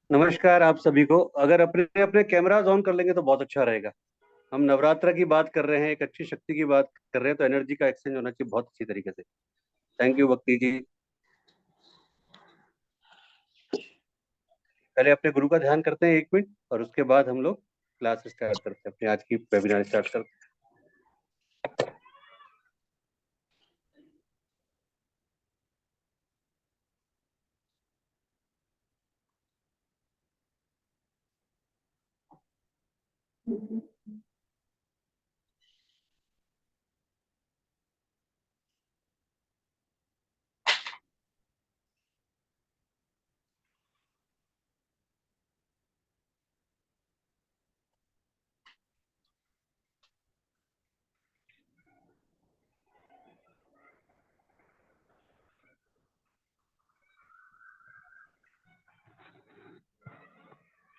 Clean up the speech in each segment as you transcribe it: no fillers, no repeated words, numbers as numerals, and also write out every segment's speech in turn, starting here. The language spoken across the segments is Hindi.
नमस्कार आप सभी को। अगर अपने अपने कैमराज ऑन कर लेंगे तो बहुत अच्छा रहेगा। हम नवरात्र की बात कर रहे हैं, एक अच्छी शक्ति की बात कर रहे हैं, तो एनर्जी का एक्सचेंज होना चाहिए बहुत अच्छी तरीके से। थैंक यू भक्ति जी। पहले अपने गुरु का ध्यान करते हैं 1 मिनट, और उसके बाद हम लोग क्लास स्टार्ट करते हैं, अपने आज की वेबिनार स्टार्ट करते हैं।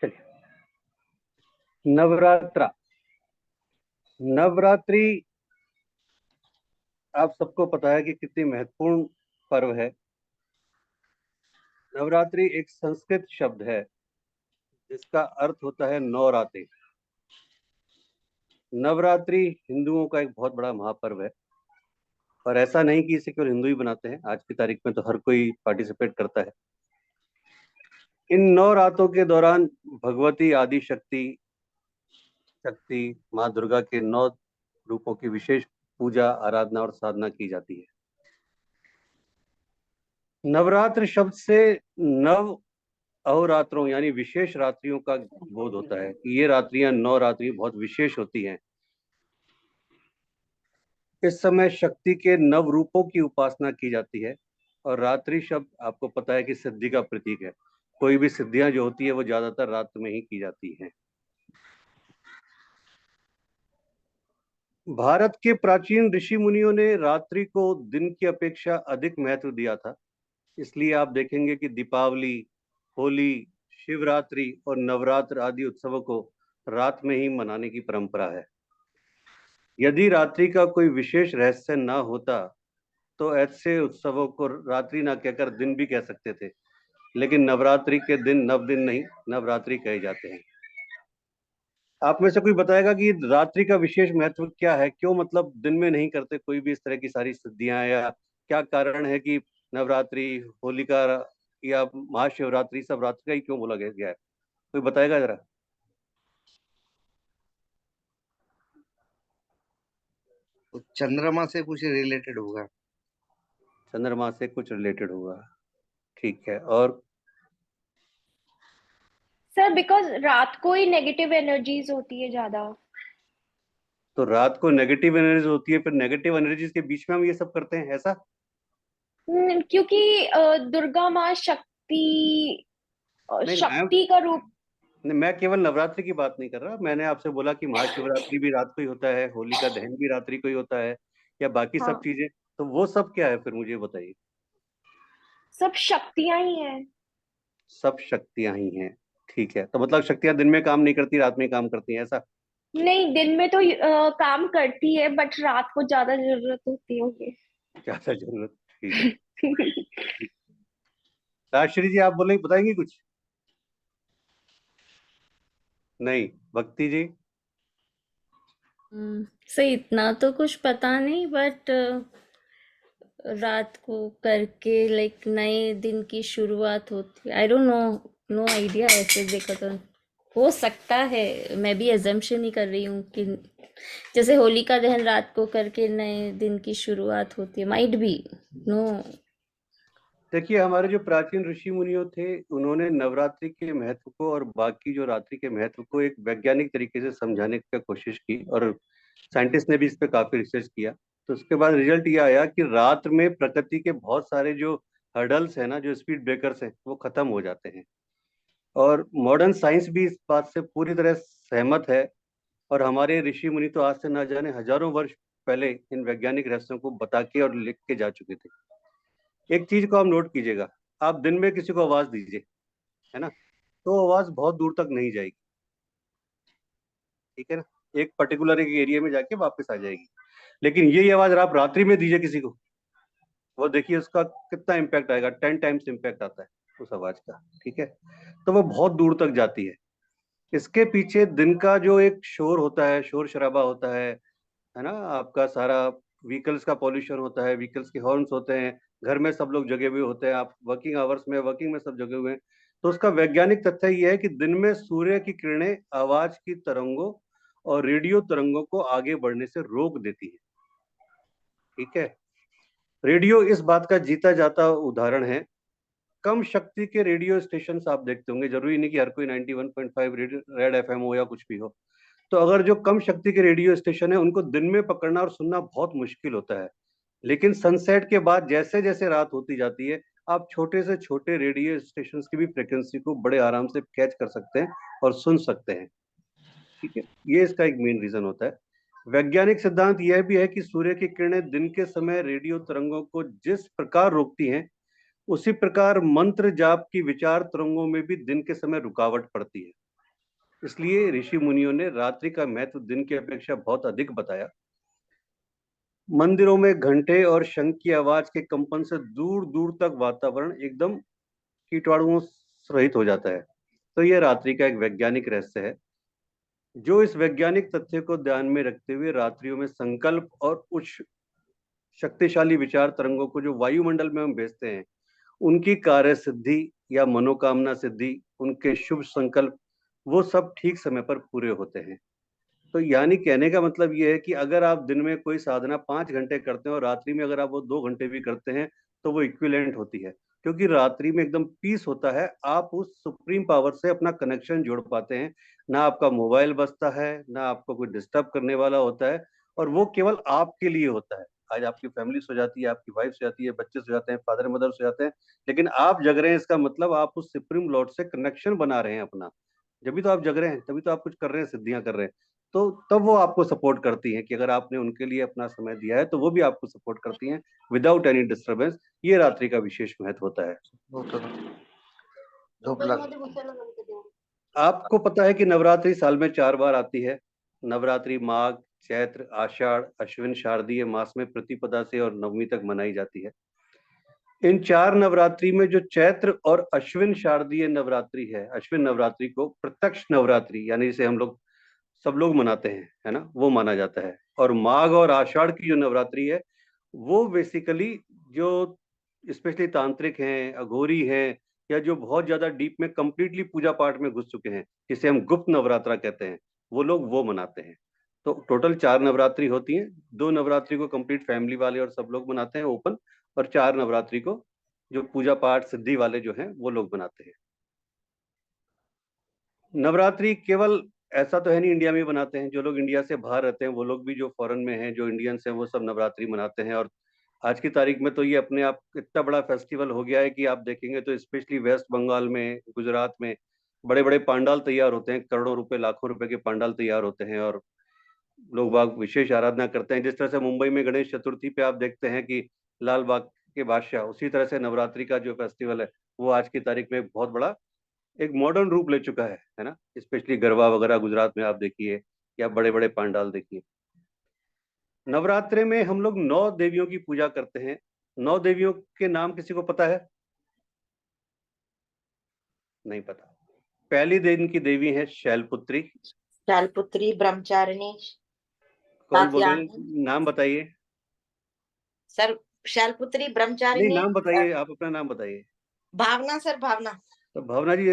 चलिए, नवरात्रा नवरात्रि आप सबको पता है कि कितनी महत्वपूर्ण पर्व है। नवरात्रि एक संस्कृत शब्द है जिसका अर्थ होता है नौ रातें। नवरात्रि हिंदुओं का एक बहुत बड़ा महापर्व है, और ऐसा नहीं कि इसे केवल हिंदू ही बनाते हैं। आज की तारीख में तो हर कोई पार्टिसिपेट करता है। इन 9 रातों के दौरान भगवती आदि शक्ति शक्ति माँ दुर्गा के 9 रूपों की विशेष पूजा, आराधना और साधना की जाती है। नवरात्र शब्द से नव अहोरात्रों यानी विशेष रात्रियों का बोध होता है कि ये रात्रियां 9 रात्रि बहुत विशेष होती हैं। इस समय शक्ति के नव रूपों की उपासना की जाती है, और रात्रि शब्द आपको पता है कि सिद्धि का प्रतीक है। कोई भी सिद्धियां जो होती है वो ज्यादातर रात में ही की जाती हैं। भारत के प्राचीन ऋषि मुनियों ने रात्रि को दिन की अपेक्षा अधिक महत्व दिया था। इसलिए आप देखेंगे कि दीपावली, होली, शिवरात्रि और नवरात्र आदि उत्सवों को रात में ही मनाने की परंपरा है। यदि रात्रि का कोई विशेष रहस्य न होता तो ऐसे उत्सवों को रात्रि ना कहकर दिन भी कह सकते थे, लेकिन नवरात्रि के दिन नव दिन नहीं, नवरात्रि कहे जाते हैं। आप में से कोई बताएगा कि रात्रि का विशेष महत्व क्या है? क्यों मतलब दिन में नहीं करते कोई भी इस तरह की सारी सिद्धियां, या क्या कारण है कि नवरात्रि, होलिका या महाशिवरात्रि सब रात्रि का ही क्यों बोला गया है? कोई बताएगा जरा। तो चंद्रमा से कुछ रिलेटेड होगा। चंद्रमा से कुछ रिलेटेड होगा, ठीक है। और सर बिकॉज रात को ही नेगेटिव एनर्जीज होती है ज्यादा। तो रात को नेगेटिव एनर्जी होती है, फिर नेगेटिव एनर्जीज के बीच में हम ये सब करते हैं, ऐसा? क्योंकि दुर्गा माँ शक्ति नहीं नहीं, शक्ति का रूप। मैं केवल नवरात्रि की बात नहीं कर रहा। मैंने आपसे बोला कि महाशिवरात्रि भी रात को ही होता है, होली का दहन भी रात्रि को ही होता है, या बाकी सब हाँ, चीजें। तो वो सब क्या है फिर, मुझे बताइए। सब शक्तियां ही हैं। सब शक्तियां ही हैं, ठीक है। तो मतलब शक्तियां दिन में काम नहीं करती, रात में काम करती हैं, ऐसा? नहीं, दिन में तो काम करती है बट रात को ज्यादा जरूरत होती होगी। ज्यादा जरूरत, ठीक है। राजश्री जी, आप बोलेंगे, बताएंगे कुछ? नहीं, भक्ति जी? सही इतना तो कुछ पता नहीं, बट रात को करके लाइक नए दिन की शुरुआत होती है। I don't know, no idea. ऐसे देखा तो हो सकता है, मैं भी एजम्पशन ही कर रही हूँ कि जैसे होलिका दहन रात को करके नए दिन की शुरुआत होती है, माइट बी। नो। देखिए, हमारे जो प्राचीन ऋषि मुनियों थे, उन्होंने नवरात्रि के महत्व को और बाकी जो रात्रि के महत्व को एक वैज्ञानिक तरीके से समझाने की कोशिश की, और साइंटिस्ट ने भी इस पे काफी रिसर्च किया। तो उसके बाद रिजल्ट ये आया कि रात में प्रकृति के बहुत सारे जो हर्डल्स हैं ना, जो स्पीड ब्रेकर्स हैं, वो खत्म हो जाते हैं। और मॉडर्न साइंस भी इस बात से पूरी तरह सहमत है। और हमारे ऋषि मुनि तो आज से ना जाने हजारों वर्ष पहले इन वैज्ञानिक रहस्यों को बता के और लिख के जा चुके थे। एक चीज को आप नोट कीजिएगा, आप दिन में किसी को आवाज दीजिए, है ना, तो आवाज बहुत दूर तक नहीं जाएगी, ठीक है ना। एक पर्टिकुलर एक एरिया में जाके वापस आ जाएगी। लेकिन यही आवाज आप रात्रि में दीजिए किसी को, वो देखिए उसका कितना इम्पैक्ट आएगा, 10 टाइम्स इम्पैक्ट आता है उस आवाज का, ठीक है। तो वो बहुत दूर तक जाती है। इसके पीछे दिन का जो एक शोर होता है, शोर शराबा होता है ना, आपका सारा व्हीकल्स का पॉल्यूशन होता है, व्हीकल्स के हॉर्न्स होते हैं, घर में सब लोग जगे हुए होते हैं, आप वर्किंग आवर्स में, वर्किंग में सब जगे हुए हैं। तो उसका वैज्ञानिक तथ्य यह है कि दिन में सूर्य की किरणें आवाज की तरंगों और रेडियो तरंगों को आगे बढ़ने से रोक देती है, ठीक है। रेडियो इस बात का जीता जाता उदाहरण है। कम शक्ति के रेडियो स्टेशन आप देखते होंगे, जरूरी नहीं कि हर कोई 91.5 रेड एफएम हो या कुछ भी हो। तो अगर जो कम शक्ति के रेडियो स्टेशन है उनको दिन में पकड़ना और सुनना बहुत मुश्किल होता है, लेकिन सनसेट के बाद जैसे जैसे रात होती जाती है, आप छोटे से छोटे रेडियो स्टेशन की भी फ्रिक्वेंसी को बड़े आराम से कैच कर सकते हैं और सुन सकते हैं, ठीक है। ये इसका एक मेन रीजन होता है। वैज्ञानिक सिद्धांत यह भी है कि सूर्य की किरणें दिन के समय रेडियो तरंगों को जिस प्रकार रोकती हैं, उसी प्रकार मंत्र जाप की विचार तरंगों में भी दिन के समय रुकावट पड़ती है। इसलिए ऋषि मुनियों ने रात्रि का महत्व दिन की अपेक्षा बहुत अधिक बताया। मंदिरों में घंटे और शंख की आवाज के कंपन से दूर दूर तक वातावरण एकदम कीटाणुओं रहित हो जाता है। तो यह रात्रि का एक वैज्ञानिक रहस्य है। जो इस वैज्ञानिक तथ्य को ध्यान में रखते हुए रात्रियों में संकल्प और उच्च शक्तिशाली विचार तरंगों को जो वायुमंडल में हम भेजते हैं, उनकी कार्य सिद्धि या मनोकामना सिद्धि, उनके शुभ संकल्प, वो सब ठीक समय पर पूरे होते हैं। तो यानी कहने का मतलब ये है कि अगर आप दिन में कोई साधना 5 घंटे करते हैं और रात्रि में अगर आप वो 2 घंटे भी करते हैं, तो वो इक्विवेलेंट होती है, क्योंकि रात्रि में एकदम पीस होता है। आप उस सुप्रीम पावर से अपना कनेक्शन जोड़ पाते हैं, ना आपका मोबाइल बजता है, ना आपको कोई डिस्टर्ब करने वाला होता है, और वो केवल आपके लिए होता है। आज आपकी फैमिली सो जाती है, आपकी वाइफ सो जाती है, बच्चे सो जाते हैं, फादर मदर सो जाते हैं, लेकिन आप जग रहे हैं, इसका मतलब आप उस सुप्रीम लॉर्ड से कनेक्शन बना रहे हैं अपना। जब भी तो आप जग रहे हैं, तभी तो आप कुछ कर रहे हैं, सिद्धियां कर रहे हैं। तो तब वो आपको सपोर्ट करती हैं कि अगर आपने उनके लिए अपना समय दिया है तो वो भी आपको सपोर्ट करती हैं विदाउट एनी डिस्टर्बेंस। ये रात्रि का विशेष महत्व होता है। आपको पता है कि नवरात्रि साल में 4 बार आती है। नवरात्रि माघ, चैत्र, आषाढ़, अश्विन, शारदीय मास में प्रतिपदा से और नवमी तक मनाई जाती है। इन 4 नवरात्रि में जो चैत्र और अश्विन शारदीय नवरात्रि है, अश्विन नवरात्रि को प्रत्यक्ष नवरात्रि यानी जिसे हम लोग सब लोग मनाते हैं, है ना, वो माना जाता है। और माघ और आषाढ़ की जो नवरात्रि है, वो बेसिकली जो स्पेशली तांत्रिक हैं, अघोरी हैं, या जो बहुत ज्यादा डीप में कंप्लीटली पूजा पाठ में घुस चुके हैं, जिसे हम गुप्त नवरात्रा कहते हैं, वो लोग वो मनाते हैं। तो टोटल 4 नवरात्रि होती हैं। 2 नवरात्रि को कंप्लीट फैमिली वाले और सब लोग मनाते हैं ओपन, और 4 नवरात्रि को जो पूजा पाठ सिद्धि वाले जो हैं वो लोग मनाते हैं। नवरात्रि केवल ऐसा तो है नहीं इंडिया में बनाते हैं, जो लोग इंडिया से बाहर रहते हैं वो लोग भी, जो फॉरेन में हैं, जो इंडियंस हैं, वो सब नवरात्रि मनाते हैं। और आज की तारीख में तो ये अपने आप इतना बड़ा फेस्टिवल हो गया है कि आप देखेंगे तो स्पेशली वेस्ट बंगाल में, गुजरात में बड़े बड़े पंडाल तैयार होते हैं, करोड़ों रुपए, लाखों रुपए के पंडाल तैयार होते हैं, और लोग बाग विशेष आराधना करते हैं। जिस तरह से मुंबई में गणेश चतुर्थी पे आप देखते हैं कि लाल बाग के बादशाह, उसी तरह से नवरात्रि का जो फेस्टिवल है वो आज की तारीख में बहुत बड़ा एक मॉडर्न रूप ले चुका है ना। स्पेशली गरबा वगैरह गुजरात में आप देखिए, या बड़े बड़े पंडाल देखिए। नवरात्रे में हम लोग 9 देवियों की पूजा करते हैं। 9 देवियों के नाम किसी को पता है? नहीं पता। पहली दिन की देवी है शैलपुत्री। शैलपुत्री, ब्रह्मचारिणी, कौन बोल रहे हैं? कात्यायनी। नाम बताइए। सर शैलपुत्री, नहीं, ब्रह्मचारिणी, नाम बताइए, आप अपना नाम बताइए। भावना सर, भावना। तो भावना जी,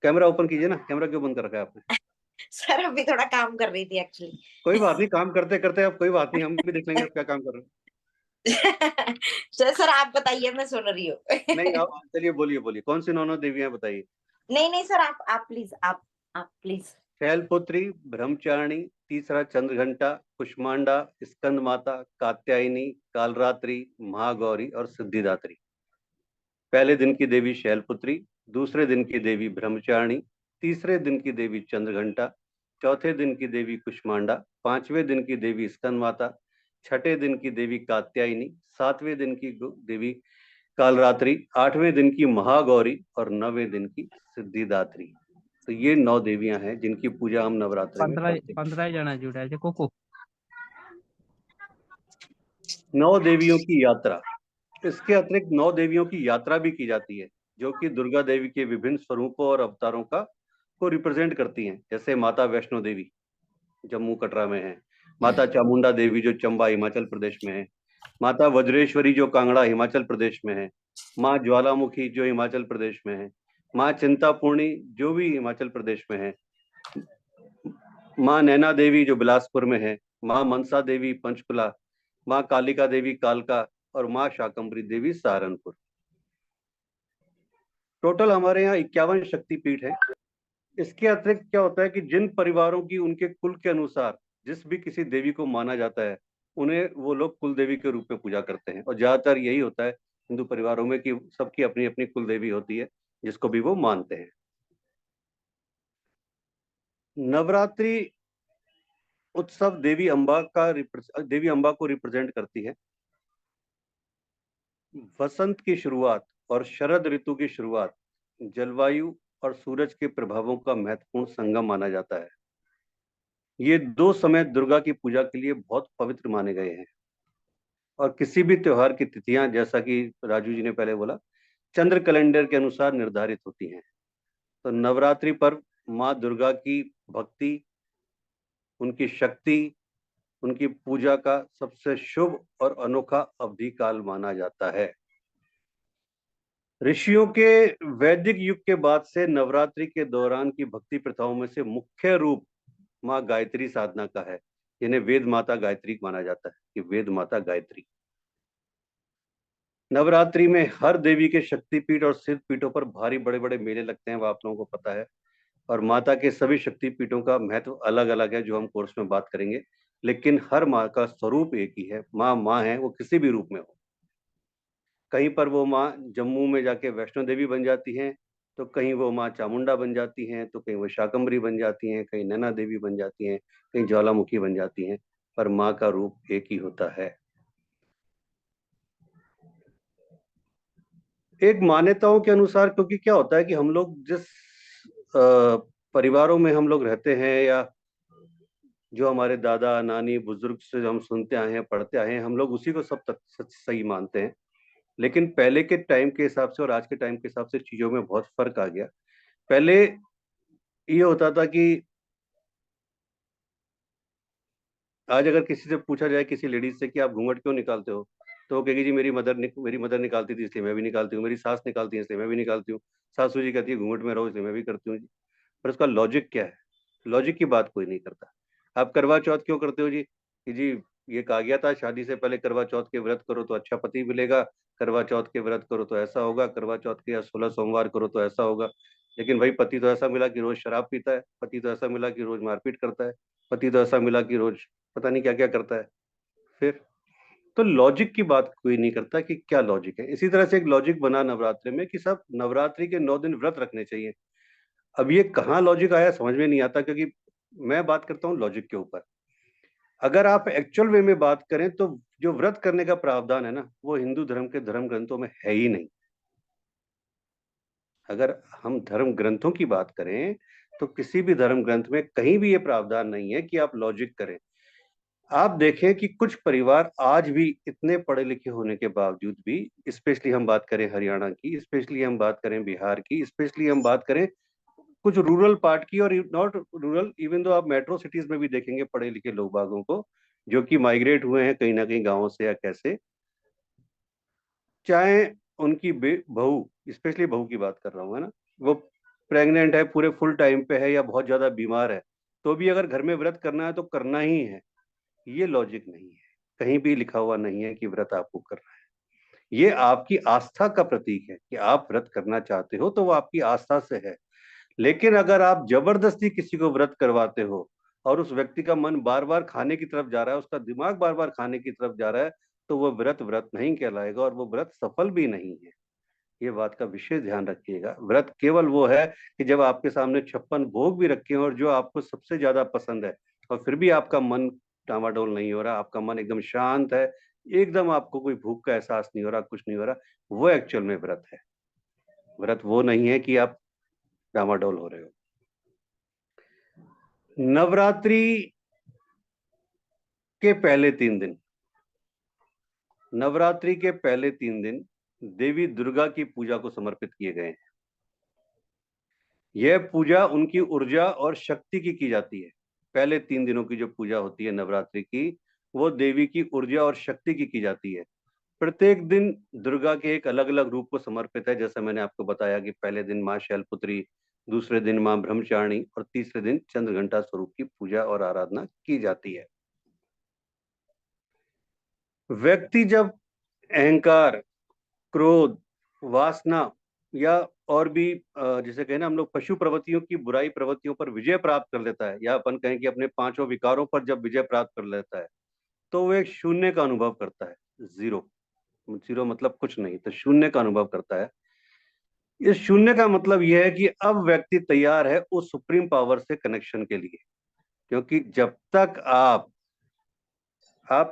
कैमरा ओपन कीजिए ना, कैमरा क्यों बंद कर रखा है आपने? सर अभी थोड़ा काम कर रही थी एक्चुअली। कोई बात नहीं, काम करते करते आप, कोई बात नहीं, हम भी देख लेंगे आप क्या काम कर रहे हैं। सर आप बताइए, मैं सुन रही हूँ। नहीं, आप चलिए, बोलिए बोलिए, कौन सी 9 देवियां बताइए। नहीं सर, आप प्लीज, आप प्लीज। शैलपुत्री, ब्रह्मचारिणी, तीसरा चंद्रघंटा, कुष्मांडा, स्कंद माता, कात्यायनी, कालरात्रि, महागौरी और सिद्धिदात्री। पहले दिन की देवी शैलपुत्री, दूसरे दिन की देवी ब्रह्मचारिणी, तीसरे दिन की देवी चंद्रघंटा, चौथे दिन की देवी कुष्मांडा, पांचवें दिन की देवी स्कंद माता, छठे दिन की देवी कात्यायनी, सातवें दिन की देवी कालरात्रि, आठवें दिन की महागौरी और 9वें दिन की सिद्धिदात्री। तो ये 9 देवियां हैं जिनकी पूजा हम नवरात्रि में करते हैं। 15 जना जुड़ा है कोको। 9 देवियों की यात्रा, इसके अतिरिक्त 9 देवियों की यात्रा भी की जाती है, जो कि दुर्गा देवी के विभिन्न स्वरूपों और अवतारों को रिप्रेजेंट करती हैं। जैसे माता वैष्णो देवी जम्मू कटरा में है, माता चामुंडा देवी जो चंबा हिमाचल प्रदेश में है, माता वज्रेश्वरी जो कांगड़ा हिमाचल प्रदेश में है, माँ ज्वालामुखी जो हिमाचल प्रदेश में है, माँ चिंतापूर्णी जो भी हिमाचल प्रदेश में है, माँ नैना देवी जो बिलासपुर में है, माँ मनसा देवी पंचकुला, माँ कालिका देवी कालका और माँ शाकंभरी देवी सहारनपुर। टोटल हमारे यहाँ 51 शक्तिपीठ है। इसके अतिरिक्त क्या होता है कि जिन परिवारों की उनके कुल के अनुसार जिस भी किसी देवी को माना जाता है, उन्हें वो लोग कुल देवी के रूप में पूजा करते हैं। और ज्यादातर यही होता है हिंदू परिवारों में कि सबकी अपनी अपनी कुल देवी होती है जिसको भी वो मानते हैं। नवरात्रि उत्सव देवी अम्बा को रिप्रेजेंट करती है। वसंत की शुरुआत और शरद ऋतु की शुरुआत जलवायु और सूरज के प्रभावों का महत्वपूर्ण संगम माना जाता है। ये 2 समय दुर्गा की पूजा के लिए बहुत पवित्र माने गए हैं। और किसी भी त्योहार की तिथियां, जैसा कि राजू जी ने पहले बोला, चंद्र कैलेंडर के अनुसार निर्धारित होती हैं। तो नवरात्रि पर्व माँ दुर्गा की भक्ति, उनकी शक्ति, उनकी पूजा का सबसे शुभ और अनोखा अवधि काल माना जाता है। ऋषियों के वैदिक युग के बाद से नवरात्रि के दौरान की भक्ति प्रथाओं में से मुख्य रूप माँ गायत्री साधना का है, जिन्हें वेद माता गायत्री माना जाता है कि वेद माता गायत्री। नवरात्रि में हर देवी के शक्तिपीठ और सिद्ध पीठों पर भारी बड़े बड़े मेले लगते हैं, वो आप लोगों को पता है। और माता के सभी शक्तिपीठों का महत्व अलग अलग है, जो हम कोर्स में बात करेंगे, लेकिन हर माँ का स्वरूप एक ही है। माँ माँ है, वो किसी भी रूप में हो। कहीं पर वो माँ जम्मू में जाके वैष्णो देवी बन जाती हैं, तो कहीं वो माँ चामुंडा बन जाती हैं, तो कहीं वो शाकंभरी बन जाती हैं, कहीं नैना देवी बन जाती हैं, कहीं ज्वालामुखी बन जाती हैं, पर माँ का रूप एक ही होता है। एक मान्यताओं के अनुसार, क्योंकि क्या होता है कि हम लोग जिस परिवारों में हम लोग रहते हैं, या जो हमारे दादा नानी बुजुर्ग से हम सुनते आए हैं, पढ़ते आए हैं, हम लोग उसी को सब सच सही मानते हैं। लेकिन पहले के टाइम के हिसाब से और आज के टाइम के हिसाब से चीजों में बहुत फर्क आ गया। पहले ये होता था कि आज अगर किसी से पूछा जाए, किसी लेडीज से, कि आप घूंघट क्यों निकालते हो, तो वो कहेगी जी मेरी मदर निकालती थी इसलिए मैं भी निकालती हूँ, मेरी सास निकालती है इसलिए मैं भी निकालती हूँ, सासू जी कहती है घूंघट में रहो इसलिए मैं भी करती हूँ जी। पर उसका लॉजिक क्या है? लॉजिक की बात कोई नहीं करता। आप करवा चौथ क्यों करते हो जी? कि जी ये कहा गया था शादी से पहले करवा चौथ के व्रत करो तो अच्छा पति मिलेगा, करवा चौथ के व्रत करो तो ऐसा होगा, करवा चौथ के 16 सोमवार करो तो ऐसा होगा। लेकिन भाई पति तो ऐसा मिला कि रोज शराब पीता है, पति तो ऐसा मिला कि रोज मारपीट करता है, पति तो ऐसा मिला कि रोज पता नहीं क्या क्या करता है। फिर तो लॉजिक की बात कोई नहीं करता कि क्या लॉजिक है। इसी तरह से एक लॉजिक बना नवरात्रि में कि सब नवरात्रि के 9 दिन व्रत रखने चाहिए। अब ये कहाँ लॉजिक आया समझ में नहीं आता, क्योंकि मैं बात करता हूँ लॉजिक के ऊपर। अगर आप एक्चुअल वे में बात करें तो जो व्रत करने का प्रावधान है ना, वो हिंदू धर्म के धर्म ग्रंथों में है ही नहीं। अगर हम धर्म ग्रंथों की बात करें तो किसी भी धर्म ग्रंथ में कहीं भी ये प्रावधान नहीं है कि आप लॉजिक करें। आप देखें कि कुछ परिवार आज भी इतने पढ़े लिखे होने के बावजूद भी, स्पेशली हम बात करें हरियाणा की, स्पेशली हम बात करें बिहार की, स्पेशली हम बात करें कुछ रूरल पार्ट की, और नॉट रूरल, इवन दो आप मेट्रो सिटीज में भी देखेंगे पढ़े लिखे लोग बागों को जो कि माइग्रेट हुए हैं कहीं ना कहीं गांवों से या कैसे, चाहे उनकी बहू, स्पेशली बहू की बात कर रहा हूँ है ना, वो प्रेग्नेंट है, पूरे फुल टाइम पे है या बहुत ज्यादा बीमार है, तो भी अगर घर में व्रत करना है तो करना ही है। ये लॉजिक नहीं है, कहीं भी लिखा हुआ नहीं है कि व्रत आपको करना है। ये आपकी आस्था का प्रतीक है कि आप व्रत करना चाहते हो, तो वो आपकी आस्था से है। लेकिन अगर आप जबरदस्ती किसी को व्रत करवाते हो और उस व्यक्ति का मन बार बार खाने की तरफ जा रहा है, उसका दिमाग बार बार खाने की तरफ जा रहा है, तो वो व्रत व्रत नहीं कहलाएगा और वो व्रत सफल भी नहीं है। ये बात का विशेष ध्यान रखिएगा। व्रत केवल वो है कि जब आपके सामने 56 भोग भी रखे हो और जो आपको सबसे ज्यादा पसंद है, और फिर भी आपका मन डामाडोल नहीं हो रहा, आपका मन एकदम शांत है, एकदम आपको कोई भूख का एहसास नहीं हो रहा, कुछ नहीं हो रहा, वो एक्चुअल में व्रत है। व्रत वो नहीं है कि आप डामाडोल हो रहे हो। नवरात्रि के पहले 3 दिन नवरात्रि के पहले 3 दिन देवी दुर्गा की पूजा को समर्पित किए गए हैं। यह पूजा उनकी ऊर्जा और शक्ति की जाती है। पहले 3 दिनों की जो पूजा होती है नवरात्रि की, वो देवी की ऊर्जा और शक्ति की जाती है। प्रत्येक दिन दुर्गा के एक अलग अलग रूप को समर्पित है। जैसा मैंने आपको बताया कि पहले दिन माँ शैलपुत्री, दूसरे दिन माँ ब्रह्मचारिणी और तीसरे दिन चंद्रघंटा स्वरूप की पूजा और आराधना की जाती है। व्यक्ति जब अहंकार, क्रोध, वासना या और भी जिसे कहें ना हम लोग पशु प्रवृत्तियों की बुराई प्रवृत्तियों पर विजय प्राप्त कर लेता है, या अपन कहें कि अपने 5 विकारों पर जब विजय प्राप्त कर लेता है, तो वो एक शून्य का अनुभव करता है। जीरो, जीरो मतलब कुछ नहीं, तो शून्य का अनुभव करता है। इस शून्य का मतलब यह है कि अब व्यक्ति तैयार है उस सुप्रीम पावर से कनेक्शन के लिए। क्योंकि जब तक आप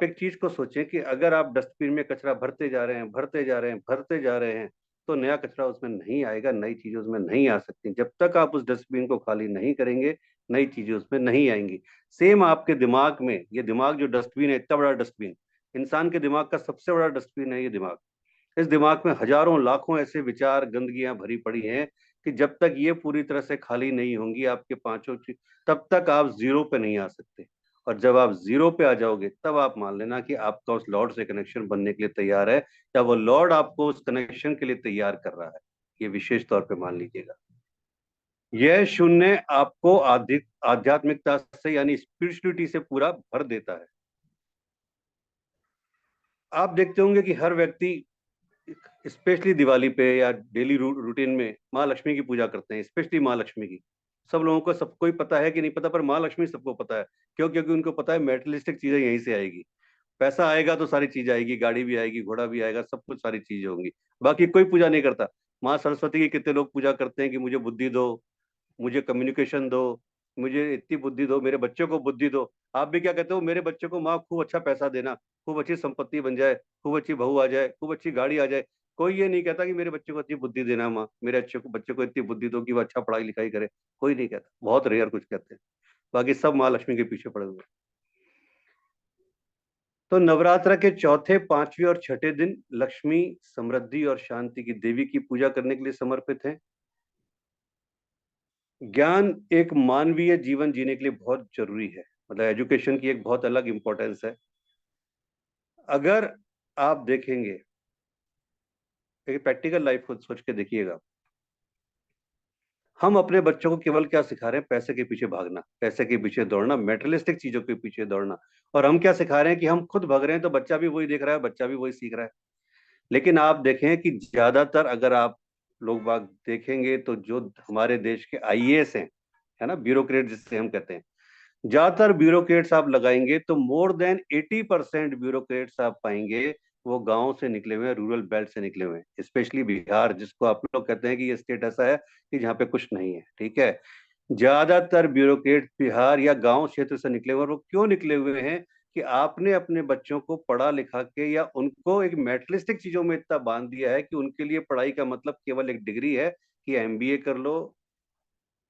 एक चीज को सोचें कि अगर आप डस्टबिन में कचरा भरते जा रहे हैं, भरते जा रहे हैं, भरते जा रहे हैं, तो नया कचरा उसमें नहीं आएगा, नई चीजें उसमें नहीं आ सकती। जब तक आप उस डस्टबिन को खाली नहीं करेंगे, नई चीजें उसमें नहीं आएंगी। सेम आपके दिमाग में, ये दिमाग जो डस्टबिन है, इतना बड़ा डस्टबिन, इंसान के दिमाग का सबसे बड़ा डस्टबिन है ये दिमाग। इस दिमाग में हजारों लाखों ऐसे विचार, गंदगियां भरी पड़ी हैं कि जब तक ये पूरी तरह से खाली नहीं होंगी आपके 5 चीज, तब तक आप जीरो पे नहीं आ सकते। और जब आप जीरो पे आ जाओगे, तब आप मान लेना कि आपका उस लॉर्ड से कनेक्शन बनने के लिए तैयार है, या वो लॉर्ड आपको उस कनेक्शन के लिए तैयार कर रहा है। ये विशेष तौर पे मान लीजिएगा। यह शून्य आपको आध्यात्मिकता से यानी स्पिरिचुअलिटी से पूरा भर देता है। आप देखते होंगे कि हर व्यक्ति स्पेशली दिवाली पे या डेली रूटीन में माँ लक्ष्मी की पूजा करते हैं, स्पेशली माँ लक्ष्मी की। सब लोगों को, सबको ही पता है कि नहीं पता, पर माँ लक्ष्मी सबको पता है। क्यों? क्योंकि उनको पता है मेटेरियलिस्टिक चीजें यहीं से आएगी। पैसा आएगा तो सारी चीज आएगी, गाड़ी भी आएगी, घोड़ा भी आएगा, सब कुछ सारी चीजें होंगी। बाकी कोई पूजा नहीं करता। माँ सरस्वती की कितने लोग पूजा करते हैं कि मुझे बुद्धि दो, मुझे कम्युनिकेशन दो, मुझे इतनी बुद्धि दो, मेरे बच्चों को बुद्धि दो। आप भी क्या कहते हो? मेरे बच्चे को माँ खूब अच्छा पैसा देना, खूब अच्छी संपत्ति बन जाए, खूब अच्छी बहू आ जाए, खूब अच्छी गाड़ी आ जाए। कोई ये नहीं कहता कि मेरे बच्चे को इतनी बुद्धि देना माँ, मेरे बच्चे को इतनी बुद्धि दो कि वो अच्छा पढ़ाई लिखाई करे। कोई नहीं कहता, बहुत रेयर कुछ कहते हैं। बाकी सब माँ लक्ष्मी के पीछे पड़े हुए। तो नवरात्र के चौथे, 5वें और 6ठे दिन लक्ष्मी, समृद्धि और शांति की देवी की पूजा करने के लिए समर्पित है। ज्ञान एक मानवीय जीवन जीने के लिए बहुत जरूरी है। मतलब एजुकेशन की एक बहुत अलग इंपॉर्टेंस है। अगर आप देखेंगे, एक प्रैक्टिकल लाइफ को सोच के देखिएगा, हम अपने बच्चों को केवल क्या सिखा रहे हैं? पैसे के पीछे भागना, पैसे के पीछे दौड़ना, मेटेरियलिस्टिक चीजों के पीछे दौड़ना। और हम क्या सिखा रहे हैं? कि हम खुद भाग रहे हैं तो बच्चा भी वही देख रहा है, बच्चा भी वही सीख रहा है। लेकिन आप देखें कि ज्यादातर अगर आप लोग बाग देखेंगे तो जो हमारे देश के आईएएस हैं, है ना, ब्यूरोक्रेट जिससे हम कहते हैं, ज्यादातर ब्यूरोक्रेट्स आप लगाएंगे तो मोर देन 80% ब्यूरोक्रेट्स आप पाएंगे वो गांव से निकले हुए हैं, रूरल बेल्ट से निकले हुए हैं। स्पेशली बिहार, जिसको आप लोग कहते हैं कि ये स्टेट ऐसा है कि जहाँ पे कुछ नहीं है, ठीक है। ज्यादातर ब्यूरोक्रेट बिहार या गांव क्षेत्र से निकले हुए हैं। और वो क्यों निकले हुए हैं? कि आपने अपने बच्चों को पढ़ा लिखा के या उनको एक मेटलिस्टिक चीजों में इतना बांध दिया है कि उनके लिए पढ़ाई का मतलब केवल एक डिग्री है कि एमबीए कर लो,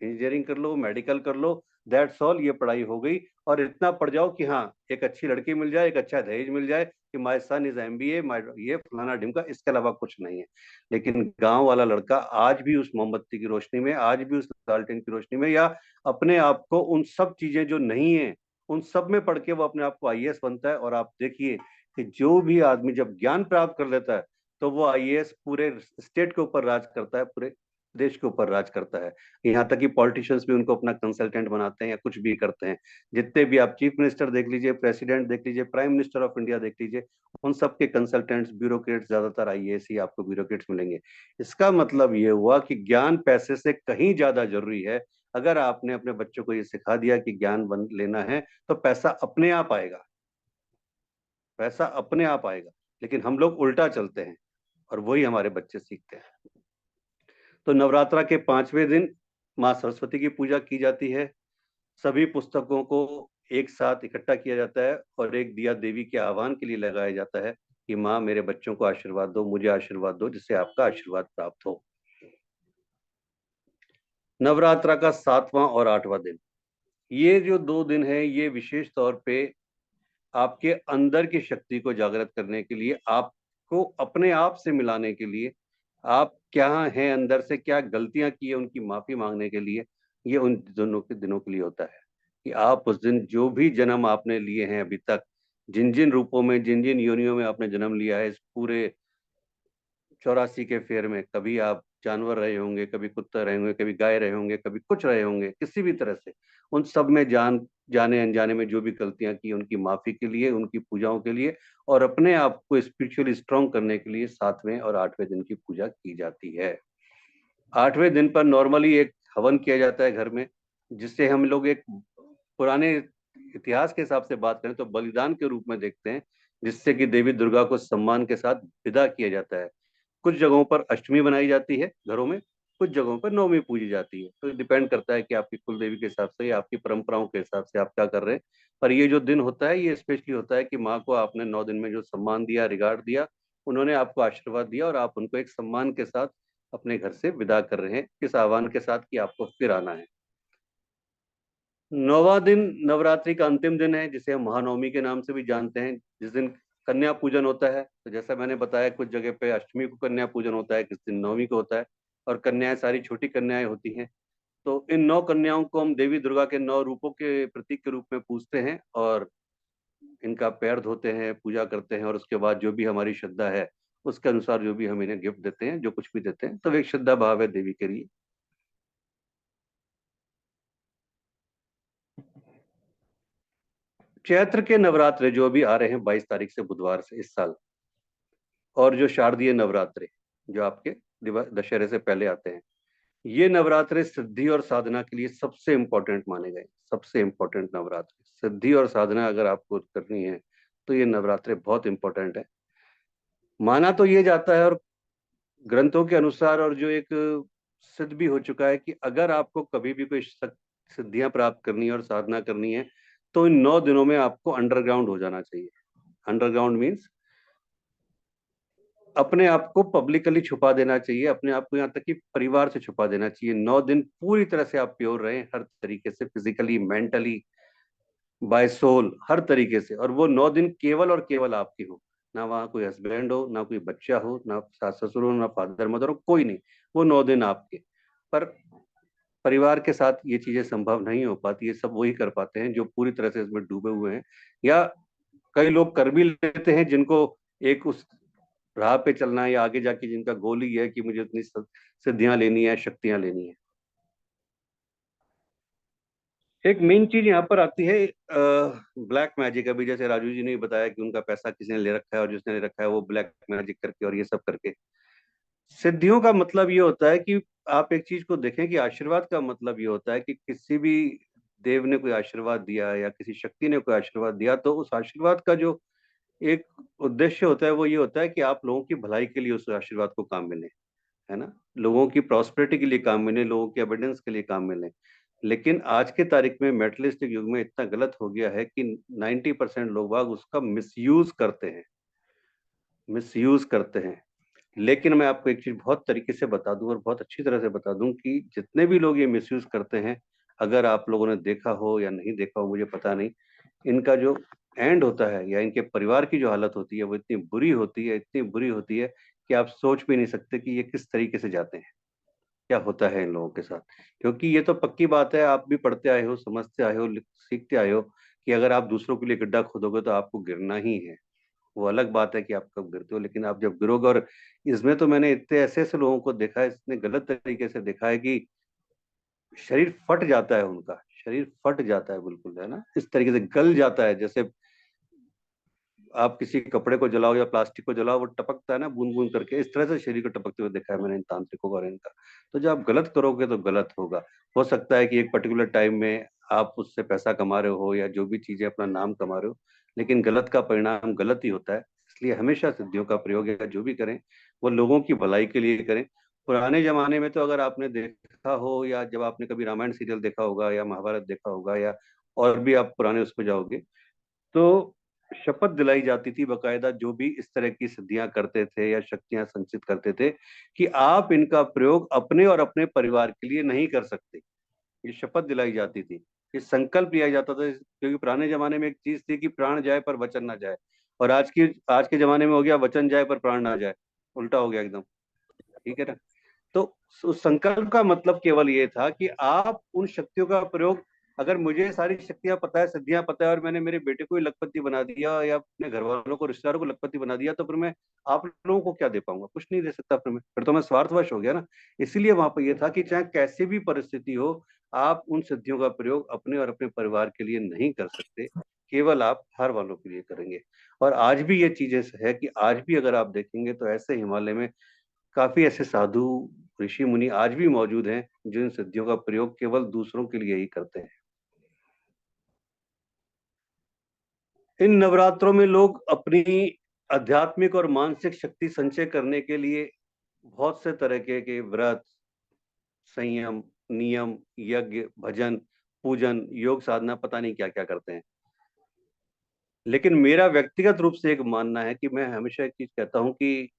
इंजीनियरिंग कर लो, मेडिकल कर लो, दैट्स ऑल, ये पढ़ाई हो गई। और इतना पढ़ जाओ कि हाँ एक अच्छी लड़की मिल जाए, एक अच्छा दहेज मिल जाए कि my son is MBA, my ये फलाना ढिमका, इसके अलावा कुछ नहीं है। लेकिन गांव वाला लड़का आज भी उस मोमबत्ती की रोशनी में, आज भी उस लालटेन की रोशनी में, या अपने आप को उन सब चीजें जो नहीं है उन सब में पढ़ के वो अपने आप को आईएएस बनता है। और आप देखिए कि जो भी आदमी जब ज्ञान प्राप्त कर लेता है तो वो आईएएस पूरे स्टेट के ऊपर राज करता है, पूरे देश के ऊपर राज करता है। यहाँ तक कि पॉलिटिशियंस भी उनको अपना कंसल्टेंट बनाते हैं या कुछ भी करते हैं। जितने भी आप चीफ मिनिस्टर देख लीजिए, प्रेसिडेंट देख लीजिए, प्राइम मिनिस्टर ऑफ इंडिया देख लीजिए, उन सबके कंसल्टेंट्स, ब्यूरोक्रेट्स, ज्यादातर आईएएस ही आपको ब्यूरोक्रेट्स मिलेंगे। इसका मतलब ये हुआ कि ज्ञान पैसे से कहीं ज्यादा जरूरी है। अगर आपने अपने बच्चों को ये सिखा दिया कि ज्ञान लेना है तो पैसा अपने आप आएगा, पैसा अपने आप आएगा। लेकिन हम लोग उल्टा चलते हैं और वही हमारे बच्चे सीखते हैं। तो नवरात्रा के 5वें दिन माँ सरस्वती की पूजा की जाती है। सभी पुस्तकों को एक साथ इकट्ठा किया जाता है और एक दिया देवी के आह्वान के लिए लगाया जाता है कि माँ मेरे बच्चों को आशीर्वाद दो, मुझे आशीर्वाद दो, जिससे आपका आशीर्वाद प्राप्त हो। नवरात्रा का 7वां और 8वां दिन, ये जो 2 दिन है, ये विशेष तौर पे आपके अंदर की शक्ति को जागृत करने के लिए, आपको अपने आप से मिलाने के लिए, आप क्या हैं अंदर से, क्या गलतियां की है उनकी माफी मांगने के लिए, ये उन दोनों के दिनों के लिए होता है कि आप उस दिन जो भी जन्म आपने लिए हैं अभी तक, जिन जिन रूपों में, जिन जिन योनियों में आपने जन्म लिया है इस पूरे 84 के फेर में, कभी आप जानवर रहे होंगे, कभी कुत्ता रहे होंगे, कभी गाय रहे होंगे, कभी कुछ रहे होंगे, किसी भी तरह से, उन सब में जाने अनजाने में जो भी गलतियां की उनकी माफी के लिए, उनकी पूजाओं के लिए, और अपने आप को स्पिरिचुअली स्ट्रांग करने के लिए 7वें और 8वें दिन की पूजा की जाती है। 8वें दिन पर नॉर्मली एक हवन किया जाता है घर में, जिससे हम लोग एक पुराने इतिहास के हिसाब से बात करें तो बलिदान के रूप में देखते हैं, जिससे कि देवी दुर्गा को सम्मान के साथ विदा किया जाता है। कुछ जगहों पर अष्टमी बनाई जाती है घरों में, कुछ जगहों पर नवमी पूजी जाती है, तो डिपेंड करता है कि आपकी कुल देवी के हिसाब से या आपकी परंपराओं के हिसाब से आप क्या कर रहे हैं। पर ये जो दिन होता है ये स्पेशली होता है कि माँ को आपने 9 दिन में जो सम्मान दिया, रिगार्ड दिया, उन्होंने आपको आशीर्वाद दिया और आप उनको एक सम्मान के साथ अपने घर से विदा कर रहे हैं, इस आह्वान के साथ कि आपको फिर आना है। 9वां दिन नवरात्रि का अंतिम दिन है, जिसे हम महानवमी के नाम से भी जानते हैं, जिस दिन कन्या पूजन होता है। तो जैसा मैंने बताया, कुछ जगह पे अष्टमी को कन्या पूजन होता है, किस दिन नवमी को होता है, और कन्याएं सारी छोटी कन्याएं होती हैं। तो इन 9 कन्याओं को हम देवी दुर्गा के 9 रूपों के प्रतीक के रूप में पूजते हैं और इनका पैर धोते हैं, पूजा करते हैं, और उसके बाद जो भी हमारी श्रद्धा है उसके अनुसार जो भी हम इन्हें गिफ्ट देते हैं, जो कुछ भी देते हैं, तो एक श्रद्धा भाव है देवी के लिए। चैत्र के नवरात्रे जो अभी आ रहे हैं 22 तारीख से, बुधवार से इस साल, और जो शारदीय नवरात्रे जो आपके दशहरे से पहले आते हैं, ये नवरात्रे सिद्धि और साधना के लिए सबसे इंपॉर्टेंट माने गए। सबसे इंपॉर्टेंट नवरात्रे, सिद्धि और साधना अगर आपको करनी है तो ये नवरात्रे बहुत इंपॉर्टेंट है। माना तो ये जाता है और ग्रंथों के अनुसार, और जो एक सिद्ध भी हो चुका है, कि अगर आपको कभी भी कोई सिद्धियां प्राप्त करनी है और साधना करनी है तो इन 9 दिनों में आपको अंडरग्राउंड हो जाना चाहिए। अंडरग्राउंड मीन्स अपने आप को पब्लिकली छुपा देना चाहिए, अपने आप को, यहाँ तक कि परिवार से छुपा देना चाहिए। 9 दिन पूरी तरह से आप प्योर रहें, हर तरीके से, फिजिकली, मेंटली, बाय सोल, हर तरीके से। और वो 9 दिन केवल और केवल आपकी हो, ना वहाँ कोई हस्बैंड हो, ना कोई बच्चा हो, ना सास ससुर हो, ना फादर मदर हो, कोई नहीं। वो 9 दिन आपके। पर परिवार के साथ ये चीजें संभव नहीं हो पाती, ये सब वही कर पाते हैं जो पूरी तरह से इसमें डूबे हुए हैं, या कई लोग कर भी लेते हैं जिनको एक उस राह पे चलना है, या आगे जाके जिनका गोल ही है कि मुझे इतनी सिद्धियां लेनी है, शक्तियां लेनी है। एक मेन चीज यहाँ पर आती है ब्लैक मैजिक। अभी जैसे राजू जी ने बताया कि उनका पैसा किसी ने ले रखा है, और जिसने ले रखा है वो ब्लैक मैजिक करके और ये सब करके। सिद्धियों का मतलब ये होता है कि आप एक चीज को देखें कि आशीर्वाद का मतलब ये होता है कि किसी भी देव ने कोई आशीर्वाद दिया या किसी शक्ति ने कोई आशीर्वाद दिया, तो उस आशीर्वाद का जो एक उद्देश्य होता है वो ये होता है कि आप लोगों की भलाई के लिए उस आशीर्वाद को काम मिले, है ना, लोगों की प्रॉस्पेरिटी के लिए काम मिले, लोगों की एबिडेंस के लिए काम मिले। लेकिन आज के तारीख में मेटलिस्टिक युग में इतना गलत हो गया है कि 90% लोग बाग उसका मिसयूज करते हैं। लेकिन मैं आपको एक चीज बहुत तरीके से बता दूं और बहुत अच्छी तरह से बता दूं कि जितने भी लोग ये मिसयूज करते हैं, अगर आप लोगों ने देखा हो या नहीं देखा हो मुझे पता नहीं, इनका जो एंड होता है या इनके परिवार की जो हालत होती है वो इतनी बुरी होती है, इतनी बुरी होती है कि आप सोच भी नहीं सकते कि ये किस तरीके से जाते हैं, क्या होता है इन लोगों के साथ। क्योंकि ये तो पक्की बात है, आप भी पढ़ते आए हो, समझते आए हो, सीखते आए हो कि अगर आप दूसरों के लिए गड्ढा खोदोगे तो आपको गिरना ही है। वो अलग बात है कि आप कब गिरते हो, लेकिन आप जब गिरोगे, और इसमें तो मैंने इतने ऐसे ऐसे लोगों को देखा है, इतने गलत तरीके से देखा है कि शरीर फट जाता है, उनका शरीर फट जाता है बिल्कुल, है ना, इस तरीके से गल जाता है। जैसे आप किसी कपड़े को जलाओ या प्लास्टिक को जलाओ, वो टपकता है ना बूंद बूंद करके, इस तरह से शरीर को टपकते हुए देखा है मैंने इन तांत्रिकों का, इनका। तो जब आप गलत करोगे तो गलत होगा। हो सकता है कि एक पर्टिकुलर टाइम में आप उससे पैसा कमा रहे हो या जो भी चीजें अपना नाम कमा रहे हो, लेकिन गलत का परिणाम गलत ही होता है। इसलिए हमेशा सिद्धियों का प्रयोग या जो भी करें वो लोगों की भलाई के लिए करें। पुराने जमाने में तो अगर आपने देखा हो, या जब आपने कभी रामायण सीरियल देखा होगा या महाभारत देखा होगा, या और भी आप पुराने उस पर जाओगे, तो शपथ दिलाई जाती थी बकायदा, जो भी इस तरह की सिद्धियां करते थे या शक्तियां संचित करते थे, कि आप इनका प्रयोग अपने और अपने परिवार के लिए नहीं कर सकते। ये शपथ दिलाई जाती थी। ये संकल्प लिया जाता था, क्योंकि पुराने जमाने में एक चीज थी कि प्राण जाए पर वचन ना जाए, और आज के जमाने में हो गया वचन जाए पर प्राण ना जाए, उल्टा हो गया एकदम। ठीक है ना? तो उस संकल्प का मतलब केवल ये था कि आप उन शक्तियों का प्रयोग, अगर मुझे सारी शक्तियां पता है, सिद्धियां पता है, और मैंने मेरे बेटे को ही लखपति बना दिया या अपने घर वालों को, रिश्तेदारों को लखपति बना दिया, तो फिर मैं आप लोगों को क्या दे पाऊंगा? कुछ नहीं दे सकता। फिर तो मैं स्वार्थवश हो गया ना। इसीलिए वहां पर यह था कि चाहे कैसी भी परिस्थिति हो, आप उन सिद्धियों का प्रयोग अपने और अपने परिवार के लिए नहीं कर सकते, केवल आप हर वालों के लिए करेंगे। और आज भी ये चीजें है कि आज भी अगर आप देखेंगे तो ऐसे हिमालय में काफी ऐसे साधु ऋषि मुनि आज भी मौजूद हैं जो इन सिद्धियों का प्रयोग केवल दूसरों के लिए ही करते हैं। इन नवरात्रों में लोग अपनी आध्यात्मिक और मानसिक शक्ति संचय करने के लिए बहुत से तरह के व्रत, संयम, नियम, यज्ञ, भजन, पूजन, योग साधना, पता नहीं क्या क्या करते हैं। लेकिन मेरा व्यक्तिगत रूप से एक मानना है कि मैं हमेशा एक चीज कहता हूं कि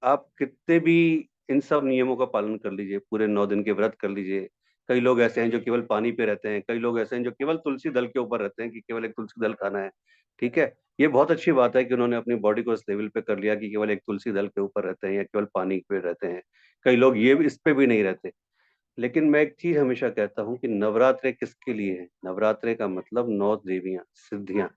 आप कितने भी इन सब नियमों का पालन कर लीजिए, पूरे 9 दिन के व्रत कर लीजिए। कई लोग ऐसे हैं जो केवल पानी पे रहते हैं, कई लोग ऐसे हैं जो केवल तुलसी दल के ऊपर रहते हैं कि केवल एक तुलसी दल खाना है। ठीक है, ये बहुत अच्छी बात है कि उन्होंने अपनी बॉडी को इस लेवल पे कर लिया कि केवल एक तुलसी दल के ऊपर रहते हैं या केवल पानी पे रहते हैं। कई लोग ये इस पे भी नहीं रहते। लेकिन मैं एक चीज हमेशा कहता हूँ कि नवरात्रे किसके लिए है? नवरात्रे का मतलब 9 देवियां, सिद्धियां,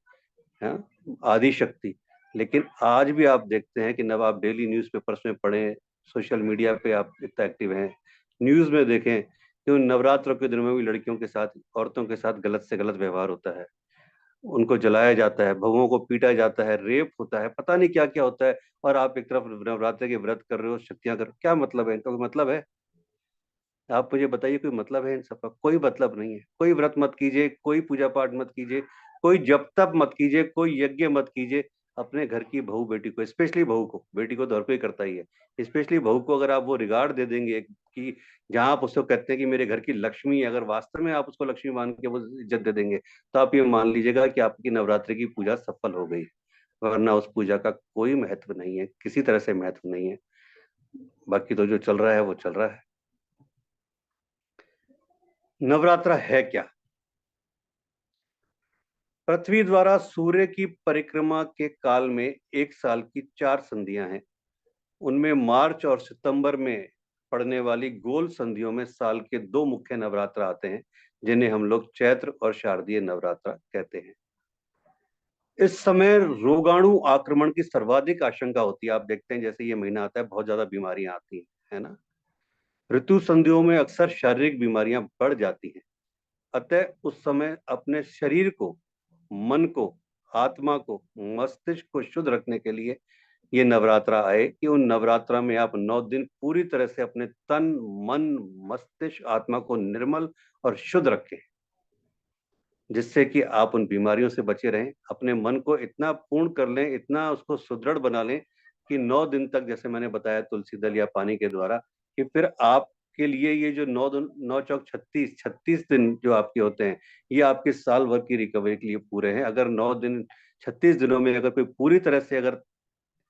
हाँ, आदि शक्ति। लेकिन आज भी आप देखते हैं कि नव आप डेली न्यूज़पेपर्स में पढ़ें, सोशल मीडिया पे आप इतना एक्टिव हैं, न्यूज़ में देखें कि उन नवरात्रों के दिनों में भी लड़कियों के साथ, औरतों के साथ गलत से गलत व्यवहार होता है, उनको जलाया जाता है, बहुओं को पीटा जाता है, रेप होता है, पता नहीं क्या क्या होता है। और आप एक तरफ नवरात्रे के व्रत कर रहे हो, शक्तियां कर, क्या मतलब है? इनका कोई मतलब है? आप मुझे बताइए, कोई मतलब है इन सब का? कोई मतलब नहीं है। कोई व्रत मत कीजिए, कोई पूजा पाठ मत कीजिए, कोई जप तप मत कीजिए, कोई यज्ञ मत कीजिए। अपने घर की बहू बेटी को, स्पेशली बहू को, बेटी को तो हर कोई करता ही है, स्पेशली बहू को अगर आप वो रिगार्ड दे देंगे कि जहां आप उसको कहते हैं कि मेरे घर की लक्ष्मी है, अगर वास्तव में आप उसको लक्ष्मी मान के वो इज्जत दे देंगे, तो आप ये मान लीजिएगा कि आपकी नवरात्रि की पूजा सफल हो गई। वरना उस पूजा का कोई महत्व नहीं है, किसी तरह से महत्व नहीं है। बाकी तो जो चल रहा है वो चल रहा है। नवरात्र है क्या? पृथ्वी द्वारा सूर्य की परिक्रमा के काल में एक साल की 4 संधियां हैं। उनमें मार्च और सितंबर में पड़ने वाली गोल संधियों में साल के 2 मुख्य नवरात्र आते हैं, जिन्हें हम लोग चैत्र और शारदीय नवरात्र कहते हैं। इस समय रोगाणु आक्रमण की सर्वाधिक आशंका होती है। आप देखते हैं जैसे ये महीना आता है, बहुत ज्यादा बीमारियां आती हैं, है ना? ऋतु संधियों में अक्सर शारीरिक बीमारियां बढ़ जाती हैं। अतः उस समय अपने शरीर को, मन को, आत्मा को, मस्तिष्क को शुद्ध रखने के लिए ये नवरात्रा आए कि उन नवरात्रा में आप 9 दिन पूरी तरह से अपने तन, मन, मस्तिष्क, आत्मा को निर्मल और शुद्ध रखें, जिससे कि आप उन बीमारियों से बचे रहें। अपने मन को इतना पूर्ण कर लें, इतना उसको सुदृढ़ बना लें कि 9 दिन तक, जैसे मैंने बताया तुलसी दल या पानी के द्वारा, कि फिर आपके लिए ये जो 9 9 चौक 36 दिन जो आपके होते हैं, ये आपके साल भर की रिकवरी के लिए पूरे हैं। अगर 9 दिन 36 दिनों में अगर कोई पूरी तरह से अगर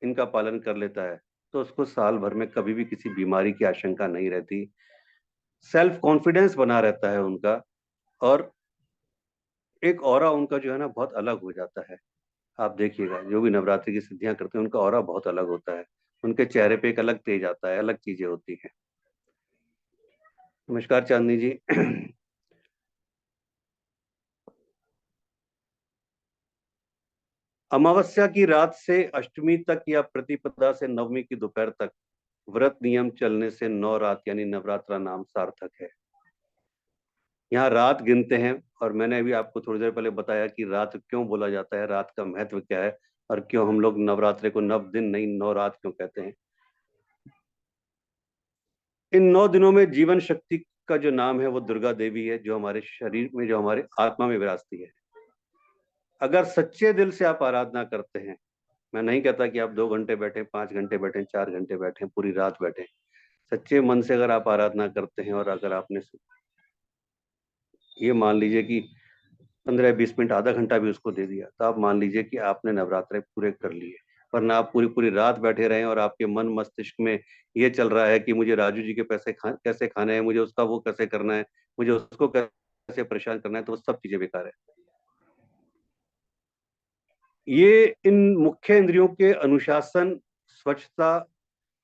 इनका पालन कर लेता है, तो उसको साल भर में कभी भी किसी बीमारी की आशंका नहीं रहती। सेल्फ कॉन्फिडेंस बना रहता है उनका, और एक ऑरा उनका जो है ना बहुत अलग हो जाता है। आप देखिएगा जो भी नवरात्रि की सिद्धियां करते हैं, उनका ऑरा बहुत अलग होता है, उनके चेहरे पे एक अलग तेज आता है, अलग चीजें होती हैं। नमस्कार चांदनी जी। अमावस्या की रात से अष्टमी तक या प्रतिपदा से नवमी की दोपहर तक व्रत नियम चलने से 9 रात यानी नवरात्रा नाम सार्थक है। यहाँ रात गिनते हैं, और मैंने अभी आपको थोड़ी देर पहले बताया कि रात क्यों बोला जाता है, रात का महत्व क्या है, और क्यों हम लोग नवरात्रे को 9 दिन नहीं 9 रात क्यों कहते हैं। इन 9 दिनों में जीवन शक्ति का जो नाम है वो दुर्गा देवी है, जो हमारे शरीर में, जो हमारे आत्मा में विराजती है। अगर सच्चे दिल से आप आराधना करते हैं, मैं नहीं कहता कि आप 2 घंटे बैठे, 5 घंटे बैठे, 4 घंटे बैठे, पूरी रात बैठे, सच्चे मन से अगर आप आराधना करते हैं, और अगर आपने ये मान लीजिए कि 15-20 मिनट, आधा घंटा भी उसको दे दिया, तो आप मान लीजिए कि आपने नवरात्रे पूरे कर लिए। वरना आप पूरी पूरी रात बैठे रहें और आपके मन मस्तिष्क में ये चल रहा है कि मुझे राजू जी के पैसे कैसे खाने हैं, मुझे उसका वो कैसे करना है, मुझे उसको से परेशान करना है तो वो सब चीजें बेकार है। ये इन मुख्य इंद्रियों के अनुशासन, स्वच्छता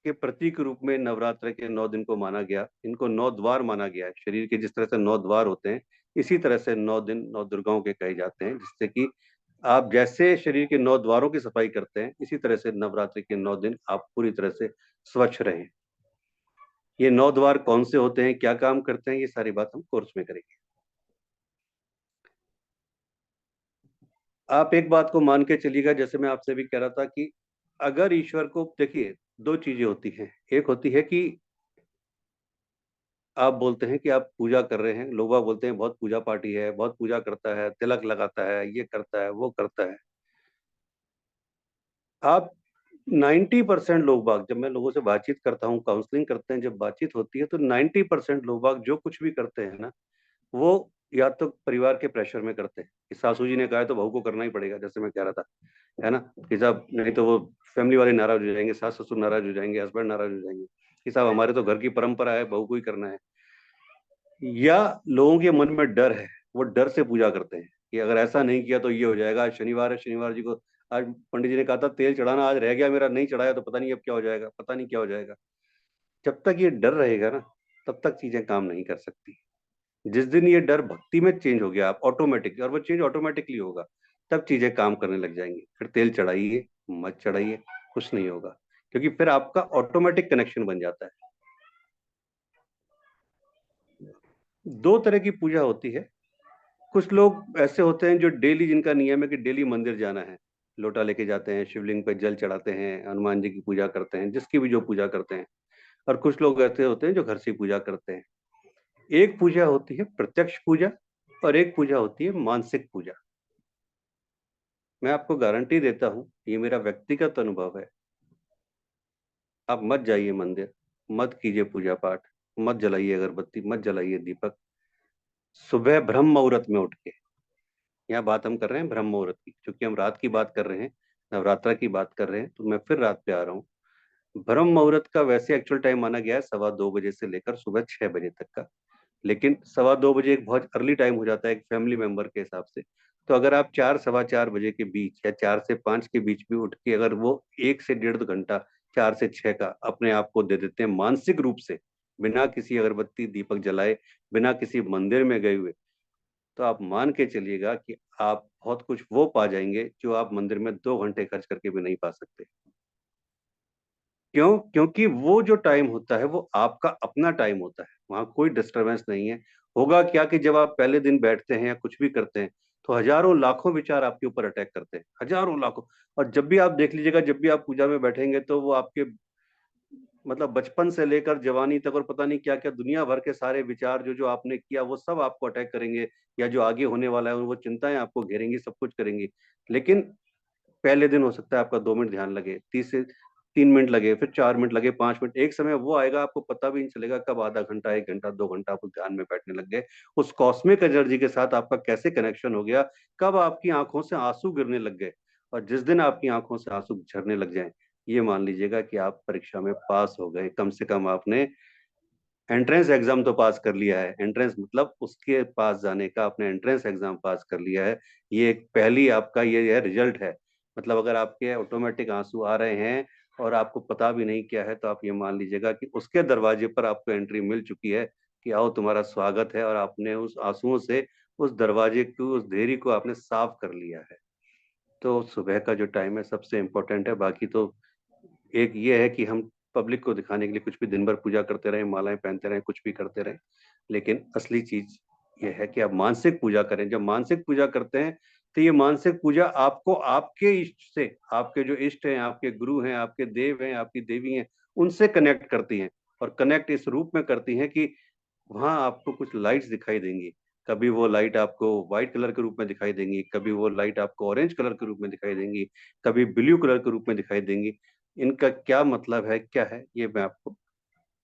के प्रतीक रूप में नवरात्र के 9 दिन को माना गया। इनको 9 द्वार माना गया है। शरीर के जिस तरह से 9 द्वार होते हैं, इसी तरह से 9 दिन 9 दुर्गाओं के कहे जाते हैं, जिससे कि आप जैसे शरीर के 9 द्वारों की सफाई करते हैं, इसी तरह से नवरात्रि के 9 दिन आप पूरी तरह से स्वच्छ रहें। ये 9 द्वार कौन से होते हैं, क्या काम करते हैं, ये सारी बात हम कोर्स में करेंगे। आप एक बात को मान के चलिएगा, जैसे मैं आपसे भी कह रहा था कि अगर ईश्वर को, देखिए 2 चीजें होती हैं। एक होती है कि आप बोलते हैं कि आप पूजा कर रहे हैं, लोग बाग बोलते हैं बहुत पूजा पाठी है, बहुत पूजा करता है, तिलक लगाता है, ये करता है, वो करता है। आप 90% लोग बाग, जब मैं लोगों से बातचीत करता हूँ, काउंसलिंग करते हैं, जब बातचीत होती है तो 90% लोग बाग जो कुछ भी करते हैं ना, वो या तो परिवार के प्रेशर में करते हैं कि सासू जी ने कहा है तो बहू को करना ही पड़ेगा, जैसे मैं कह रहा था, है ना, कि साहब नहीं तो वो फैमिली वाले नाराज हो जाएंगे, सास ससुर नाराज हो जाएंगे, हस्बैंड नाराज हो जाएंगे कि साहब हमारे तो घर की परंपरा है, बहू को ही करना है। या लोगों के मन में डर है, वो डर से पूजा करते हैं कि अगर ऐसा नहीं किया तो ये हो जाएगा। आज शनिवार है, शनिवार जी को, आज पंडित जी ने कहा था तेल चढ़ाना, आज रह गया मेरा, नहीं चढ़ाया तो पता नहीं अब क्या हो जाएगा, पता नहीं क्या हो जाएगा। जब तक ये डर रहेगा ना, तब तक चीजें काम नहीं कर सकती। जिस दिन ये डर भक्ति में चेंज हो गया आप ऑटोमेटिक, और वो चेंज ऑटोमेटिकली होगा, तब चीजें काम करने लग जाएंगी। फिर तेल चढ़ाइए मत चढ़ाइए, कुछ नहीं होगा, क्योंकि फिर आपका ऑटोमेटिक कनेक्शन बन जाता है। 2 तरह की पूजा होती है। कुछ लोग ऐसे होते हैं जो डेली, जिनका नियम है कि डेली मंदिर जाना है, लोटा लेके जाते हैं, शिवलिंग पे जल चढ़ाते हैं, हनुमान जी की पूजा करते हैं, जिसकी भी जो पूजा करते हैं। और कुछ लोग ऐसे होते हैं जो घर से पूजा करते हैं। एक पूजा होती है प्रत्यक्ष पूजा, और एक पूजा होती है मानसिक पूजा। मैं आपको गारंटी देता हूं, ये मेरा व्यक्तिगत अनुभव है, आप मत जाइए मंदिर, मत कीजिए पूजा पाठ, मत जलाइए अगरबत्ती, मत जलाइए दीपक। सुबह ब्रह्म मुहूर्त में उठ के, यहाँ बात हम कर रहे हैं ब्रह्म मुहूर्त की, क्योंकि हम रात की बात कर रहे हैं, नवरात्रा की बात कर रहे हैं, तो मैं फिर रात पे आ रहा हूँ। ब्रह्म मुहूर्त का वैसे एक्चुअल टाइम माना गया है 2:15 से लेकर सुबह 6 बजे तक का, लेकिन 2:15 एक बहुत अर्ली टाइम हो जाता है एक फैमिली मेंबर के हिसाब से। तो अगर आप 4 4:15 बजे के बीच या 4 से 5 के बीच भी उठ के अगर वो 1 से 1.5 घंटा 4 से 6 का अपने आप को दे देते हैं मानसिक रूप से, बिना किसी अगरबत्ती दीपक जलाए, बिना किसी मंदिर में गए हुए, तो आप मान के चलिएगा कि आप बहुत कुछ वो पा जाएंगे जो आप मंदिर में 2 घंटे खर्च करके भी नहीं पा सकते। क्यों? क्योंकि वो जो टाइम होता है वो आपका अपना टाइम होता है, वहां कोई डिस्टरबेंस नहीं है। होगा क्या कि जब आप पहले दिन बैठते हैं या कुछ भी करते हैं, तो हजारों लाखों विचार आपके ऊपर अटैक करते हैं, हजारों लाखों। और जब भी आप देख लीजिएगा, जब भी आप पूजा में बैठेंगे, तो वो आपके मतलब बचपन से लेकर जवानी तक और पता नहीं क्या क्या दुनिया भर के सारे विचार जो जो आपने किया, वो सब आपको अटैक करेंगे, या जो आगे होने वाला है वो चिंताएं आपको घेरेंगी, सब कुछ करेंगी। लेकिन पहले दिन हो सकता है आपका 2 मिनट ध्यान लगे, 3 मिनट लगे, फिर 4 मिनट लगे, 5 मिनट, एक समय वो आएगा आपको पता भी नहीं चलेगा कब आधा घंटा, 1 घंटा, 2 घंटा आप उस ध्यान में बैठने लग गए। उस कॉस्मिक एनर्जी के साथ आपका कैसे कनेक्शन हो गया, कब आपकी आंखों से आंसू गिरने लग गए। और जिस दिन आपकी आंखों से आंसू झरने लग जाए, ये मान लीजिएगा कि आप परीक्षा में पास हो गए। कम से कम आपने एंट्रेंस एग्जाम तो पास कर लिया है। एंट्रेंस मतलब उसके पास जाने का, आपने एंट्रेंस एग्जाम पास कर लिया है। ये एक पहली आपका ये है रिजल्ट है। मतलब अगर आपके ऑटोमेटिक आंसू आ रहे हैं और आपको पता भी नहीं क्या है, तो आप ये मान लीजिएगा कि उसके दरवाजे पर आपको एंट्री मिल चुकी है कि आओ तुम्हारा स्वागत है, और आपने उस आंसुओं से उस दरवाजे को, उस देरी को आपने साफ कर लिया है। तो सुबह का जो टाइम है सबसे इम्पोर्टेंट है। बाकी तो एक ये है कि हम पब्लिक को दिखाने के लिए कुछ भी दिन भर पूजा करते रहें, मालाएं पहनते रहें, कुछ भी करते रहें, लेकिन असली चीज ये है कि आप मानसिक पूजा करें। जब मानसिक पूजा करते हैं, तो ये मानसिक पूजा आपको आपके इष्ट से, आपके जो इष्ट हैं, आपके गुरु हैं, आपके देव हैं, आपकी देवी हैं, उनसे कनेक्ट करती हैं। और कनेक्ट इस रूप में करती हैं कि वहां आपको कुछ लाइट्स दिखाई देंगी। कभी वो लाइट आपको व्हाइट कलर के रूप में दिखाई देंगी, कभी वो लाइट आपको ऑरेंज कलर के रूप में दिखाई देंगी, कभी ब्लू कलर के रूप में दिखाई देंगी। इनका क्या मतलब है, क्या है, ये मैं आपको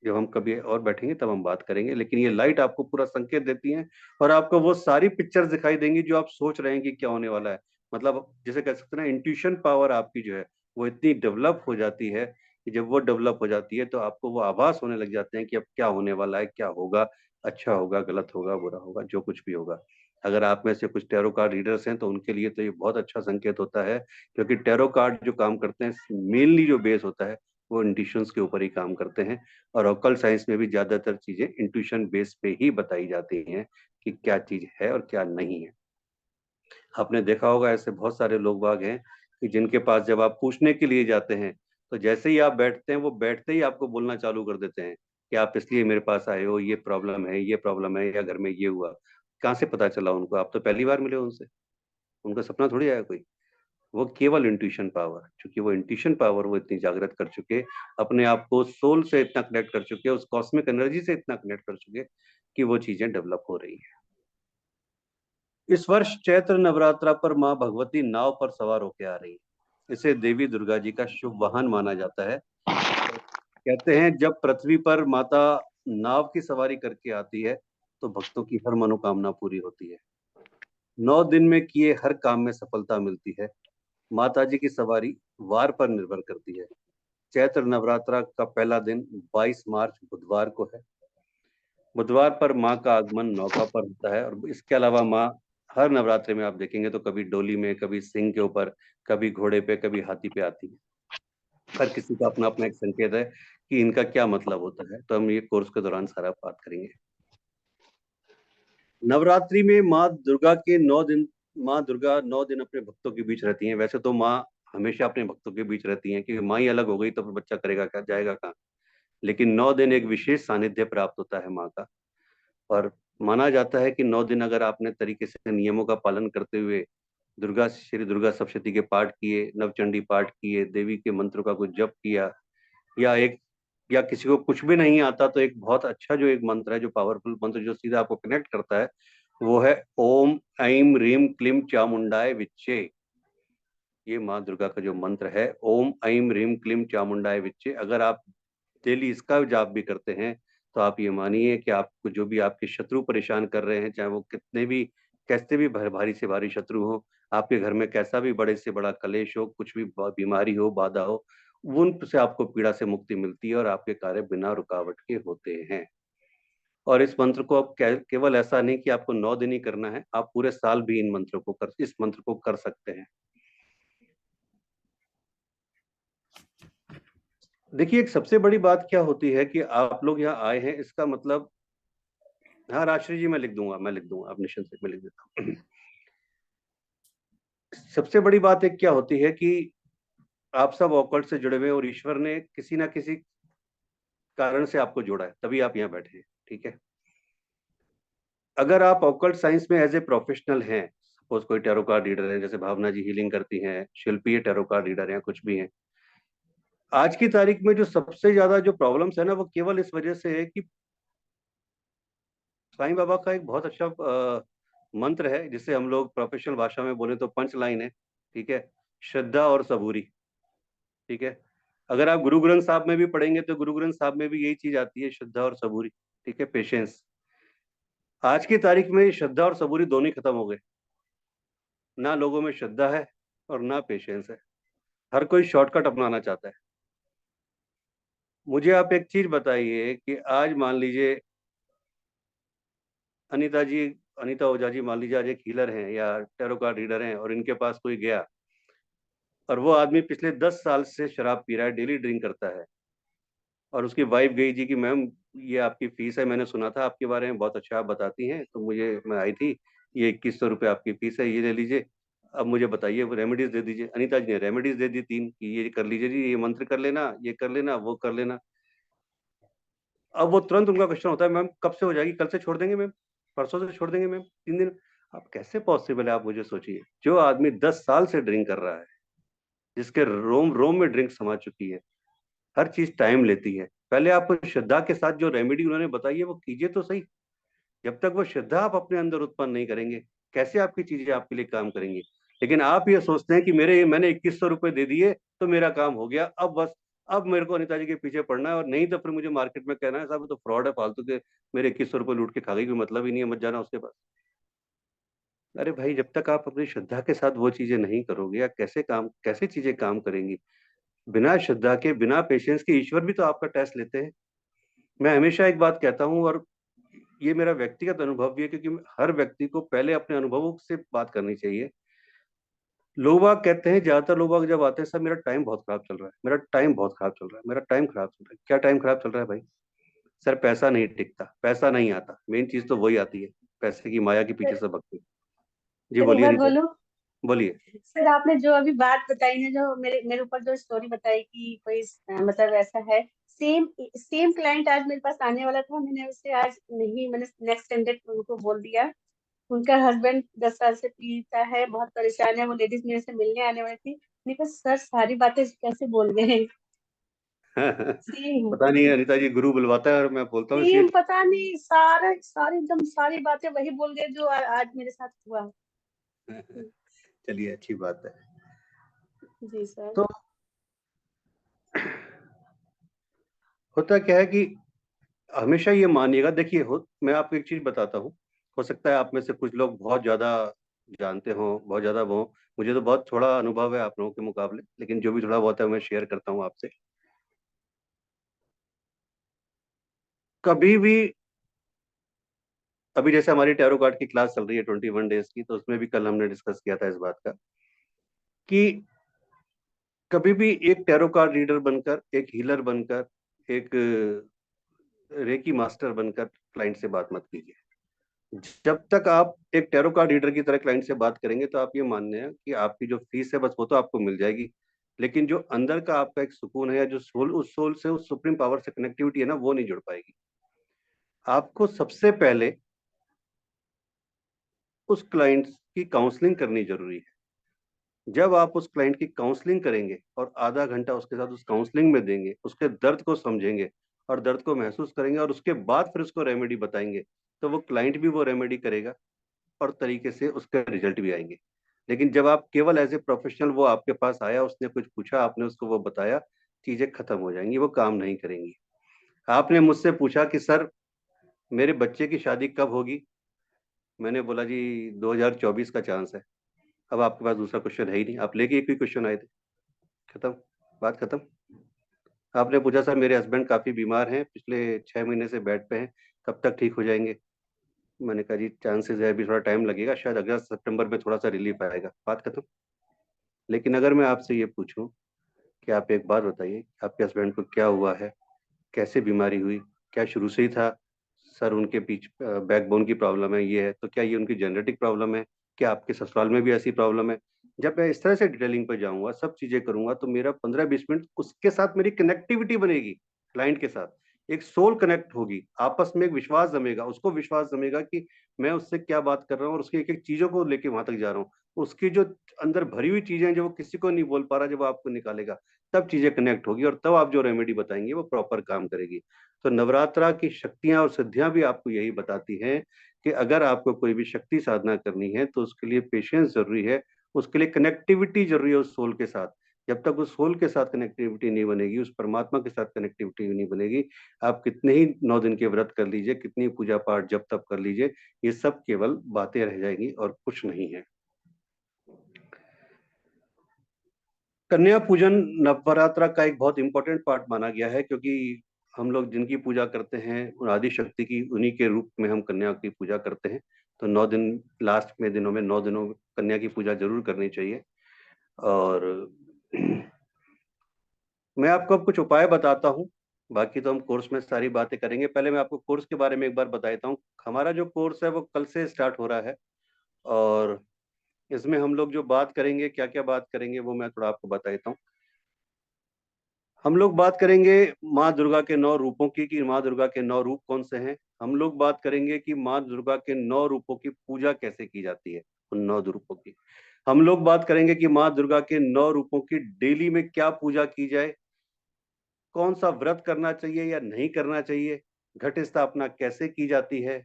जब हम कभी और बैठेंगे तब हम बात करेंगे। लेकिन ये लाइट आपको पूरा संकेत देती है, और आपको वो सारी पिक्चर्स दिखाई देंगी जो आप सोच रहे हैं कि क्या होने वाला है। मतलब जैसे कह सकते हैं ना, इंट्यूशन पावर आपकी जो है वो इतनी डेवलप हो जाती है कि जब वो डेवलप हो जाती है तो आपको वो आभास होने लग जाते हैं कि अब क्या होने वाला है, क्या होगा, अच्छा होगा, गलत होगा, बुरा होगा, जो कुछ भी होगा। अगर आप में से कुछ टैरो कार्ड रीडर्स हैं तो उनके लिए तो ये बहुत अच्छा संकेत होता है, क्योंकि टैरो कार्ड जो काम करते हैं मेनली जो बेस होता है वो इंट्यूशंस के ऊपर ही काम करते हैं, और ऑकल्ट साइंस में भी ज्यादातर चीजें इंट्यूशन बेस पे ही बताई जाती हैं कि क्या चीज है और क्या नहीं है। आपने देखा होगा ऐसे बहुत सारे लोग बाग हैं कि जिनके पास जब आप पूछने के लिए जाते हैं तो जैसे ही आप बैठते हैं वो बैठते ही आपको बोलना चालू कर देते हैं कि आप इसलिए मेरे पास आए हो, ये प्रॉब्लम है, ये प्रॉब्लम है, या घर में ये हुआ। कहाँ से पता चला उनको? आप तो पहली बार मिले उनसे, उनका सपना थोड़ी आया कोई। वो केवल इंट्यूशन पावर, क्योंकि वो इंट्यूशन पावर वो इतनी जागृत कर चुके, अपने आप को सोल से इतना कनेक्ट कर चुके, उस कॉस्मिक एनर्जी से इतना कनेक्ट कर चुके कि वो चीजें डेवलप हो रही हैं। इस वर्ष चैत्र नवरात्रा पर माँ भगवती नाव पर सवार होकर आ रही है। इसे देवी दुर्गा जी का शुभ वाहन माना जाता है। कहते हैं जब पृथ्वी पर माता नाव की सवारी करके आती है तो भक्तों की हर मनोकामना पूरी होती है। 9 दिन में किए हर काम में सफलता मिलती है। माता जी की सवारी वार पर निर्भर करती है। चैत्र नवरात्रा का पहला दिन 22 मार्च बुधवार को है। बुधवार पर माँ का आगमन नौका पर होता है, और इसके अलावा माँ हर नवरात्रि में आप देखेंगे तो कभी डोली में, कभी सिंह के ऊपर, कभी घोड़े पे, कभी हाथी पे आती है। हर किसी का अपना अपना एक संकेत है कि इनका क्या मतलब होता है, तो हम ये कोर्स के दौरान सारा बात करेंगे। नवरात्रि में माँ दुर्गा के 9 दिन, माँ दुर्गा 9 दिन अपने भक्तों के बीच रहती हैं। वैसे तो माँ हमेशा अपने भक्तों के बीच रहती हैं, क्योंकि माँ ही अलग हो गई तो फिर बच्चा करेगा क्या, जाएगा कहाँ। लेकिन 9 दिन एक विशेष सानिध्य प्राप्त होता है माँ का, और माना जाता है कि 9 दिन अगर आपने तरीके से नियमों का पालन करते हुए दुर्गा, श्री दुर्गा सप्तशती के पाठ किए, नवचंडी पाठ किए, देवी के मंत्रों का कुछ जप किया, या किसी को कुछ भी नहीं आता तो एक बहुत अच्छा जो एक मंत्र है, जो पावरफुल मंत्र जो सीधा आपको कनेक्ट करता है, वो है ओम ऐम रीम क्लीम चामुंडाय विच्चे। ये माँ दुर्गा का जो मंत्र है, ओम ऐम रीम क्लीम चामुंडाय विच्चे, अगर आप डेली इसका जाप भी करते हैं तो आप ये मानिए कि आपको जो भी आपके शत्रु परेशान कर रहे हैं, चाहे वो कितने भी, कैसे भी भारी से भारी शत्रु हो, आपके घर में कैसा भी बड़े से बड़ा कलेश हो, कुछ भी बीमारी हो, बाधा हो, उनसे आपको पीड़ा से मुक्ति मिलती है और आपके कार्य बिना रुकावट के होते हैं। और इस मंत्र को अब केवल ऐसा नहीं कि आपको 9 दिन ही करना है, आप पूरे साल भी इस मंत्र को कर सकते हैं। देखिए, एक सबसे बड़ी बात क्या होती है कि आप लोग यहाँ आए हैं, इसका मतलब, हाँ राजश्री जी मैं लिख दूंगा, आप निश्चिंत से मैं लिख देता हूँ। सबसे बड़ी बात एक क्या होती है कि आप सब ऑकल्ट से जुड़े हुए हैं और ईश्वर ने किसी ना किसी कारण से आपको जोड़ा है, तभी आप यहाँ बैठे हैं, ठीक है। अगर आप ऑकल्ट साइंस में एज ए प्रोफेशनल हैं, सपोज कोई टैरो कार्ड रीडर है, जैसे भावना जी हीलिंग करती हैं, शिल्पी टैरो कार्ड रीडर हैं, कुछ भी हैं, आज की तारीख में जो सबसे ज्यादा जो प्रॉब्लम्स है ना, वो केवल इस वजह से है कि साईं बाबा का एक बहुत अच्छा मंत्र है, जिसे हम लोग प्रोफेशनल भाषा में बोले तो पंच लाइन है, ठीक है, श्रद्धा और सबूरी, ठीक है। अगर आप गुरु ग्रंथ साहब में भी पढ़ेंगे तो गुरु ग्रंथ साहब में भी यही चीज आती है, श्रद्धा और सबूरी, ठीक है, पेशेंस। आज की तारीख में श्रद्धा और सबूरी दोनों ही खत्म हो गए। ना लोगों में श्रद्धा है और ना पेशेंस है, हर कोई शॉर्टकट अपनाना चाहता है। मुझे आप एक चीज बताइए कि आज मान लीजिए अनीता जी, अनीता ओझा जी मान लीजिए आज एक हीलर हैं या टैरो कार्ड रीडर हैं, और इनके पास कोई गया और वो आदमी पिछले 10 साल से शराब पी रहा है, डेली ड्रिंक करता है, और उसकी वाइफ गई जी कि मैम ये आपकी फीस है, मैंने सुना था आपके बारे में, बहुत अच्छा आप बताती हैं, तो मैं आई थी, ये 2100 रुपये आपकी फीस है, ये ले लीजिए, अब मुझे बताइए वो रेमेडीज दे दीजिए। अनीता जी ने रेमेडीज दे दी 3 कि ये कर लीजिए जी, ये मंत्र कर लेना, ये कर लेना, वो कर लेना। अब वो तुरंत उनका क्वेश्चन होता है, मैम कब से हो जाएगी, कल से छोड़ देंगे मैम, परसों से छोड़ देंगे मैम, 3 दिन। अब कैसे पॉसिबल है, आप मुझे सोचिए, जो आदमी 10 साल से ड्रिंक कर रहा है, जिसके रोम रोम में ड्रिंक समा चुकी है, हर चीज टाइम लेती है। पहले आपको श्रद्धा के साथ जो रेमेडी उन्होंने बताई है वो कीजिए तो सही। जब तक वो श्रद्धा आप अपने अंदर उत्पन्न नहीं करेंगे, कैसे आपकी चीजें आपके लिए काम करेंगी। लेकिन आप ये सोचते हैं कि मैंने 2100 रुपये दे दिए तो मेरा काम हो गया, अब बस, अब मेरे को अनिता जी के पीछे पड़ना है, और नहीं तो फिर मुझे मार्केट में कहना है साहब तो फ्रॉड है, फालतू के मेरे 2100 रुपये लूट के खा गई, कोई मतलब ही नहीं है, मत जाना उसके पास। अरे भाई, जब तक आप अपनी श्रद्धा के साथ वो चीजें नहीं करोगे, या कैसे चीजें काम करेंगी। बिना श्रद्धा के, बिना पेशेंस के ईश्वर भी तो आपका टेस्ट लेते हैं। मैं हमेशा एक बात कहता हूँ, और ये मेरा व्यक्तिगत अनुभव भी है, क्योंकि हर व्यक्ति को पहले अपने अनुभवों से बात करनी चाहिए। लोग बाग कहते हैं, ज्यादातर लोग बाग जब आते हैं, सर मेरा टाइम बहुत खराब चल रहा है, मेरा टाइम बहुत खराब चल रहा है, मेरा टाइम खराब चल रहा है। क्या टाइम खराब चल रहा है भाई? सर पैसा नहीं टिकता, पैसा नहीं आता, मेन चीज तो वही आती है, पैसे की माया के पीछे से भगते। जी सर एक बोलिए बात अनिता, बोलूं? बोलिए। सर आपने जो अभी बात बताई ना, जो मेरे मेरे ऊपर जो स्टोरी बताई कि कोई मतलब ऐसा है, सेम सेम क्लाइंट आज मेरे पास आने वाला था, मैंने उसे आज नहीं, मैंने नेक्स्ट टेंडर उनको बोल दिया। उनका हस्बैंड 10 साल से पीता है, बहुत परेशान है, वो लेडीज मेरे से मिलने आने वाली थी। मैंने कहा सर सारी बातें कैसे बोल गए? सेम पता नहीं अनिता जी, गुरु बुलवाता है और मैं बोलता हूँ इसलिए। सेम, पता नहीं, सारा सारी एकदम सारी बातें वही बोल गए जो आज मेरे साथ हुआ। चलिए अच्छी बात है। जी सर। तो होता क्या है कि हमेशा ये मानिएगा, देखिए मैं आपको एक चीज बताता हूँ। हो सकता है आप में से कुछ लोग बहुत ज्यादा जानते हो, बहुत ज्यादा वो, मुझे तो बहुत थोड़ा अनुभव है आप लोगों के मुकाबले, लेकिन जो भी थोड़ा बहुत है मैं शेयर करता हूँ आपसे। कभी भी, अभी जैसे हमारी टैरो कार्ड की क्लास चल रही है 21 डेज की, तो उसमें भी कल हमने डिस्कस किया था इस बात का कि कभी भी एक टैरो कार्ड रीडर बनकर, एक हीलर बनकर, एक रेकी मास्टर बनकर क्लाइंट से बात मत कीजिए। जब तक आप एक टैरो कार्ड रीडर की तरह क्लाइंट से बात करेंगे, तो आप ये मानने हैं कि आपकी जो फीस है बस वो तो आपको मिल जाएगी, लेकिन जो अंदर का आपका एक सुकून है, या जो सोल, उस सोल से, उस सुप्रीम पावर से कनेक्टिविटी है ना, वो नहीं जुड़ पाएगी। आपको सबसे पहले उस क्लाइंट की काउंसलिंग करनी जरूरी है। जब आप उस क्लाइंट की काउंसलिंग करेंगे और आधा घंटा उसके साथ उस काउंसलिंग में देंगे, उसके दर्द को समझेंगे और दर्द को महसूस करेंगे, और उसके बाद फिर उसको रेमेडी बताएंगे, तो वो क्लाइंट भी वो रेमेडी करेगा और तरीके से उसके रिजल्ट भी आएंगे। लेकिन जब आप केवल एज ए प्रोफेशनल, वो आपके पास आया, उसने कुछ पूछा, आपने उसको वो बताया, चीजें खत्म हो जाएंगी, वो काम नहीं करेंगी। आपने मुझसे पूछा कि सर मेरे बच्चे की शादी कब होगी, मैंने बोला जी 2024 का चांस है। अब आपके पास दूसरा क्वेश्चन है ही नहीं, आप लेके एक ही क्वेश्चन आए थे, खत्म, बात खत्म। आपने पूछा सर मेरे हस्बैंड काफी बीमार हैं, पिछले 6 महीने से बेड पे हैं, कब तक ठीक हो जाएंगे? मैंने कहा जी चांसेस है, अभी थोड़ा टाइम लगेगा, शायद अगस्त सितंबर में थोड़ा सा रिलीफ आएगा, बात खत्म। लेकिन अगर मैं आपसे ये पूछूं कि आप एक बात बताइए, आपके हस्बैंड को क्या हुआ है, कैसे बीमारी हुई, क्या शुरू से ही था? सर उनके पीछे बैकबोन की प्रॉब्लम है, ये है, तो क्या ये उनकी जेनेटिक प्रॉब्लम है? क्या आपके ससुराल में भी ऐसी प्रॉब्लम है? जब मैं इस तरह से डिटेलिंग पे जाऊंगा, सब चीजें करूंगा, तो मेरा 15-20 मिनट उसके साथ मेरी कनेक्टिविटी बनेगी, क्लाइंट के साथ एक सोल कनेक्ट होगी, आपस में एक विश्वास जमेगा, उसको विश्वास जमेगा कि मैं उससे क्या बात कर रहा हूँ और उसकी एक एक चीजों को लेके वहां तक जा रहा हूँ। उसकी जो अंदर भरी हुई चीजें हैं, जो वो किसी को नहीं बोल पा रहा, जब वो आपको निकालेगा, तब चीजें कनेक्ट होगी, और तब आप जो रेमेडी बताएंगे वो प्रॉपर काम करेगी। तो नवरात्रा की शक्तियां और सिद्धियां भी आपको यही बताती हैं कि अगर आपको कोई भी शक्ति साधना करनी है, तो उसके लिए पेशेंस जरूरी है, उसके लिए कनेक्टिविटी जरूरी है उस सोल के साथ। जब तक उस सोल के साथ कनेक्टिविटी नहीं बनेगी, उस परमात्मा के साथ कनेक्टिविटी नहीं बनेगी, आप कितने ही 9 दिन के व्रत कर लीजिए, कितनी पूजा पाठ जब तब कर लीजिए, ये सब केवल बातें रह जाएंगी और कुछ नहीं है। कन्या पूजन नवरात्रा का एक बहुत इंपॉर्टेंट पार्ट माना गया है, क्योंकि हम लोग जिनकी पूजा करते हैं उन आदि शक्ति की, उन्हीं के रूप में हम कन्या की पूजा करते हैं। तो 9 दिन, लास्ट में दिनों में 9 दिनों कन्या की पूजा जरूर करनी चाहिए। और मैं आपको अब कुछ उपाय बताता हूँ, बाकी तो हम कोर्स में सारी बातें करेंगे। पहले मैं आपको कोर्स के बारे में एक बार बता देता हूँ। हमारा जो कोर्स है वो कल से स्टार्ट हो रहा है, और इसमें हम लोग जो बात करेंगे, क्या क्या बात करेंगे, वो मैं थोड़ा आपको बता देता हूँ। हम लोग बात करेंगे माँ दुर्गा के 9 रूपों की, कि माँ दुर्गा के 9 रूप कौन से हैं। हम लोग बात करेंगे कि माँ दुर्गा के 9 रूपों की पूजा कैसे की जाती है, उन 9 रूपों की। हम लोग बात करेंगे कि माँ दुर्गा के 9 रूपों की डेली में क्या पूजा की जाए, कौन सा व्रत करना चाहिए या नहीं करना चाहिए, घट स्थापना कैसे की जाती है,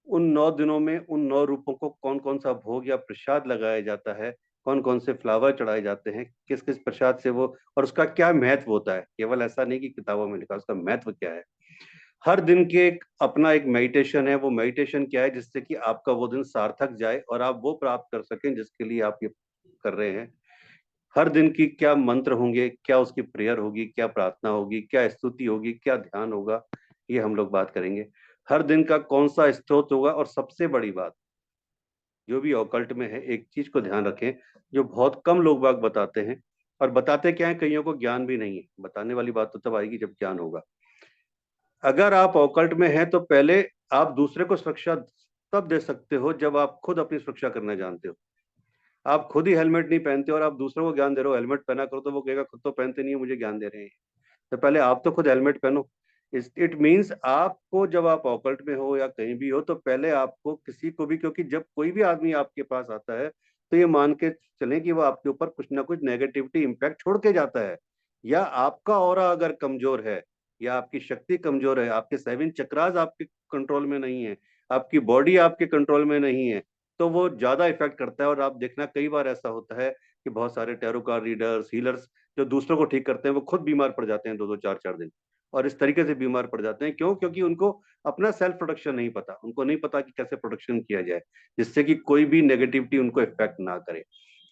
उन 9 दिनों में उन 9 रूपों को कौन कौन सा भोग या प्रसाद लगाया जाता है, कौन कौन से फ्लावर चढ़ाए जाते हैं, किस किस प्रसाद से वो, और उसका क्या महत्व होता है। केवल ऐसा नहीं कि किताबों में लिखा, उसका महत्व क्या है। हर दिन के एक अपना एक मेडिटेशन है, वो मेडिटेशन क्या है जिससे कि आपका वो दिन सार्थक जाए और आप वो प्राप्त कर सकें जिसके लिए आप ये कर रहे हैं। हर दिन की क्या मंत्र होंगे, क्या उसकी प्रेयर होगी, क्या प्रार्थना होगी, क्या स्तुति होगी, क्या ध्यान होगा, ये हम लोग बात करेंगे। हर दिन का कौन सा स्त्रोत होगा, और सबसे बड़ी बात जो भी ऑकल्ट में है, एक चीज को ध्यान रखें जो बहुत कम लोग बाग बताते हैं, और बताते क्या है, कईयों को ज्ञान भी नहीं है। बताने वाली बात तो तब आएगी जब ज्ञान होगा। अगर आप ऑकल्ट में हैं तो पहले आप दूसरे को सुरक्षा तब दे सकते हो जब आप खुद अपनी सुरक्षा करना जानते हो। आप खुद ही हेलमेट नहीं पहनते और आप दूसरों को ज्ञान दे रहे हो हेलमेट पहना करो, तो वो कहेगा खुद तो पहनते नहीं है, मुझे ज्ञान दे रहे हैं। तो पहले आप तो खुद हेलमेट पहनो। इट मीन्स आपको जब आप ऑकल्ट में हो या कहीं भी हो तो पहले आपको किसी को भी, क्योंकि जब कोई भी आदमी आपके पास आता है तो ये मान के चलें कि वो आपके ऊपर कुछ ना कुछ नेगेटिविटी इम्पैक्ट छोड़ के जाता है। या आपका ऑरा अगर कमजोर है या आपकी शक्ति कमजोर है, आपके 7 चक्रास आपके कंट्रोल में नहीं है, आपकी बॉडी आपके कंट्रोल में नहीं है, तो वो ज्यादा इफेक्ट करता है। और आप देखना कई बार ऐसा होता है कि बहुत सारे टैरो कार्ड रीडर्स, हीलर्स जो दूसरों को ठीक करते हैं वो खुद बीमार पड़ जाते हैं 2-2 4-4 दिन, और इस तरीके से बीमार पड़ जाते हैं। क्यों? क्योंकि उनको अपना सेल्फ प्रोटेक्शन नहीं पता, उनको नहीं पता कि कैसे प्रोटेक्शन किया जाए जिससे कि कोई भी नेगेटिविटी उनको इफेक्ट ना करे।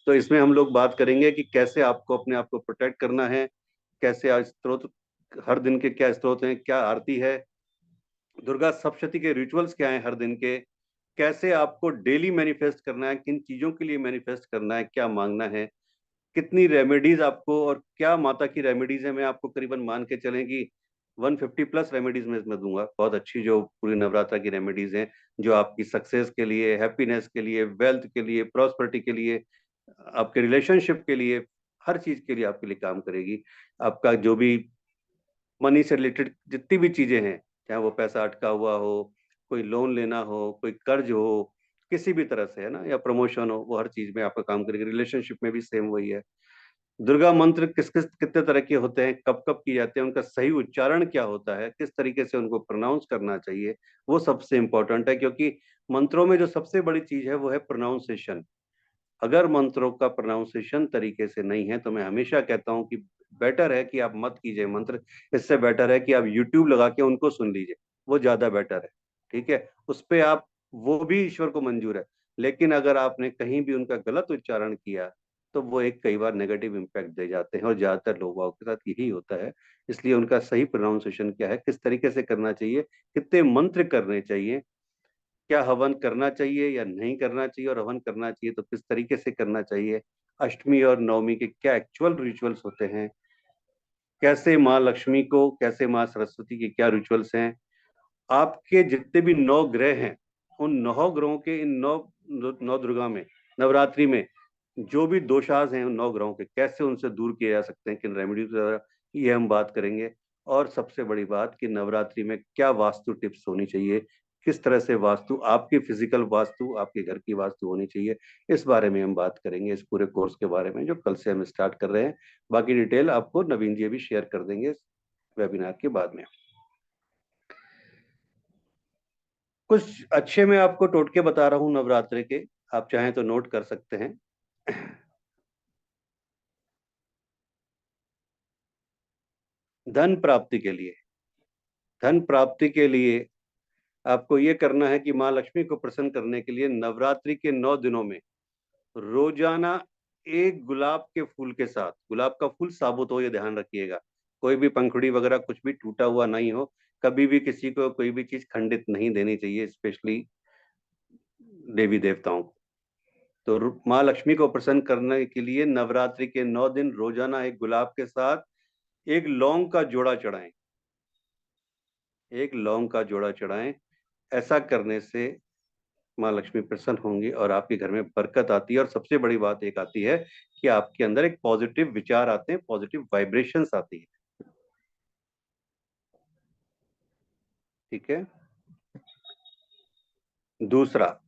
तो इसमें हम लोग बात करेंगे कि कैसे आपको अपने आप को प्रोटेक्ट करना है, कैसे आज स्त्रोत, हर दिन के क्या स्त्रोत हैं, क्या आरती है, दुर्गा सप्तशती के रिचुअल्स क्या हैं हर दिन के, कैसे आपको डेली मैनिफेस्ट करना है, किन चीजों के लिए मैनिफेस्ट करना है, क्या मांगना है, कितनी रेमेडीज आपको, और क्या माता की रेमेडीज है। मैं आपको करीबन मान के चलें कि 150 प्लस रेमेडीज में इसमें दूंगा, बहुत अच्छी जो पूरी नवरात्रा की रेमेडीज हैं, जो आपकी सक्सेस के लिए, हैप्पीनेस के लिए, वेल्थ के लिए, प्रॉस्पेरिटी के लिए, आपके रिलेशनशिप के लिए, हर चीज के लिए आपके लिए काम करेगी। आपका जो भी मनी से रिलेटेड जितनी भी चीजें हैं, चाहे वो पैसा अटका हुआ हो, कोई लोन लेना हो, कोई कर्ज हो, किसी भी तरह से है ना, या प्रमोशन हो, वो हर चीज में आपका काम करेगी। रिलेशनशिप में भी सेम वही है। दुर्गा मंत्र किस किस कितने तरह के होते हैं, कब कब किए जाते हैं, उनका सही उच्चारण क्या होता है, किस तरीके से उनको प्रोनाउंस करना चाहिए, वो सबसे इंपॉर्टेंट है। क्योंकि मंत्रों में जो सबसे बड़ी चीज है वो है प्रोनाउंसिएशन। अगर मंत्रों का प्रोनाउंसिएशन तरीके से नहीं है तो मैं हमेशा कहता हूं कि बेटर है कि आप मत कीजिए मंत्र। इससे बेटर है कि आप यूट्यूब लगा के उनको सुन लीजिए, वो ज्यादा बेटर है। ठीक है, उस पे आप, वो भी ईश्वर को मंजूर है, लेकिन अगर आपने कहीं भी उनका गलत उच्चारण किया तो वो एक कई बार नेगेटिव इम्पैक्ट दे जाते हैं, और ज्यादातर लोगों के साथ यही होता है। इसलिए उनका सही प्रोनाउंसिएशन क्या है, किस तरीके से करना चाहिए, कितने मंत्र करने चाहिए, क्या हवन करना चाहिए या नहीं करना चाहिए, और हवन करना चाहिए तो किस तरीके से करना चाहिए, अष्टमी और नवमी के क्या एक्चुअल रिचुअल्स होते हैं, कैसे माँ लक्ष्मी को, कैसे माँ सरस्वती के क्या रिचुअल्स हैं, आपके जितने भी 9 ग्रह हैं उन 9 ग्रहों के, इन 9 दुर्गा में, नवरात्रि में जो भी दोषाज हैं उन 9 ग्रहों के, कैसे उनसे दूर किए जा सकते हैं, किन रेमेडीज के द्वारा, ये हम बात करेंगे। और सबसे बड़ी बात कि नवरात्रि में क्या वास्तु टिप्स होनी चाहिए, किस तरह से वास्तु, आपकी फिजिकल वास्तु, आपके घर की वास्तु होनी चाहिए, इस बारे में हम बात करेंगे, इस पूरे कोर्स के बारे में जो कल से हम स्टार्ट कर रहे हैं। बाकी डिटेल आपको नवीन जी भी शेयर कर देंगे वेबिनार के बाद में। कुछ अच्छे मैं आपको टोटके बता रहा हूँ नवरात्रि के, आप चाहें तो नोट कर सकते हैं। धन प्राप्ति के लिए, धन प्राप्ति के लिए आपको ये करना है कि माँ लक्ष्मी को प्रसन्न करने के लिए नवरात्रि के 9 दिनों में रोजाना एक गुलाब के फूल के साथ, गुलाब का फूल साबुत हो, ये ध्यान रखिएगा, कोई भी पंखुड़ी वगैरह कुछ भी टूटा हुआ नहीं हो, कभी भी किसी को कोई भी चीज खंडित नहीं देनी चाहिए, स्पेशली देवी देवताओं को। तो माँ लक्ष्मी को प्रसन्न करने के लिए नवरात्रि के 9 दिन रोजाना एक गुलाब के साथ एक लौंग का जोड़ा चढ़ाएं, एक लौंग का जोड़ा चढ़ाएं। ऐसा करने से माँ लक्ष्मी प्रसन्न होंगी और आपके घर में बरकत आती है। और सबसे बड़ी बात एक आती है कि आपके अंदर एक पॉजिटिव विचार आते हैं, पॉजिटिव वाइब्रेशंस आती है। ठीक है। दूसरा,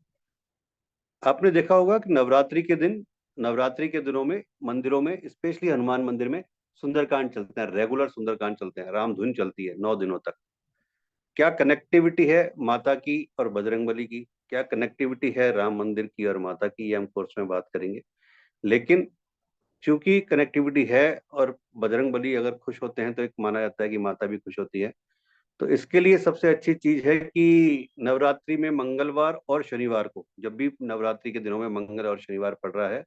आपने देखा होगा कि नवरात्रि के दिन, नवरात्रि के दिनों में मंदिरों में, स्पेशली हनुमान मंदिर में सुंदरकांड चलते हैं, रेगुलर सुंदरकांड चलते हैं, राम धुन चलती है 9 दिनों तक। क्या कनेक्टिविटी है माता की और बजरंगबली की, क्या कनेक्टिविटी है राम मंदिर की और माता की, ये हम कोर्स में बात करेंगे। लेकिन चूंकि कनेक्टिविटी है और बजरंगबली अगर खुश होते हैं तो एक माना जाता है कि माता भी खुश होती है। तो इसके लिए सबसे अच्छी चीज है कि नवरात्रि में मंगलवार और शनिवार को, जब भी नवरात्रि के दिनों में मंगल और शनिवार पड़ रहा है,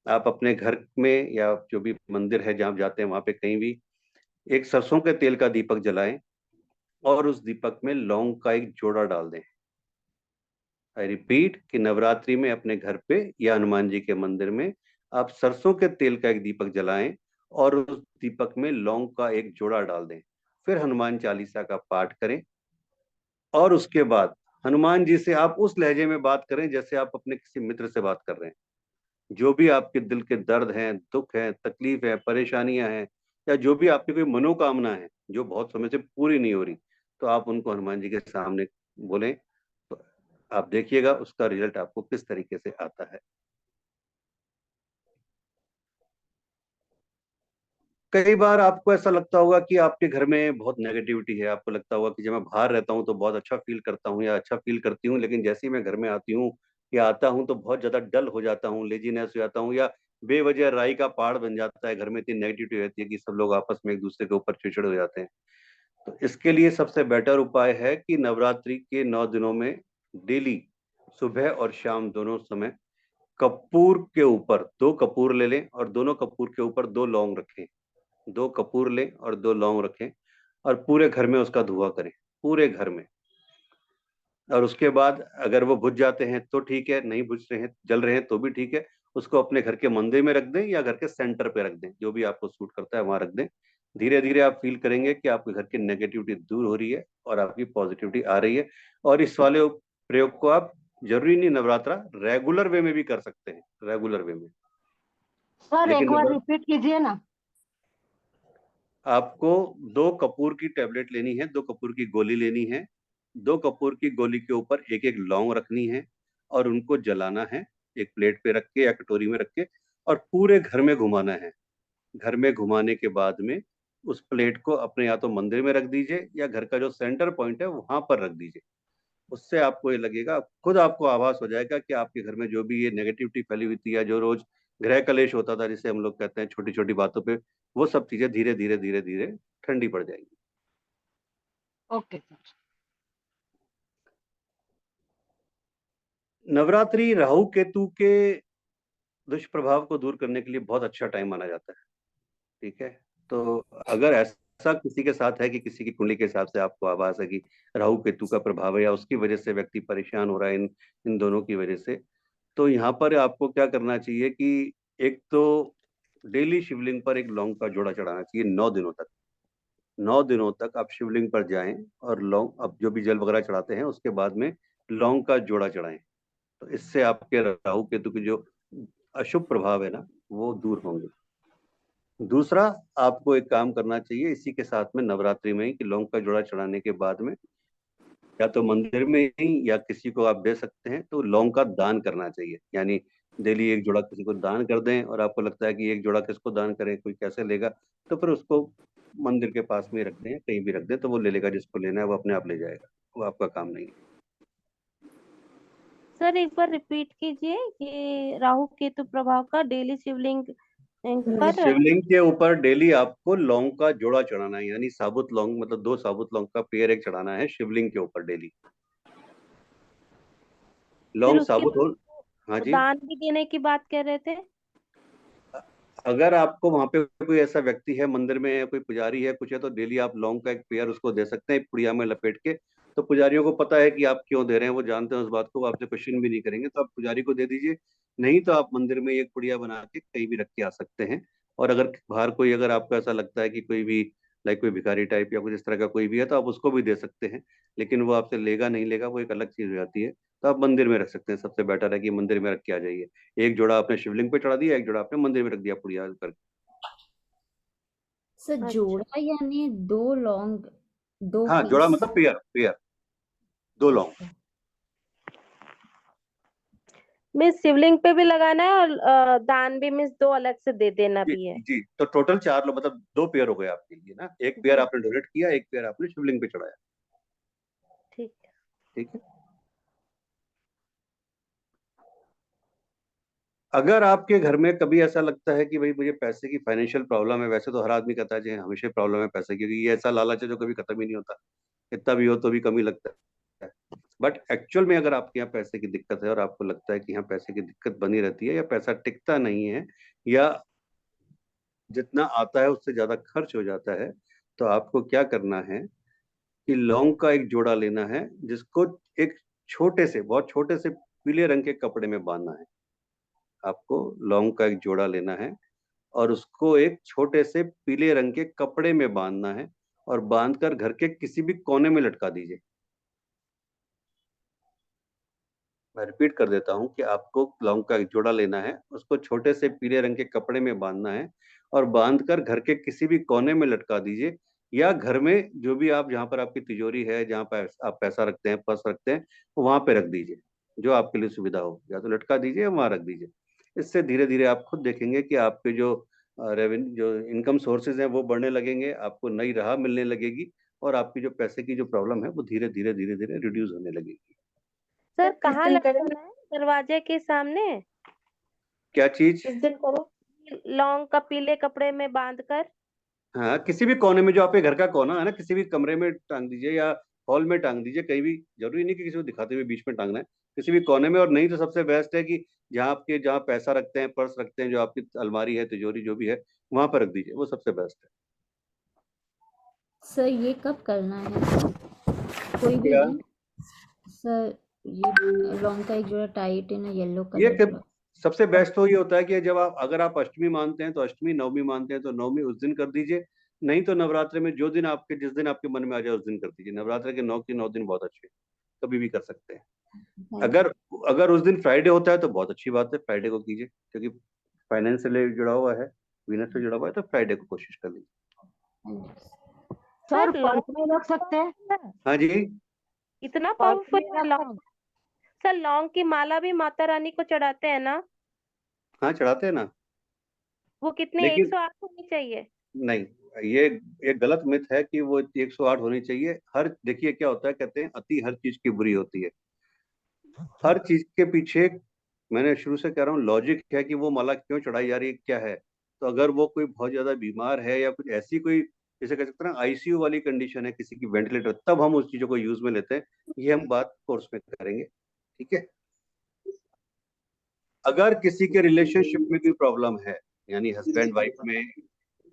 आप अपने घर में या जो भी मंदिर है जहाँ आप जाते हैं वहां पे कहीं भी एक सरसों के तेल का दीपक जलाएं और उस दीपक में लौंग का एक जोड़ा डाल दें। आई रिपीट कि नवरात्रि में अपने घर पे या हनुमान जी के मंदिर में आप सरसों के तेल का एक दीपक जलाएं और उस दीपक में लौंग का एक जोड़ा डाल दें। फिर हनुमान चालीसा का पाठ करें और उसके बाद हनुमान जी से आप उस लहजे में बात करें जैसे आप अपने किसी मित्र से बात कर रहे हैं। जो भी आपके दिल के दर्द हैं, दुख हैं, तकलीफ है, परेशानियां हैं, या जो भी आपकी कोई मनोकामना है जो बहुत समय से पूरी नहीं हो रही, तो आप उनको हनुमान जी के सामने बोलें। तो आप देखिएगा उसका रिजल्ट आपको किस तरीके से आता है। कई बार आपको ऐसा लगता होगा कि आपके घर में बहुत नेगेटिविटी है। आपको लगता होगा कि जब मैं बाहर रहता हूँ तो बहुत अच्छा फील करता हूँ या अच्छा फील करती हूँ, लेकिन जैसे ही मैं घर में आती हूँ या आता हूँ तो बहुत ज्यादा डल हो जाता हूँ, लेजीनेस हो जाता हूँ, या बेवजह राई का पहाड़ बन जाता है। घर में इतनी नेगेटिविटी रहती है कि सब लोग आपस में एक दूसरे के ऊपर चिड़चिड़े हो जाते हैं। तो इसके लिए सबसे बेटर उपाय है कि नवरात्रि के 9 दिनों में डेली सुबह और शाम दोनों समय कपूर के ऊपर 2 कपूर ले लें और दोनों कपूर के ऊपर 2 लौंग रखें। 2 कपूर लें और 2 लौंग रखें और पूरे घर में उसका धुआं करें, पूरे घर में। और उसके बाद अगर वो बुझ जाते हैं तो ठीक है, नहीं बुझ रहे हैं, जल रहे हैं तो भी ठीक है। उसको अपने घर के मंदिर में रख दें या घर के सेंटर पे रख दें, जो भी आपको सूट करता है वहां रख दें। धीरे धीरे आप फील करेंगे कि आपके घर की नेगेटिविटी दूर हो रही है और आपकी पॉजिटिविटी आ रही है। और इस वाले प्रयोग को आप जरूरी नहीं नवरात्रा, रेगुलर वे में भी कर सकते हैं, रेगुलर वे में। सर एक लेकिन बार रिपीट कीजिए ना। आपको 2 कपूर की टेबलेट लेनी है, 2 कपूर की गोली लेनी है। 2 कपूर की गोली के ऊपर एक एक लौंग रखनी है और उनको जलाना है एक प्लेट पे रख के या कटोरी में रख के, और पूरे घर में घुमाना है। घर में घुमाने के बाद में उस प्लेट को अपने या तो मंदिर में रख दीजिए या घर का जो सेंटर पॉइंट है वहां पर रख दीजिए। उससे आपको ये लगेगा, खुद आपको आभास हो जाएगा कि आपके घर में जो भी ये नेगेटिविटी फैली हुई थी या जो रोज गृह कलेश होता था जिसे हम लोग कहते हैं छोटी छोटी बातों पे, वो सब चीजें धीरे धीरे धीरे धीरे ठंडी पड़ जाएंगी। Okay sir. नवरात्रि राहु केतु के दुष्प्रभाव को दूर करने के लिए बहुत अच्छा टाइम माना जाता है। ठीक है, तो अगर ऐसा किसी के साथ है कि किसी की कुंडली के हिसाब से आपको आभास है कि राहु केतु का प्रभाव है या उसकी वजह से व्यक्ति परेशान हो रहा है इन इन दोनों की वजह से, तो यहाँ पर आपको क्या करना चाहिए कि एक तो डेली शिवलिंग पर एक लौंग का जोड़ा चढ़ाना चाहिए 9 दिनों तक। 9 दिनों तक आप शिवलिंग पर जाएं और लौंग, अब जो भी जल वगैरह चढ़ाते हैं उसके बाद में लौंग का जोड़ा चढ़ाएं। तो इससे आपके राहु केतु के जो अशुभ प्रभाव है ना वो दूर होंगे। दूसरा, आपको एक काम करना चाहिए इसी के साथ में नवरात्रि में ही कि लौंग का जोड़ा चढ़ाने के बाद में या तो मंदिर में ही या किसी को आप दे सकते हैं तो लौंग का दान करना चाहिए। यानी डेली एक जोड़ा किसी को दान कर दें, और आपको लगता है कि एक जोड़ा किसको दान करें, कोई कैसे लेगा, तो फिर उसको मंदिर के पास में ही रख दें, कहीं भी रख दें, तो वो ले लेगा, जिसको लेना है वो अपने आप ले जाएगा, वो आपका काम नहीं है। सर एक बार रिपीट कीजिए कि राहु केतु प्रभाव का डेली शिवलिंग पर। शिवलिंग के ऊपर डेली आपको लौंग का जोड़ा चढ़ाना है, यानी साबुत लौंग, मतलब 2 साबुत लौंग का पेयर एक चढ़ाना है शिवलिंग के ऊपर डेली। फिर लौंग उसके साबुत हो। हाँ बाद जी। दान भी देने की बात कर रहे थे। अगर आपको वहां पे कोई ऐसा व्यक्ति है मंदिर में, कोई पुजारी है, कुछ है, तो डेली आप लौंग का एक पेयर उसको दे सकते हैं पुड़िया में लपेट के। तो पुजारियों को पता है कि आप क्यों दे रहे हैं, वो जानते हैं उस बात को, वो आपसे क्वेश्चन भी नहीं करेंगे, तो आप पुजारी को दे दीजिए। नहीं तो आप मंदिर में एक पुड़िया बना के कहीं भी रख के आ सकते हैं। और अगर बाहर कोई, अगर आपको ऐसा लगता है कि कोई भी लाइक कोई भिखारी टाइप या कुछ इस तरह का कोई भी है, तो आप उसको भी दे सकते हैं। लेकिन वो आपसे लेगा नहीं लेगा वो एक अलग चीज हो जाती है। तो आप मंदिर में रख सकते हैं, सबसे बेटर है कि मंदिर में रख के आ जाइए। एक जोड़ा आपने शिवलिंग पे चढ़ा दिया, एक जोड़ा आपने मंदिर में रख दिया पुड़िया करके। सर अच्छा जोड़ा यानी 2 लौंग, दो हाँ, जोड़ा पीस। मतलब पेयर, पेयर 2 लौंग। मीन्स शिवलिंग पे भी लगाना है और दान भी मीन्स 2 अलग से दे देना जी भी है। जी, तो टोटल 4 लोग, मतलब 2 पेयर हो गए आपके लिए ना। एक पेयर जी आपने डोनेट किया, एक पेयर आपने शिवलिंग पे चढ़ाया। ठीक है। ठीक है। अगर आपके घर में कभी ऐसा लगता है कि भाई मुझे पैसे की फाइनेंशियल प्रॉब्लम है, वैसे तो हर आदमी कहता है जी हमेशा प्रॉब्लम है पैसे की, क्योंकि ये ऐसा लालच है जो कभी खत्म ही नहीं होता, कितना भी हो तो भी कमी लगता है। बट एक्चुअल में अगर आपके यहाँ पैसे की दिक्कत है और आपको लगता है कि यहाँ पैसे की दिक्कत बनी रहती है या पैसा टिकता नहीं है या जितना आता है उससे ज्यादा खर्च हो जाता है, तो आपको क्या करना है कि लौंग का एक जोड़ा लेना है, जिसको एक छोटे से, बहुत छोटे से पीले रंग के कपड़े में बांधना है। आपको लौंग का एक जोड़ा लेना है और उसको एक छोटे से पीले रंग के कपड़े में बांधना है और बांधकर घर के किसी भी कोने में लटका दीजिए। मैं रिपीट कर देता हूं कि आपको लौंग का एक जोड़ा लेना है, उसको छोटे से पीले रंग के कपड़े में बांधना है और बांधकर घर के किसी भी कोने में लटका दीजिए, या घर में जो भी आप, जहां पर आपकी तिजोरी है, जहां पर आप पैसा रखते हैं, पर्स रखते हैं, वहां पे रख दीजिए, जो आपके लिए सुविधा हो। या तो लटका दीजिए या वहां रख दीजिए। इससे धीरे धीरे आप खुद देखेंगे कि आपके जो रेवेन्यू, जो इनकम सोर्सेज हैं, वो बढ़ने लगेंगे, आपको नई राह मिलने लगेगी और आपकी जो पैसे की जो प्रॉब्लम है वो धीरे धीरे धीरे धीरे रिड्यूस होने लगेगी। सर किस कहाँ दिन करें? लटकाना है? दरवाजे के सामने क्या चीज? किस दिन करें? लौंग का पीले कपड़े में बांधकर? हाँ, किसी भी कोने में, जो आपके घर का कोना है ना, किसी भी कमरे में टांग दीजिए या हॉल में टांग दीजिए, कहीं भी। जरूरी नहीं कि किसी को दिखाते हुए बीच में टांगना है, किसी भी कोने में। और नहीं तो सबसे बेस्ट है कि जहाँ पैसा रखते हैं, पर्स रखते हैं, जो आपकी अलमारी है, तिजोरी जो भी है, वहां पर रख दीजिए, वो सबसे बेस्ट है। सर ये कब करना है? कोई भी क्या? दिन? सर ये लॉन्ग का एक जोड़ा टाइट इन येलो ये कलर का। सबसे बेस्ट तो ये होता है कि जब आप, अगर आप अष्टमी मानते हैं तो अष्टमी, नवमी मानते हैं तो नवमी, उस दिन कर दीजिए। नहीं तो नवरात्र में जो दिन आपके, जिस दिन आपके मन में आ जाए उस दिन कर दीजिए। नवरात्र के 9 के 9 दिन बहुत अच्छे हैं, कभी भी कर सकते हैं। अगर अगर उस दिन फ्राइडे होता है तो बहुत अच्छी बात है, फ्राइडे को कीजिए, क्योंकि फाइनेंस से जुड़ा हुआ है, बिजनेस से जुड़ा हुआ है, तो फ्राइडे को कोशिश कर लीजिए। सर सर पर्स में रख सकते हैं? हाँ जी, इतना पर्स पावरफुल में है रख लौंग? सर लौंग की माला भी माता रानी को चढ़ाते हैं ना? हाँ चढ़ाते हैं ना। वो कितनी, लेकिन 108 होनी चाहिए? नहीं, ये गलत मिथ है कि वो 108 होनी चाहिए। हर, देखिए क्या होता है, कहते हैं अति हर चीज की बुरी होती है। हर चीज के पीछे, मैंने शुरू से कह रहा हूँ, लॉजिक है कि वो माला क्यों चढ़ाई जा रही है, क्या है। तो अगर वो कोई बहुत ज्यादा बीमार है या कुछ ऐसी कोई, जैसे कह सकते हैं ना, आईसीयू वाली कंडीशन है, किसी की वेंटिलेटर, तब हम उस चीजों को यूज में लेते हैं। ये हम बात कोर्स में करेंगे, ठीक है। अगर किसी के रिलेशनशिप में कोई प्रॉब्लम है, यानी हस्बैंड वाइफ में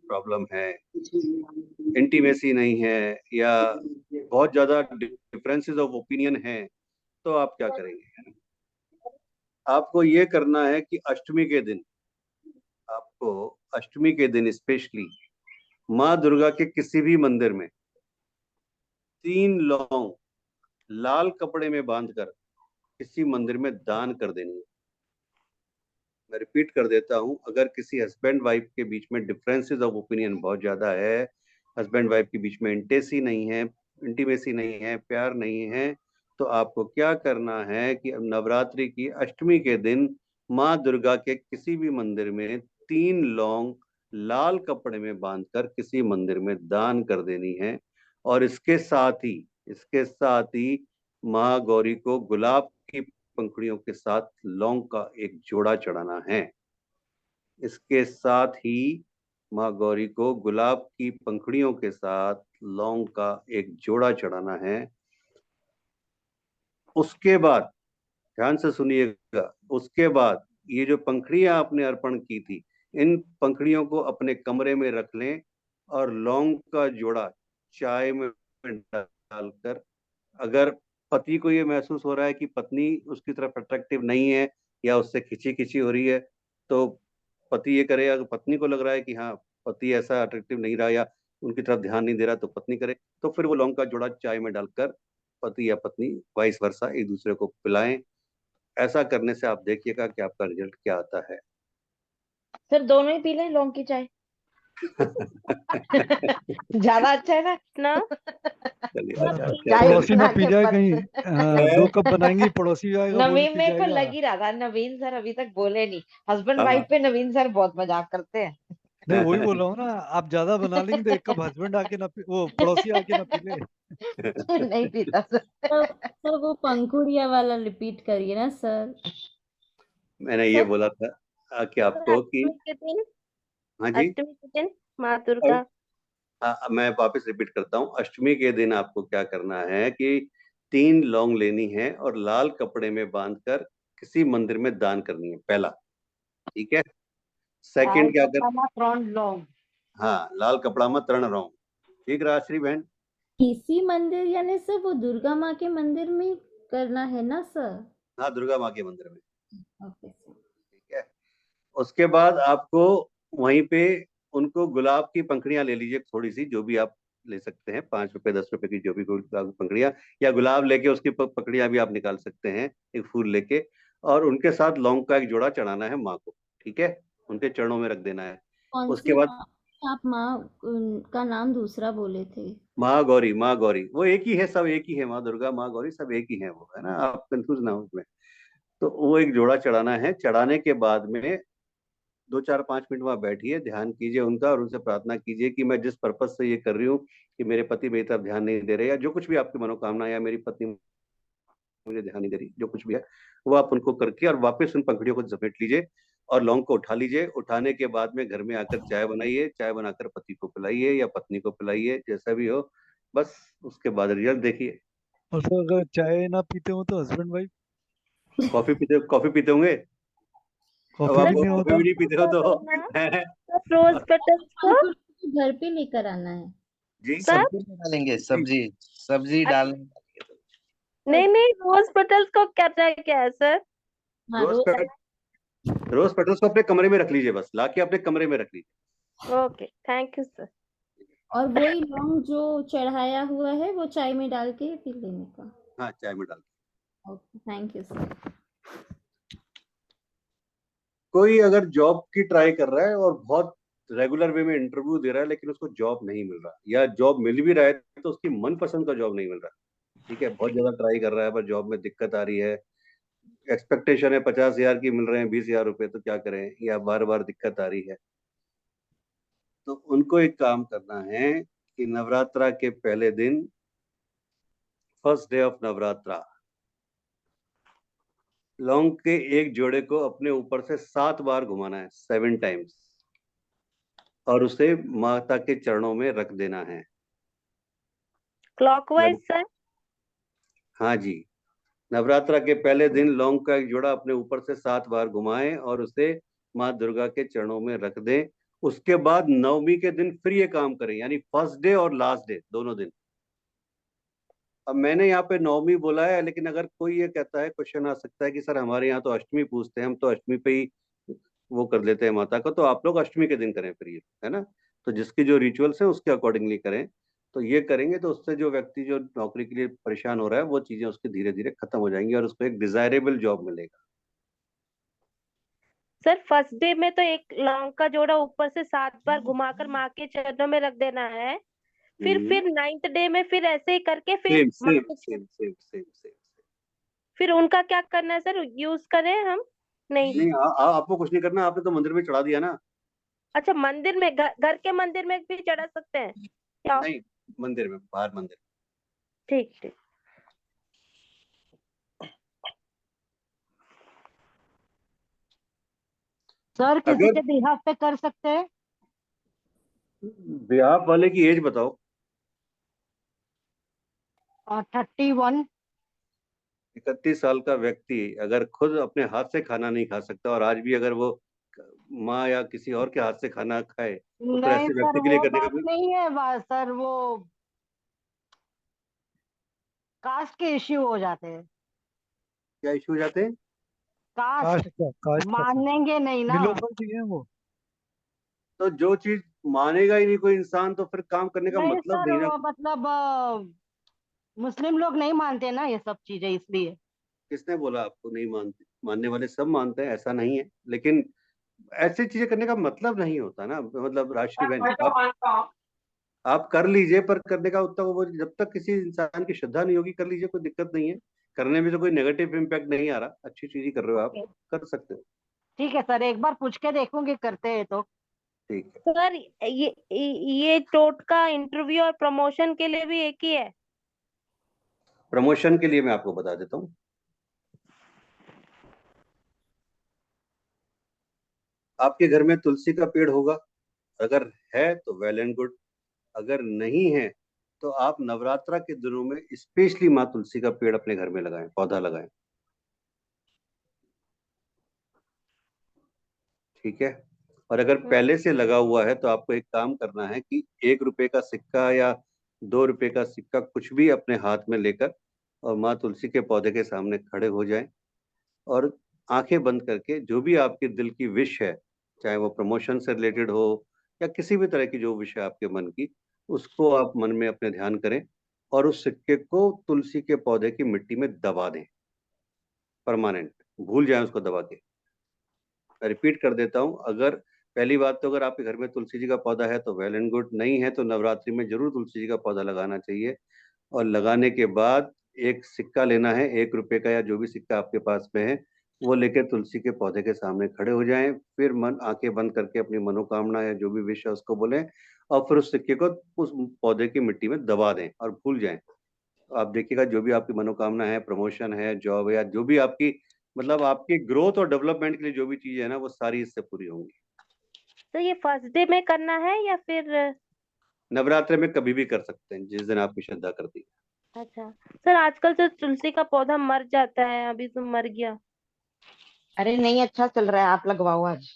प्रॉब्लम है, इंटीमेसी नहीं है, या बहुत ज्यादा डिफरेंसेस ऑफ ओपिनियन है, तो आप क्या करेंगे? आपको ये करना है कि अष्टमी के दिन, आपको अष्टमी के दिन स्पेशली माँ दुर्गा के किसी भी मंदिर में 3 लौंग लाल कपड़े में बांधकर किसी मंदिर में दान कर देनी है। मैं रिपीट कर देता हूं, अगर किसी हस्बैंड वाइफ के बीच में डिफरेंसेस ऑफ ओपिनियन बहुत ज्यादा है, हस्बैंड वाइफ के बीच में इंटीमेसी नहीं है, प्यार नहीं है, तो आपको क्या करना है कि नवरात्रि की अष्टमी के दिन माँ दुर्गा के किसी भी मंदिर में 3 लौंग लाल कपड़े में बांधकर किसी मंदिर में दान कर देनी है। और इसके साथ ही माँ गौरी को गुलाब की पंखुड़ियों के साथ लौंग का एक जोड़ा चढ़ाना है। इसके साथ ही माँ गौरी को गुलाब की पंखुड़ियों के साथ लौंग का एक जोड़ा चढ़ाना है। उसके बाद, ध्यान से सुनिएगा, उसके बाद ये जो पंखुड़ियां आपने अर्पण की थी, इन पंखुड़ियों को अपने कमरे में रख लें और लौंग का जोड़ा चाय में डालकर, अगर पति को ये महसूस हो रहा है कि पत्नी उसकी तरफ अट्रैक्टिव नहीं है या उससे खिंची खिंची हो रही है, तो पति ये करे। अगर पत्नी को लग रहा है कि हाँ, पति ऐसा अट्रैक्टिव नहीं रहा या उनकी तरफ ध्यान नहीं दे रहा, तो पत्नी करे। तो फिर वो लौंग का जोड़ा चाय में डालकर पति या पत्नी वाइस वर्सा एक दूसरे को पिलाएं। ऐसा करने से आप देखिएगा कि आपका रिजल्ट क्या आता है। सर दोनों ही पी लें लौंग की चाय, ज्यादा अच्छा है ना? ना चलिए, ना अच्छा, पी- अच्छा। पड़ोसी ना बना पी के जाए बस। कहीं। 2 कप बनाएंगी, पड़ोसी आएगा, वो भी नवीन पी मेरे को जाएगा। लग ही रहा था, नवीन सर अभी तक बोले नहीं। हस्बैंड हाँ, वाइफ पे नवीन सर बहुत मजाक करते हैं। नहीं, वही बोल रहा हूँ ना, आप ज्यादा बना लेंगे तो 1 कप हस्बैंड आके ना वो पड़ोसी आके ना पी ले। नहीं पीता सर। सर वो पंखुड़िया वाला रिपीट करिए ना सर। मैंने ये सर बोला था कि सर आपको कि, अष्टमी के दिन, हाँ जी, अष्टमी के दिन माँ दुर्गा। मैं वापस रिपीट करता हूँ। अष्टमी के दिन आपको क्या करना है कि 3 लौंग लेनी है और लाल कपड़े में बांधकर किसी मंदिर में दान करनी है, पहला। ठीक है। सेकंड क्या कर, ત્રણ લોંગ। हाँ, लाल कपड़ा में 3 लौंग। ठीक रहा श्री बहन? किसी मंदिर यानी सर वो दुर्गा माँ के मंदिर में करना है ना सर? हाँ, दुर्गा माँ के मंदिर में। Okay sir. ठीक है। उसके बाद आपको वहीं पे उनको गुलाब की पंखड़ियां ले लीजिए, थोड़ी सी, जो भी आप ले सकते हैं, 5 रुपए 10 रुपए की जो भी गुलाब की पंखड़ियां, या गुलाब लेके उसकी पकड़ियां भी आप निकाल सकते हैं, एक फूल लेके। और उनके साथ लौंग का एक जोड़ा चढ़ाना है माँ को। ठीक है, उनके चरणों में रख देना है। कौन उसके सी बाद माँ? आप माँ का नाम दूसरा बोले थे। माँ गौरी, माँ गौरी वो एक ही है, सब एक ही है, माँ दुर्गा माँ गौरी सब एक ही है, वो है ना, आप कंफ्यूज ना हो उसमें। तो वो एक जोड़ा चढ़ाना है। चढ़ाने के बाद में 2 4 5 मिनट वहां बैठिए, ध्यान कीजिए उनका, और उनसे प्रार्थना कीजिए कि मैं जिस पर्पज से ये कर रही हूँ, कि मेरे पति मेरी तरफ ध्यान नहीं दे रहे, या जो कुछ भी आपकी मनोकामना, या मेरी पत्नी मुझे ध्यान नहीं दे रही, जो कुछ भी है वो आप उनको करके और वापस उन पंखड़ियों को समेट लीजिए, और लौंग को उठा लीजिए। उठाने के बाद में घर में आकर चाय बनाइए, चाय बनाकर पति को पिलाइए या पत्नी को पिलाइए, जैसा भी हो। बस उसके बाद रिजल्ट देखिए। और सर अगर चाय ना पीते हो तो हस्बैंड वाइफ? कॉफी पीते होंगे? अब कॉफी आप भी नहीं कॉफी होता? भी नहीं पीते हो क्या तो करना है रोज पेटल्स को? अंकुर को घर पे लेकर आना है। जी सर सब्जी में डालेंगे, जी। सब्जी डालेंगे। नहीं नहीं, रोज पेटल्स को करना क्या है सर? हाँ रोज रोज। रोज पेटल्स को अपने कमरे में रख लीजिए, बस लाके अपने कमरे में रख लीजिए। Okay, thank you sir. और वही लौंग जो चढ़ाया हुआ है वो चाय में डाल के पी लेने का। हाँ, चाय में डाल। Okay, thank you sir. कोई अगर जॉब की ट्राई कर रहा है और बहुत रेगुलर वे में इंटरव्यू दे रहा है, लेकिन उसको जॉब नहीं मिल रहा, या जॉब मिल भी रहा है तो उसकी मनपसंद का जॉब नहीं मिल रहा। ठीक है, बहुत ज्यादा ट्राई कर रहा है पर जॉब में दिक्कत आ रही है, एक्सपेक्टेशन है 50,000 की, मिल रहे हैं 20,000 रुपए, तो क्या करें, या बार बार दिक्कत आ रही है, तो उनको एक काम करना है कि नवरात्रा के पहले दिन, फर्स्ट डे ऑफ नवरात्रा, लौंग के एक जोड़े को अपने ऊपर से 7 बार घुमाना है, 7 टाइम्स, और उसे माता के चरणों में रख देना है। Clockwise sir? हाँ जी, नवरात्रा के पहले दिन लौंग का एक जोड़ा अपने ऊपर से 7 बार घुमाएं और उसे माँ दुर्गा के चरणों में रख दें। उसके बाद नवमी के दिन फिर ये काम करें, यानी फर्स्ट डे और लास्ट डे दोनों दिन। अब मैंने यहाँ पे नवमी बोला है, लेकिन अगर कोई ये कहता है, क्वेश्चन आ सकता है कि सर हमारे यहाँ तो अष्टमी पूजते हैं, हम तो अष्टमी पे ही वो कर लेते हैं माता को, तो आप लोग अष्टमी के दिन करें फिर ये, है ना। तो जिसकी जो रिचुअल्स हैं उसके अकॉर्डिंगली करें। तो ये करेंगे तो उससे जो व्यक्ति जो नौकरी के लिए परेशान हो रहा है, वो चीजें उसकी धीरे धीरे खत्म हो जाएंगी और उसको एक डिजायरेबल जॉब मिलेगा। सर फर्स्ट डे में तो एक लौंग का जोड़ा ऊपर से 7 बार घुमाकर माँ के चरणों में रख देना है, फिर 9th डे में फिर ऐसे ही करके फिर सेम माँ सेम के सेम सेम सेम सेम। फिर उनका क्या करना है सर? यूज करें हम? नहीं। नहीं, आपको कुछ नहीं करना, आपने तो मंदिर में चढ़ा दिया ना। अच्छा, मंदिर में, घर के मंदिर में भी चढ़ा सकते हैं क्या? नहीं, मंदिर में, बाहर मंदिर। ठीक ठीक। सर किसी अगर के बिहाफ पे कर सकते हैं? ब्याह वाले की एज बताओ। 31। 31 साल का व्यक्ति अगर खुद अपने हाथ से खाना नहीं खा सकता, और आज भी अगर वो माँ या किसी और के हाथ से खाना खाए, तो फिर नहीं ऐसे सर, व्यक्ति के लिए वो करने का बात नहीं है, सर वो कास्ट के इश्यू हो जाते हैं। क्या इशू हो जाते हैं? कास्ट कास्ट का सर, मानेंगे नहीं ना। निलोफर जी हैं वो। तो जो चीज मानेगा ही नहीं कोई इंसान, तो फिर काम करने का नहीं मतलब सर, नहीं ना। वो मतलब मुस्लिम लोग नहीं मानते ना ये सब चीजें, इसलिए। किसने बोला आपको नहीं मानते? मानने वाले सब मानते हैं, ऐसा नहीं है, लेकिन ऐसी चीजें करने का मतलब नहीं होता ना, मतलब राष्ट्रीय बहन आप कर लीजिए, पर करने का उतना वो, जब तक किसी इंसान की श्रद्धा नहीं होगी, कर लीजिए, कोई दिक्कत नहीं है। करने में तो कोई नेगेटिव इम्पैक्ट नहीं आ रहा, अच्छी चीज ही कर रहे हो आप, कर सकते हो। ठीक है सर, एक बार पूछ के देखूंगी, करते हैं तो। ठीक है। सर ये टोटका इंटरव्यू और प्रमोशन के लिए भी एक ही है? प्रमोशन के लिए मैं आपको बता देता हूँ। आपके घर में तुलसी का पेड़ होगा, अगर है तो वेल एंड गुड, अगर नहीं है तो आप नवरात्रा के दिनों में स्पेशली माँ तुलसी का पेड़ अपने घर में लगाएं, पौधा लगाएं। ठीक है। और अगर पहले से लगा हुआ है तो आपको एक काम करना है कि 1 रुपए का सिक्का या ₹2 का सिक्का कुछ भी अपने हाथ में लेकर और माँ तुलसी के पौधे के सामने खड़े हो जाएं और आंखें बंद करके जो भी आपके दिल की विश है, चाहे वो प्रमोशन से रिलेटेड हो या किसी भी तरह की जो विश है आपके मन की, उसको आप मन में अपने ध्यान करें और उस सिक्के को तुलसी के पौधे की मिट्टी में दबा दें, परमानेंट, भूल जाएं उसको दबा के। मैं रिपीट कर देता हूँ, अगर पहली बात तो अगर आपके घर में तुलसी जी का पौधा है तो वेल एंड गुड, नहीं है तो नवरात्रि में जरूर तुलसी जी का पौधा लगाना चाहिए। और लगाने के बाद एक सिक्का लेना है, ₹1 का या जो भी सिक्का आपके पास में है, वो लेकर तुलसी के पौधे के सामने खड़े हो जाएं, फिर मन आंखें बंद करके अपनी मनोकामना या जो भी विश है उसको बोलें और फिर उस सिक्के को उस पौधे की मिट्टी में दबा दें और भूल जाएं। आप देखिएगा जो भी आपकी मनोकामना है, प्रमोशन है, जॉब है या जो भी आपकी मतलब आपकी ग्रोथ और डेवलपमेंट के लिए जो भी चीजें है ना, वो सारी इससे पूरी होंगी। तो ये फर्स्ट डे में करना है या फिर? नवरात्रि में कभी भी कर सकते हैं, जिस दिन आपकी श्रद्धा करती है। अच्छा सर, आजकल तो तुलसी का पौधा मर जाता है, अभी तो मर गया। अरे नहीं, अच्छा चल रहा है, आप लगवाओ, आज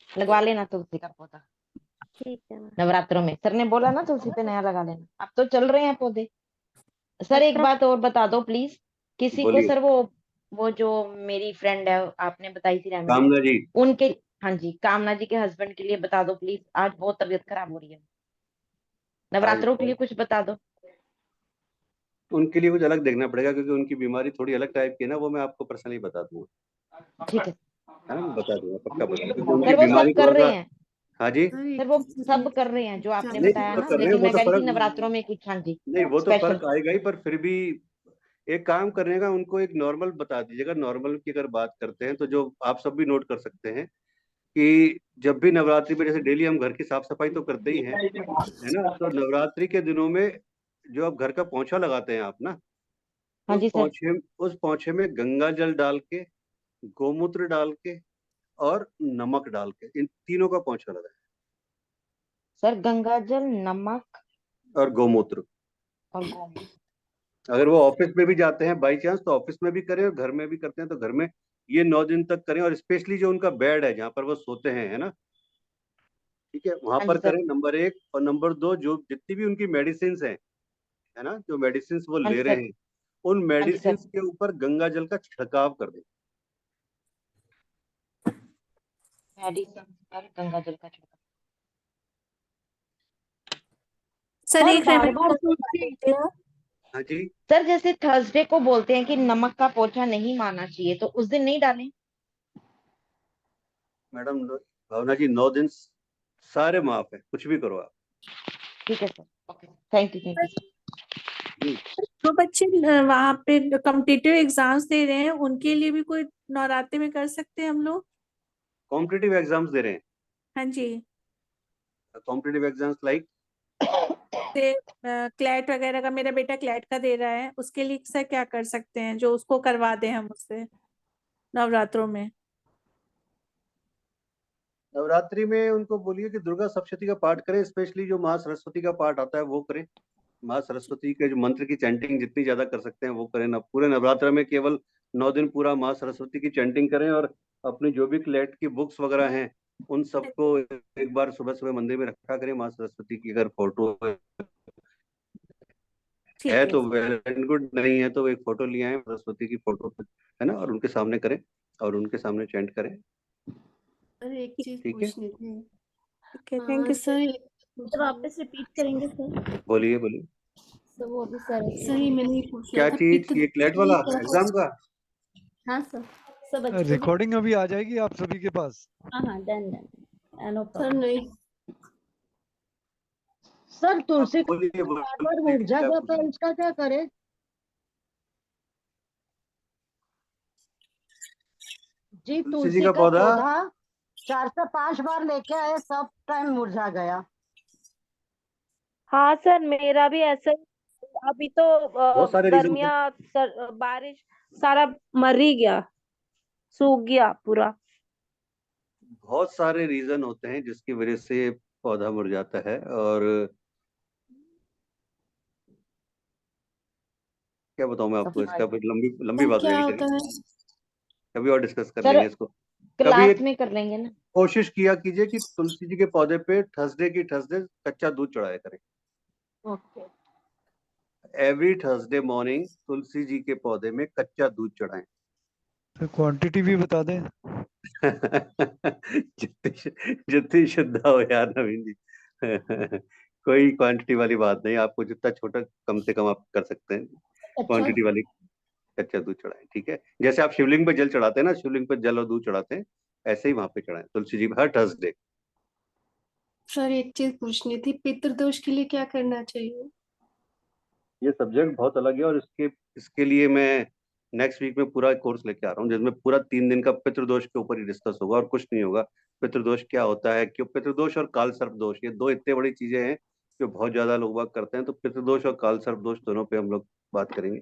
लगवा लेना तुलसी का पौधा। ठीक है मैम। नवरात्रों में सर ने बोला ना तुलसी पे नया लगा लेना, अब तो चल रहे हैं पौधे। सर एक अच्छा। बात और बता दो प्लीज, किसी को बोलिए। सर वो जो मेरी फ्रेंड है आपने बताई थी रेमेडी, कामना जी, उनके, हाँ जी, कामना जी के हस्बैंड के लिए बता दो प्लीज, आज बहुत तबीयत खराब हो रही है। नवरात्रों के लिए कुछ बता दो। उनके लिए कुछ अलग देखना पड़ेगा क्योंकि उनकी बीमारी थोड़ी अलग टाइप की है ना, वो मैं आपको पर्सनली बता दूंगा, ठीक है है ना, बता दूंगा, पक्का बता दूंगा, क्योंकि उनकी सर, वो बीमारी सब कर थोड़ा रहे सा। हैं, हाँ जी, सर वो सब कर रहे हैं जो आपने नहीं बताया तो ना, कर रहे हैं, लेकिन वो मैं तो कह रही थी फर्क नवरात्रों में कुछ, हाँ जी, नहीं, वो तो स्पेशल। फर्क आएगा ही, पर फिर भी एक काम करने का उनको एक नॉर्मल बता दीजिएगा। नॉर्मल की अगर बात करते हैं तो जो आप सब भी नोट कर सकते हैं कि जब भी नवरात्रि में, जैसे डेली हम घर की साफ सफाई तो करते ही हैं, है ना, तो नवरात्रि के दिनों में जो आप घर का पोंछा लगाते हैं आप ना, हाँ जी सर। उस पोंछे में गंगा जल डाल के, गोमूत्र डाल के और नमक डाल के, इन तीनों का पोंछा लगाएं सर गंगा जल, नमक और गोमूत्र। और गोमूत्र। अगर वो ऑफिस में भी जाते हैं बाई चांस तो ऑफिस में भी करें, और घर में भी करते हैं तो घर में ये 9 दिन तक करें, और स्पेशली जो उनका बेड है जहाँ पर वो सोते हैं, है ना, ठीक है, वहां हाँ जी पर सर। करें, नंबर 1। और नंबर 2, जो जितनी भी उनकी मेडिसिन है ना, जो मेडिसिन वो हाँ जी ले रहे सर। हैं, उन हाँ जी मेडिसिन सर। के ऊपर गंगा जल का छिड़काव कर दें। मेडिसिन पर गंगा जल का छिड़काव। सर सर एक बार रेमेडी बार बता सकते हैं? हाँ जी, सर जैसे थर्सडे को बोलते हैं कि नमक का पोछा नहीं मारना चाहिए, तो उस दिन नहीं डालें? मैडम भावना जी, 9 दिन सारे माफ है, कुछ भी करो आप। ठीक है sir, okay, thank you sir. जो बच्चे वहां पे कॉम्पिटिटिव एग्जाम्स दे रहे हैं उनके लिए भी कोई नवरात्रि में कर सकते हैं हम लोग? कॉम्पिटिटिव एग्जाम्स दे रहे हैं? हाँ जी, कॉम्पिटिटिव एग्जाम्स लाइक? से क्लैट वगैरह का, मेरा बेटा क्लैट का दे रहा है, उसके लिए सर क्या कर सकते हैं जो उसको करवा दें हम उससे नवरात्रों में? नवरात्रि में उनको बोलिए कि दुर्गा सप्तशती का पाठ करें, स्पेशली जो माँ सरस्वती का पाठ आता है वो करें। माँ सरस्वती के जो मंत्र की चैंटिंग जितनी ज्यादा कर सकते हैं वो करें ना। पूरे नवरात्र में केवल 9 दिन पूरा माँ सरस्वती की चैंटिंग करें, और अपनी जो भी क्लेट की बुक्स वगैरह हैं उन सबको एक बार सुबह सुबह मंदिर में रखा करें। माँ सरस्वती की अगर फोटो ठीक है है। तो वेल एंड गुड, नहीं है तो एक फोटो ले आए सरस्वती की फोटो, है ना, और उनके सामने करें और उनके सामने चैंट करें। सर एक चीज ठीक है, पूछनी थी। ठीक है, थैंक यू सर। तो वापस रिपीट करेंगे सर? बोलिए बोलिए। सर वो अभी सर सर ये मैंने ये पूछ लिया क्या था, चीज? पितृ ये क्लेट वाला एग्जाम का? हाँ सर, सब अच्छे से। रिकॉर्डिंग अभी आ जाएगी आप सभी के पास। हाँ हाँ, done done, no sir problem. नहीं, सर तुलसी का बोलिए बार बार बोलिए, मुरझा क्या जाता है, पूछना? इसका क्या करें? जी तुलसी जी तुलसी का का पौधा? पौधा 4 से 5 बार लेके आए, सब टाइम मुरझा गया। हाँ सर, मेरा भी ऐसा ही। अभी तो बहुत सारे रीजन थे। गर्मियाँ बारिश, सारा मर ही गया, सूख गया पूरा। बहुत सारे रीजन होते हैं जिसकी वजह से पौधा मुरझाता है, और क्या बताऊं मैं आपको, इसका फिर लंबी लंबी बात हो क्या जाएगी, होता चलिए है? कभी और डिस्कस कर सर लेंगे इसको। कभी क्लास एक में कर लेंगे ना। कोशिश किया कीजिए कि तुलसी जी के पौधे पे थर्सडे की थर्सडे कच्चा दूध चढ़ाया करें। Okay. Every Thursday morning Tulsi ji के पौधे में कच्चा दूध चढ़ाएं। तो क्वांटिटी भी बता दें। जितनी शुद्ध हो यार नवीन जी। कोई क्वांटिटी वाली बात नहीं, आपको जितना छोटा कम से कम आप कर सकते हैं अच्छा क्वांटिटी वाली। कच्चा दूध चढ़ाएं, ठीक है। जैसे आप शिवलिंग पे जल चढ़ाते हैं ना, शिवलिंग पे जल और दूध चढ़ाते हैं, ऐसे ही वहां पे चढ़ाएं तुलसी जी हर थर्सडे। सर एक चीज पूछनी थी, पितृदोष के लिए क्या करना चाहिए? ये सब्जेक्ट बहुत अलग है और इसके लिए मैं नेक्स्ट वीक में पूरा कोर्स लेके आ रहा हूँ, जिसमें पूरा 3 दिन का पितृदोष के ऊपर ही डिस्कस होगा और कुछ नहीं होगा। पितृदोष क्या होता है, क्यों पितृदोष और काल सर्प दोष, ये दो इतने बड़ी चीजें हैं जो बहुत ज्यादा लोग बात करते हैं। तो पितृदोष और काल सर्प दोष दोनों पे हम लोग बात करेंगे,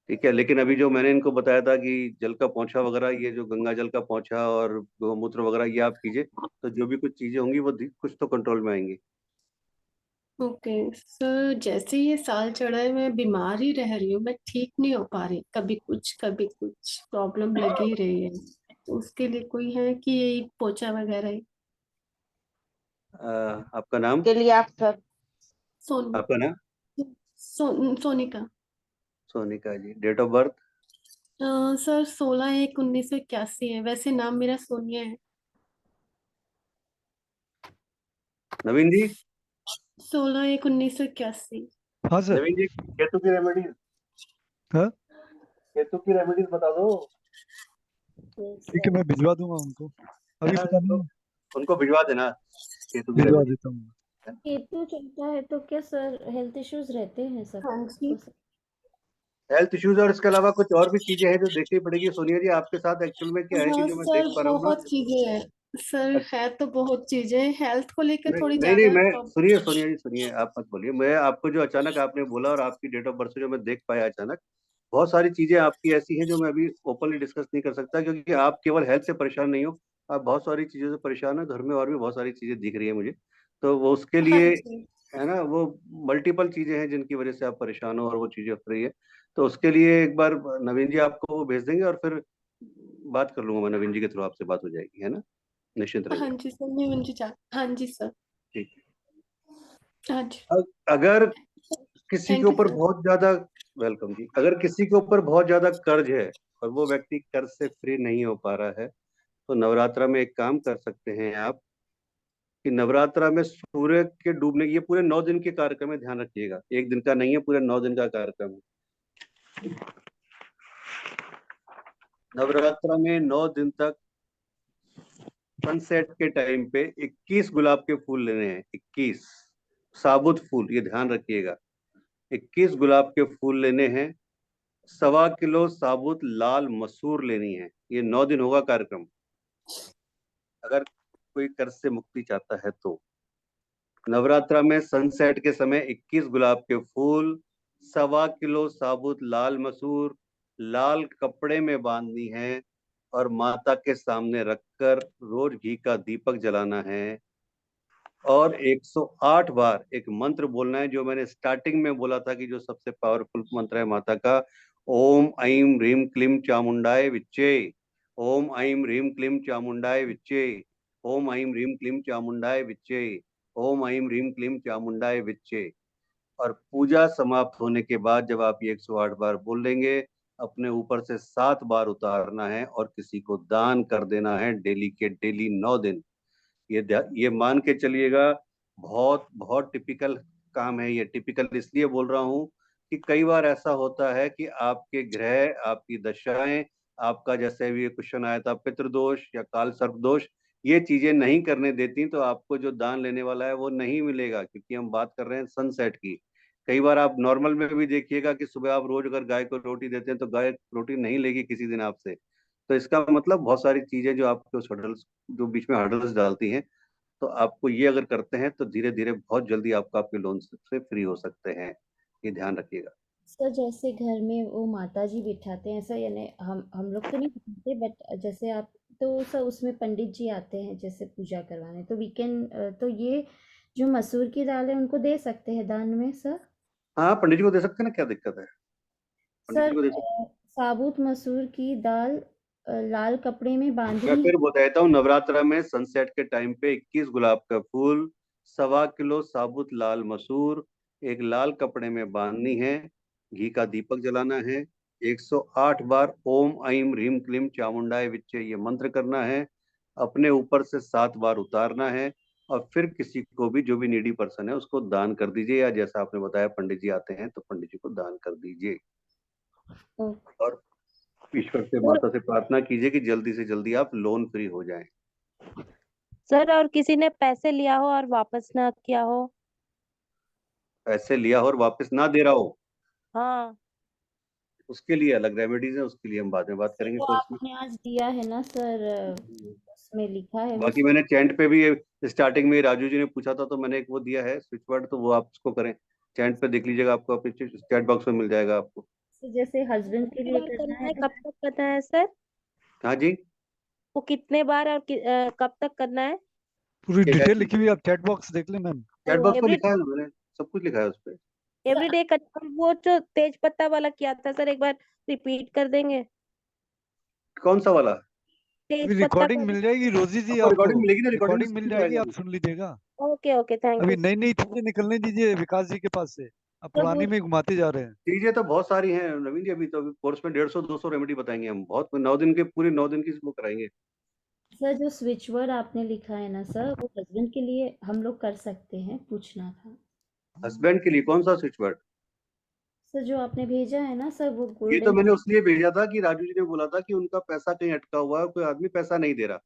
ठीक है। लेकिन अभी जो मैंने इनको बताया था कि जल का पोंछा वगैरह, ये जो गंगा जल का पोंछा और गौमूत्र वगैरह, ये आप कीजिए, तो जो भी कुछ चीजें होंगी वो कुछ तो कंट्रोल में आएंगी। ओके सर, जैसे ये साल चढ़ा है मैं बीमार ही रह रही हूँ, मैं ठीक नहीं हो पा रही, कभी कुछ प्रॉब्लम लगी रही है। तो उसके लिए कोई है कि यही पोछा वगैरह ही? आपका नाम? के लिए आप सर सोन आपका नाम? Sonika. Sonika ji. Date of birth? Sir 16/1/1981 है, वैसे नाम मेरा सोनिया है। नवीन जी? 16/1/1981। हाँ सर। नवीन जी, केतु की रेमेडीज, हाँ केतु की रेमेडीज बता दो। ठीक है, मैं भिजवा दूंगा उनको, अभी हाँ, पता नहीं है, उनको भिजवा देना केतु की भिजवा रेमेडीज। देता हूँ। केतु चलता है तो क्या सर हेल्थ इश्यूज रहते हैं सर? हाँ जी। हेल्थ इश्यूज और इसके अलावा कुछ और भी चीजें हैं जो देखनी पड़ेगी। सोनिया जी, आपके साथ एक्चुअल में क्या है कि हाँ जो मैं सर, देख पा रहा हूँ ना, बहुत चीजें हैं सर, है तो बहुत चीजें, हेल्थ को लेकर नहीं थोड़ी नहीं नहीं, ज्यादा मैं प्रॉब्लम। सुनिए सोनिया जी, सुनिए, आप मत बोलिए। मैं आपको जो अचानक आपने बोला और आपकी डेट ऑफ बर्थ से जो मैं देख पाया अचानक, बहुत सारी चीजें आपकी ऐसी हैं जो मैं अभी ओपनली डिस्कस नहीं कर सकता, क्योंकि आप केवल हेल्थ से परेशान नहीं हो, आप बहुत सारी चीजों से परेशान हो। घर में और भी बहुत सारी चीजें दिख रही है मुझे, तो वो उसके हाँ लिए जी। है ना, वो मल्टीपल चीजें हैं जिनकी वजह से आप परेशान हो और वो चीजें हो रही है। तो उसके लिए एक बार नवीन जी आपको वो भेज देंगे और फिर बात कर लूंगा मैं, नवीन जी के थ्रू आपसे बात हो जाएगी, है ना। निश्चिंत हाँ रहिए। जी सर, मैं मुझे हाँ जी सर। ठीक हाँ जी। है। अगर किसी के थैंक यू ऊपर सर। बहुत ज्यादा, वेलकम जी, अगर किसी के ऊपर बहुत ज्यादा कर्ज है और वो व्यक्ति कर्ज से फ्री नहीं हो पा रहा है, तो नवरात्रा में एक काम कर सकते हैं आप कि नवरात्रा में सूर्य के डूबने, ये पूरे 9 दिन के कार्यक्रम में ध्यान रखिएगा, एक दिन का नहीं है, पूरे 9 दिन का कार्यक्रम है। नवरात्रा में 9 दिन तक सनसेट के टाइम पे 21 गुलाब के फूल लेने हैं, 21 साबुत फूल, ये ध्यान रखिएगा। 21 गुलाब के फूल लेने हैं, 1.25 किलो साबुत लाल मसूर लेनी है। ये 9 दिन होगा कार्यक्रम, अगर कोई कर्ज से मुक्ति चाहता है तो। नवरात्रा में सनसेट के समय 21 गुलाब के फूल, 1.25 किलो साबुत लाल मसूर लाल कपड़े में बांधनी है और माता के सामने रखकर रोज घी का दीपक जलाना है और 108 बार एक मंत्र बोलना है, जो मैंने स्टार्टिंग में बोला था कि जो सबसे पावरफुल मंत्र है माता का, ओम ऐं ह्रीं क्लीं चामुंडाय विच्चे, ओम ऐं ह्रीं क्लीं चामुंडाय विच्चे, ओम ऐं ह्रीं क्लीं चामुंडाय विच्चे, ओम ऐं ह्रीं क्लीं चामुंडाय विच्चे। और पूजा समाप्त होने के बाद जब आप ये 108 बार बोल लेंगे, अपने ऊपर से 7 बार उतारना है और किसी को दान कर देना है, डेली के डेली 9 दिन। ये मान के चलिएगा, बहुत बहुत टिपिकल काम है ये। टिपिकल इसलिए बोल रहा हूँ कि कई बार ऐसा होता है कि आपके ग्रह, आपकी दशाएं, आपका जैसे भी क्वेश्चन आया था पितृदोष या काल सर्प दोष, ये चीजें नहीं करने देती, तो आपको जो दान लेने वाला है वो नहीं मिलेगा, क्योंकि हम बात कर रहे हैं सनसेट की। कई बार आप नॉर्मल में भी देखिएगा कि सुबह आप रोज अगर गाय को रोटी देते हैं तो गाय रोटी नहीं लेगी किसी दिन आपसे। तो इसका मतलब बहुत सारी चीजें जो आपके उस हर्डल्स, जो बीच में हर्डल्स डालती हैं, तो आपको ये अगर करते हैं तो धीरे धीरे बहुत जल्दी आपका आपके लोन से फ्री हो सकते हैं, ये ध्यान रखिएगा। सर जैसे घर में वो माता जी बिठाते हैं ऐसा, यानी हम लोग तो नहीं बिठाते, बट जैसे आप तो सर उसमें पंडित जी आते हैं जैसे पूजा करवाने, तो वीकेंड तो ये जो मसूर की दाल है उनको दे सकते हैं दान में सर? हाँ, पंडित जी को दे सकते हैं ना, क्या दिक्कत है, पंडित सर जी को दे सकते साबुत मसूर की दाल लाल कपड़े में हैं। मैं बांधनी फिर बताता हूँ, नवरात्रा में सनसेट के टाइम पे 21 गुलाब का फूल, 1.25 किलो साबुत लाल मसूर एक लाल कपड़े में बांधनी है, घी का दीपक जलाना है, 108 बार ओम ऐं ह्रीं क्लीं चामुंडाय विच्चे ये मंत्र करना है, अपने ऊपर से 7 बार उतारना है, और फिर किसी को भी, जो भी नीडी पर्सन है, उसको दान कर दीजिए, या जैसा आपने बताया पंडित जी आते हैं तो पंडित जी को दान कर दीजिए। और ईश्वर से, माता से प्रार्थना कीजिए कि जल्दी से जल्दी आप लोन फ्री हो जाएं। सर और किसी ने पैसे लिया हो और वापस ना किया हो? पैसे लिया हो और वापस ना दे रहा हो, हाँ उसके लिए अलग रेमेडीज है, उसके लिए हम बाद में बात करेंगे वो कोर्स में। आपने आज दिया है ना सर, उसमें लिखा है वो। बाकी मैंने चैंट पे भी स्टार्टिंग में राजू जी ने पूछा था, तो मैंने एक वो दिया है स्विच वर्ड, तो वो आप उसको करें, चैंट पे देख लीजिएगा, आपको अपने चैट बॉक्स में मिल जाएगा आपको। जैसे हस्बैंड के लिए कितने बार करना करना है है, कब तक करना है सर? हाँ जी, वो कितने बार और कब तक करना है? पूरी क्या डिटेल चीज? लिखी हुई है, आप चैट बॉक्स देख लें मैम। चैट बॉक्स में एवरी लिखा है ना, मैंने सब कुछ लिखा है उस पे। एवरीडे करना। वो जो तेज पत्ता वाला किया था सर, एक बार रिपीट कर देंगे? कौन सा वाला? तेज अभी पत्ता रिकॉर्डिंग का। मिल जाएगी रोजी जी आपको आपको, रिकॉर्डिंग मिलेगी ना, रिकॉर्डिंग रिकॉर्डिंग मिल सुन जाएगी, जाएंगे आप हम। सुन लीजिएगा। ओके ओके, थैंक अभी यू। नई नई चीजें निकलने दीजिए विकास जी के पास से, आप तो पुरानी वो में घुमाते जा रहे हैं। चीजें तो बहुत सारी हैं नवीन जी, अभी तो अभी कोर्स में 150-200 रेमेडी बताएंगे हम, बहुत 9 दिन के, पूरे 9 दिन की वो कराएंगे। सर जो स्विच वर्ड आपने लिखा है ना सर, वो हस्बैंड के लिए हम लोग कर सकते हैं, पूछना था हस्बैंड के लिए कौन सा स्विच वर्ड? सर। जो आपने भेजा है ना सर, वो ये तो गोल्डन। मैंने उसलिए भेजा था कि राजू जी ने बोला था कि उनका पैसा कहीं अटका हुआ है, कोई आदमी पैसा नहीं दे रहा।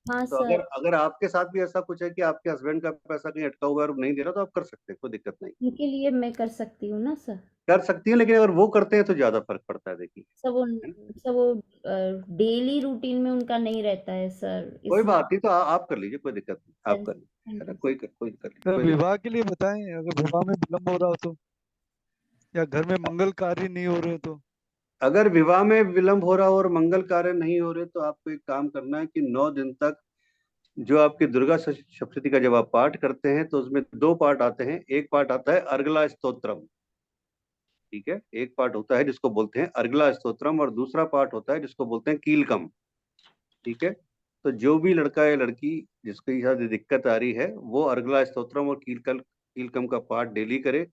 हाँ तो सर, अगर अगर आपके साथ भी ऐसा कुछ है कि आपके हस्बैंड का पैसा कहीं अटका हुआ है और नहीं दे रहा, तो आप कर सकते हैं, कोई दिक्कत नहीं। उनके लिए मैं कर सकती हूँ ना सर। कर सकती है, लेकिन अगर वो करते हैं तो ज्यादा फर्क पड़ता है, देखिए। सर वो है ना? सर वो डेली रूटीन में उनका नहीं रहता है सर, कोई इसलिए। बात नहीं, तो आप कर लीजिए, कोई दिक्कत नहीं, आप कर लीजिए, है थैंक ना, यू। कोई कर लीजिए, सर कोई दिक्कत विवाह के लिए बताएं, अगर विवाह में विलम्ब हो रहा हो तो, या घर में मंगल कार्य नहीं हो रहे तो। नहीं। अगर विवाह में विलंब हो रहा हो और मंगल कार्य नहीं हो रहे, तो आपको एक काम करना है कि 9 दिन तक जो आपकी दुर्गा सप्तशती का जब आप पाठ करते हैं, तो उसमें 2 पार्ट आते हैं। एक पार्ट आता है अर्गला स्तोत्रम, ठीक है, एक पार्ट होता है जिसको बोलते हैं अर्गला स्तोत्रम, और दूसरा पार्ट होता है जिसको बोलते हैं कीलकम, ठीक है। तो जो भी लड़का या लड़की जिसकी साथ ये दिक्कत आ रही है, वो अर्गला स्तोत्रम और कीलकम का पाठ डेली करे।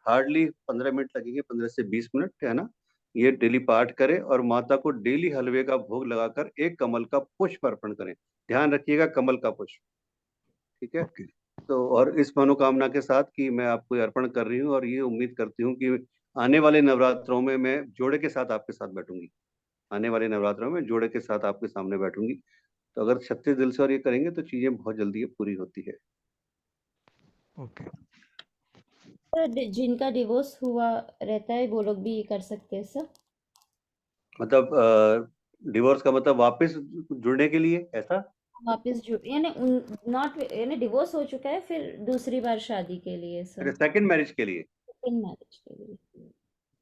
हार्डली 15 मिनट लगेंगे, 15 से 20 मिनट, है ना। ये डेली पाठ करें, और माता को डेली हलवे का भोग लगाकर एक कमल का पुष्प अर्पण करें। ध्यान रखिएगा, कमल का पुष्प, ठीक है। ओके। तो और इस मनोकामना के साथ कि मैं आपको ये अर्पण कर रही हूँ, और ये उम्मीद करती हूँ कि आने वाले नवरात्रों में मैं जोड़े के साथ आपके साथ बैठूंगी। आने वाले नवरात्रों में जोड़े के साथ आपके सामने बैठूंगी। तो अगर सच्चे दिल से और ये करेंगे तो चीजें बहुत जल्दी पूरी होती है। ओके। सर जिनका डिवोर्स हुआ रहता है, वो लोग भी ये कर सकते हैं सर? मतलब डिवोर्स का मतलब वापस जुड़ने के लिए, ऐसा? वापस जुड़, यानी नॉट, यानी डिवोर्स हो चुका है, फिर दूसरी बार शादी के लिए सर, सेकंड मैरिज के लिए सेकंड मैरिज के लिए।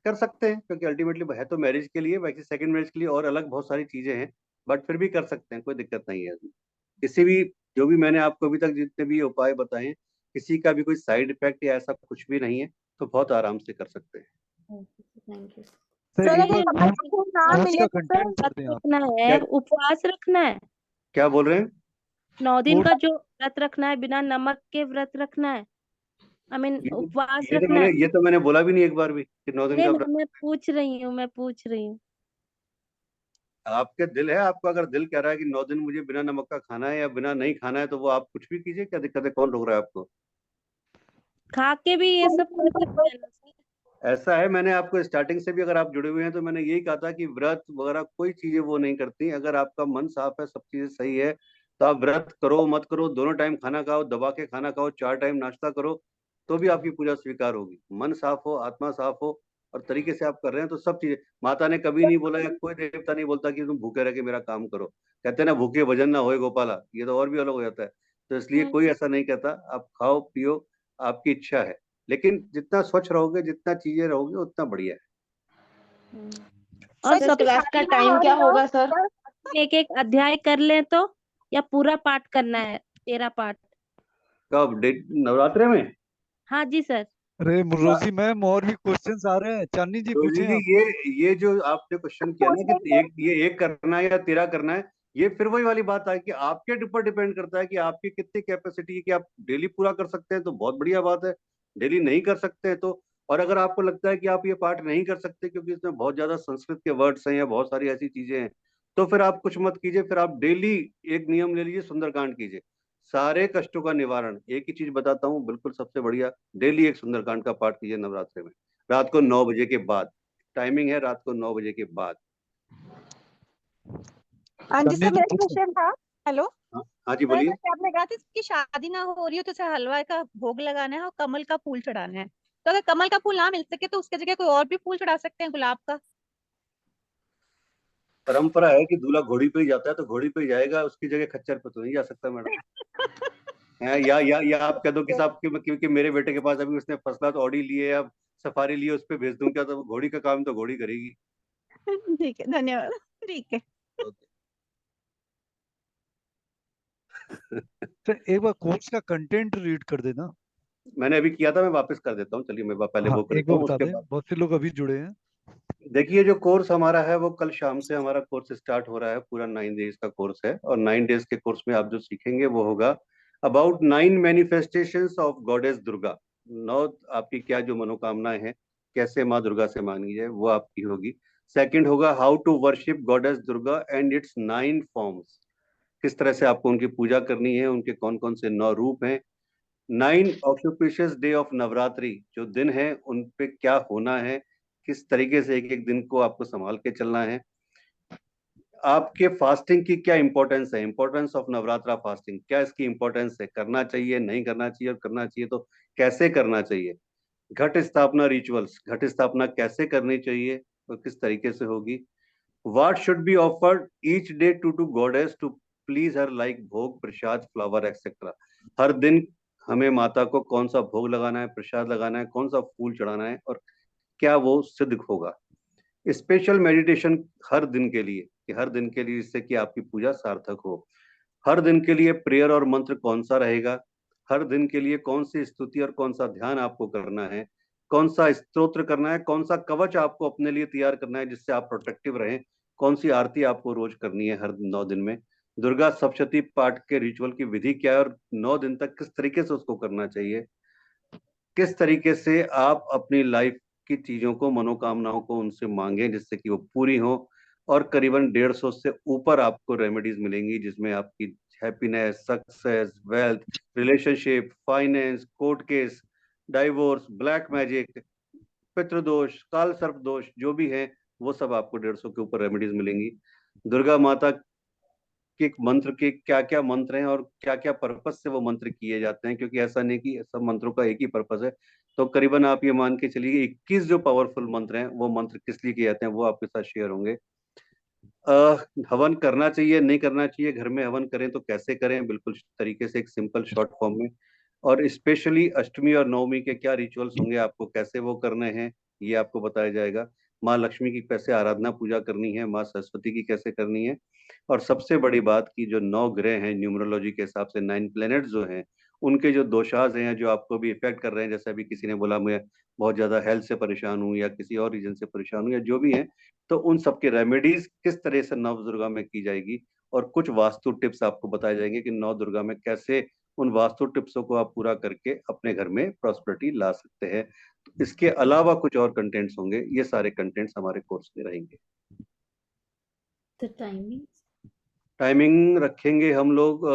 कर सकते हैं, क्योंकि अल्टीमेटली है तो मैरिज के लिए, बाकी सेकंड मैरिज के लिए और अलग बहुत सारी चीजें हैं, बट फिर भी कर सकते हैं, कोई दिक्कत नहीं है। किसी भी, जो भी मैंने आपको अभी तक जितने भी उपाय बताए, किसी का भी कोई साइड इफेक्ट या ऐसा कुछ भी नहीं है, तो बहुत आराम से कर सकते हैं। Thank you. सर सर एक अगर बार आपको ना कोर्स मिले का तो सर कंटेंट व्रत कर दें आप। रखना है, क्या उपवास रखना है। क्या बोल रहे हैं? 9 दिन कोर्स का जो व्रत रखना है, बिना नमक के व्रत रखना है, आई मीन ये उपवास ये तो रखना मैंने है। ये तो मैंने बोला भी नहीं एक बार भी कि 9 दिन नहीं का नहीं, व्रत। मैं पूछ रही हूँ। आपके दिल है, आपका अगर दिल कह रहा है कि 9 दिन मुझे बिना नमक का खाना है या बिना नहीं खाना है, तो वो आप कुछ भी कीजिए, क्या दिक्कत है, कौन रोक रहा है आपको? खा के भी ये सब कर सकते हैं ना सर? ऐसा है, मैंने आपको स्टार्टिंग से भी, अगर आप जुड़े हुए हैं, तो मैंने यही कहा था कि व्रत वगैरह कोई चीजें वो नहीं करती। अगर आपका मन साफ है, सब चीजें सही है, तो आप व्रत करो मत करो, दोनों टाइम खाना खाओ, दबा के खाना खाओ, 4 टाइम नाश्ता करो, तो भी आपकी पूजा स्वीकार होगी। मन साफ हो, आत्मा साफ हो, और तरीके से आप कर रहे हैं, तो सब चीजें, माता ने कभी नहीं बोला, या कोई देवता नहीं बोलता कि तुम भूखे रह के मेरा काम करो। कहते हैं ना, भूखे भजन ना होए गोपाला, ये तो और भी अलग हो जाता है। तो इसलिए कोई ऐसा नहीं कहता, आप खाओ पियो, आपकी इच्छा है, लेकिन जितना स्वच्छ रहोगे, जितना चीजें रहोगे, उतना बढ़िया है। और क्लास का टाइम क्या होगा सर? एक एक अध्याय कर लें तो, या पूरा पाठ करना है, 13 पाठ? कब नवरात्रे में? हाँ जी सर। अरे रोजी मैम, और भी क्वेश्चंस आ रहे हैं, चांदनी जी रोजी पूछें जी, आप। ये जो आपने क्वेश्चन किया ना कि एक करना है या 13 करना है, ये फिर वही वाली बात है कि आपके ऊपर डिपेंड करता है कि आपकी कितनी कैपेसिटी है, कि आप डेली पूरा कर सकते हैं तो बहुत बढ़िया बात है, डेली नहीं कर सकते हैं तो, और अगर आपको लगता है कि आप ये पाठ नहीं कर सकते क्योंकि इसमें बहुत ज्यादा संस्कृत के वर्ड्स हैं या बहुत सारी ऐसी चीजें हैं, तो फिर आप कुछ मत कीजिए, फिर आप डेली एक नियम ले लीजिए, सुंदरकांड कीजिए, सारे कष्टों का निवारण। एक ही चीज बताता हूँ बिल्कुल सबसे बढ़िया, डेली एक सुंदरकांड का पाठ कीजिए नवरात्रि में, रात को 9 बजे के बाद, टाइमिंग है रात को 9 बजे के बाद। हाँ जी कन्या सर, मेरा तो क्वेश्चन था। हेलो हाँ जी सर, बोलिए। जैसे आपने कहा था कि शादी ना हो रही हो तो उसे हलवा का भोग लगाना है और कमल का फूल चढ़ाना है, तो अगर कमल का फूल ना मिल सके तो उसकी जगह कोई और भी फूल चढ़ा सकते हैं गुलाब का? परंपरा है कि दूल्हा घोड़ी पे ही जाता है तो घोड़ी पे ही जाएगा, उसकी जगह खच्चर पे तो नहीं जा सकता मैडम। है या आप कह दो कि साहब क्योंकि मेरे बेटे के पास अभी उसने फर्स्ट क्लास ऑडी लिए या सफारी लिए, उस पर भेज दूं क्या, तो घोड़ी का काम तो घोड़ी करेगी। ठीक है, धन्यवाद। ठीक है। सर एक बार कोर्स का कंटेंट रीड कर देना। मैंने अभी किया था, मैं वापस कर देता हूँ, चलिए मैं पहले हाँ वो कर एक देता बार हूँ बता उसके दें, बाद। बहुत से लोग अभी जुड़े हैं। देखिए जो कोर्स हमारा है वो कल शाम से हमारा कोर्स स्टार्ट हो रहा है, पूरा 9 डेज का कोर्स है, और 9 डेज के कोर्स में आप जो सीखेंगे वो होगा about 9 manifestations of goddess Durga. 9 आपकी क्या जो मनोकामनाएं हैं, कैसे माँ दुर्गा से मांगी जाए, वो आपकी होगी। सेकंड होगा how to worship goddess Durga and its 9 forms, किस तरह से आपको उनकी पूजा करनी है, उनके कौन कौन से 9 रूप हैं। 9 ऑक्यूपिशियस डे ऑफ नवरात्रि, जो दिन है उन पे क्या होना है, किस तरीके से एक एक दिन को आपको संभाल के चलना है। आपके फास्टिंग की क्या इंपॉर्टेंस है, इंपॉर्टेंस ऑफ नवरात्रा फास्टिंग, क्या इसकी इंपॉर्टेंस है, करना चाहिए नहीं करना चाहिए, और करना चाहिए तो कैसे करना चाहिए। घट स्थापना रिचुअल्स, घट स्थापना कैसे करनी चाहिए और किस तरीके से होगी। What should be offered each day to goddess to please her, like भोग प्रसाद फ्लावर एक्सेट्रा। हर दिन हमें माता को कौन सा भोग लगाना है, प्रसाद लगाना है, कौन सा फूल चढ़ाना है, और क्या वो सिद्ध होगा। स्पेशल मेडिटेशन हर दिन के लिए, कि हर दिन के लिए जिससे कि आपकी पूजा सार्थक हो। हर दिन के लिए प्रेयर और मंत्र कौन सा रहेगा, हर दिन के लिए कौन सी स्तुति और कौन सा ध्यान आपको करना है, कौन सा स्तोत्र करना है, कौन सा कवच आपको अपने लिए तैयार करना है जिससे आप प्रोटेक्टिव रहें, कौन सी आरती आपको रोज करनी है हर 9 दिन में, दुर्गा सप्तशती पाठ के रिचुअल की विधि क्या है और 9 दिन तक किस तरीके से उसको करना चाहिए, किस तरीके से आप अपनी लाइफ की चीजों को, मनोकामनाओं को उनसे मांगे जिससे कि वो पूरी हो। और करीबन 150 से ऊपर आपको रेमेडीज मिलेंगी जिसमें आपकी happiness, success, wealth, relationship, finance, court case, divorce, black magic, पितृदोष, काल सर्प दोष, जो भी है वो सब आपको 150 के ऊपर रेमेडीज मिलेंगी। दुर्गा माता के मंत्र के क्या क्या मंत्र हैं और क्या क्या पर्पज से वो मंत्र किए जाते हैं, क्योंकि ऐसा नहीं कि सब मंत्रों का एक ही पर्पज है। तो करीबन आप ये मान के चलिए 21 जो पावरफुल मंत्र हैं, वो मंत्र किस लिए किए जाते हैं वो आपके साथ शेयर होंगे। हवन करना चाहिए नहीं करना चाहिए, घर में हवन करें तो कैसे करें, बिल्कुल तरीके से एक सिंपल शॉर्ट फॉर्म में। और स्पेशली अष्टमी और नवमी के क्या रिचुअल्स होंगे, आपको कैसे वो करने हैं, ये आपको बताया जाएगा। माँ लक्ष्मी की कैसे आराधना पूजा करनी है, माँ सरस्वती की कैसे करनी है, और सबसे बड़ी बात की जो 9 ग्रह हैं न्यूमरोलॉजी के हिसाब से, 9 प्लैनेट्स जो हैं, उनके जो दोषाज हैं जो आपको भी इफेक्ट कर रहे हैं, जैसे अभी किसी ने बोला मैं बहुत ज्यादा हेल्थ से परेशान हूँ या किसी और रीजन से परेशान हूँ या जो भी है, तो उन सबके रेमेडीज किस तरह से नव दुर्गा में की जाएगी, और कुछ वास्तु टिप्स आपको बताए जाएंगे कि नव दुर्गा में कैसे उन वास्तु टिप्सों को आप पूरा करके अपने घर में प्रॉस्पेरिटी ला सकते हैं। तो इसके अलावा कुछ और कंटेंट्स होंगे, ये सारे कंटेंट्स हमारे कोर्स में रहेंगे। तो टाइमिंग टाइमिंग रखेंगे हम लोग,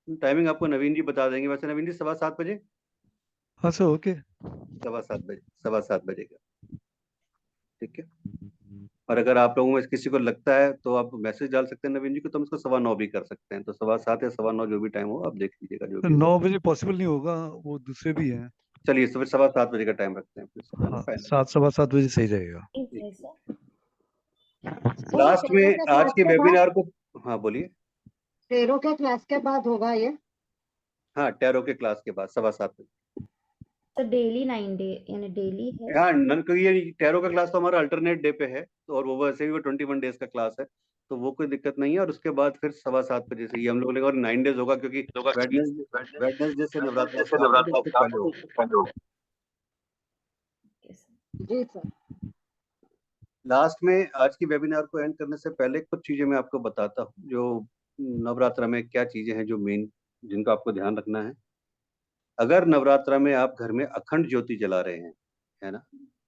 टाइमिंग आपको नवीन जी बता देंगे, वैसे नवीन जी 7:15 हाँ सर ओके। 7:15 7:15 का, ठीक है। और अगर आप लोगों में किसी को लगता है तो आप मैसेज डाल सकते हैं नवीन जी को, तो हम इसको 9:15 भी कर सकते हैं, तो 7:15 या 9:15 जो भी टाइम हो आप देख लीजिएगा जो भी हो। 9 बजे पॉसिबल नहीं होगा, वो दूसरे भी हैं। चलिए तो फिर 7:15 का टाइम रखते हैं फिर, हाँ फाइनल। 7 7:15 बजे सही रहेगा। लास्ट में आज के वेबिनार को, हाँ बोलिए। टेरो के क्लास के बाद होगा ये? हाँ टैरो के क्लास के बाद 7:15 तो डेली 9 डे यानी डेली है। हाँ क्योंकि ये टैरो का क्लास तो हमारा अल्टरनेट डे पे है, तो और वो वैसे भी वो 21 डेज का क्लास है, तो वो कोई दिक्कत नहीं है। और उसके बाद फिर 7:15 से ये हम लोग लेगा, और 9 डेज होगा क्योंकि वेडनेसडे से नवरात्रा स्टार्ट होगी, उससे पहले होगा। जी सर। लास्ट में आज की वेबिनार को एंड करने से पहले कुछ चीजें मैं आपको बताता हूँ, जो नवरात्रा में क्या चीजें हैं जो मेन, जिनका आपको ध्यान रखना है। अगर नवरात्रा में आप घर में अखंड ज्योति जला रहे हैं, है ना,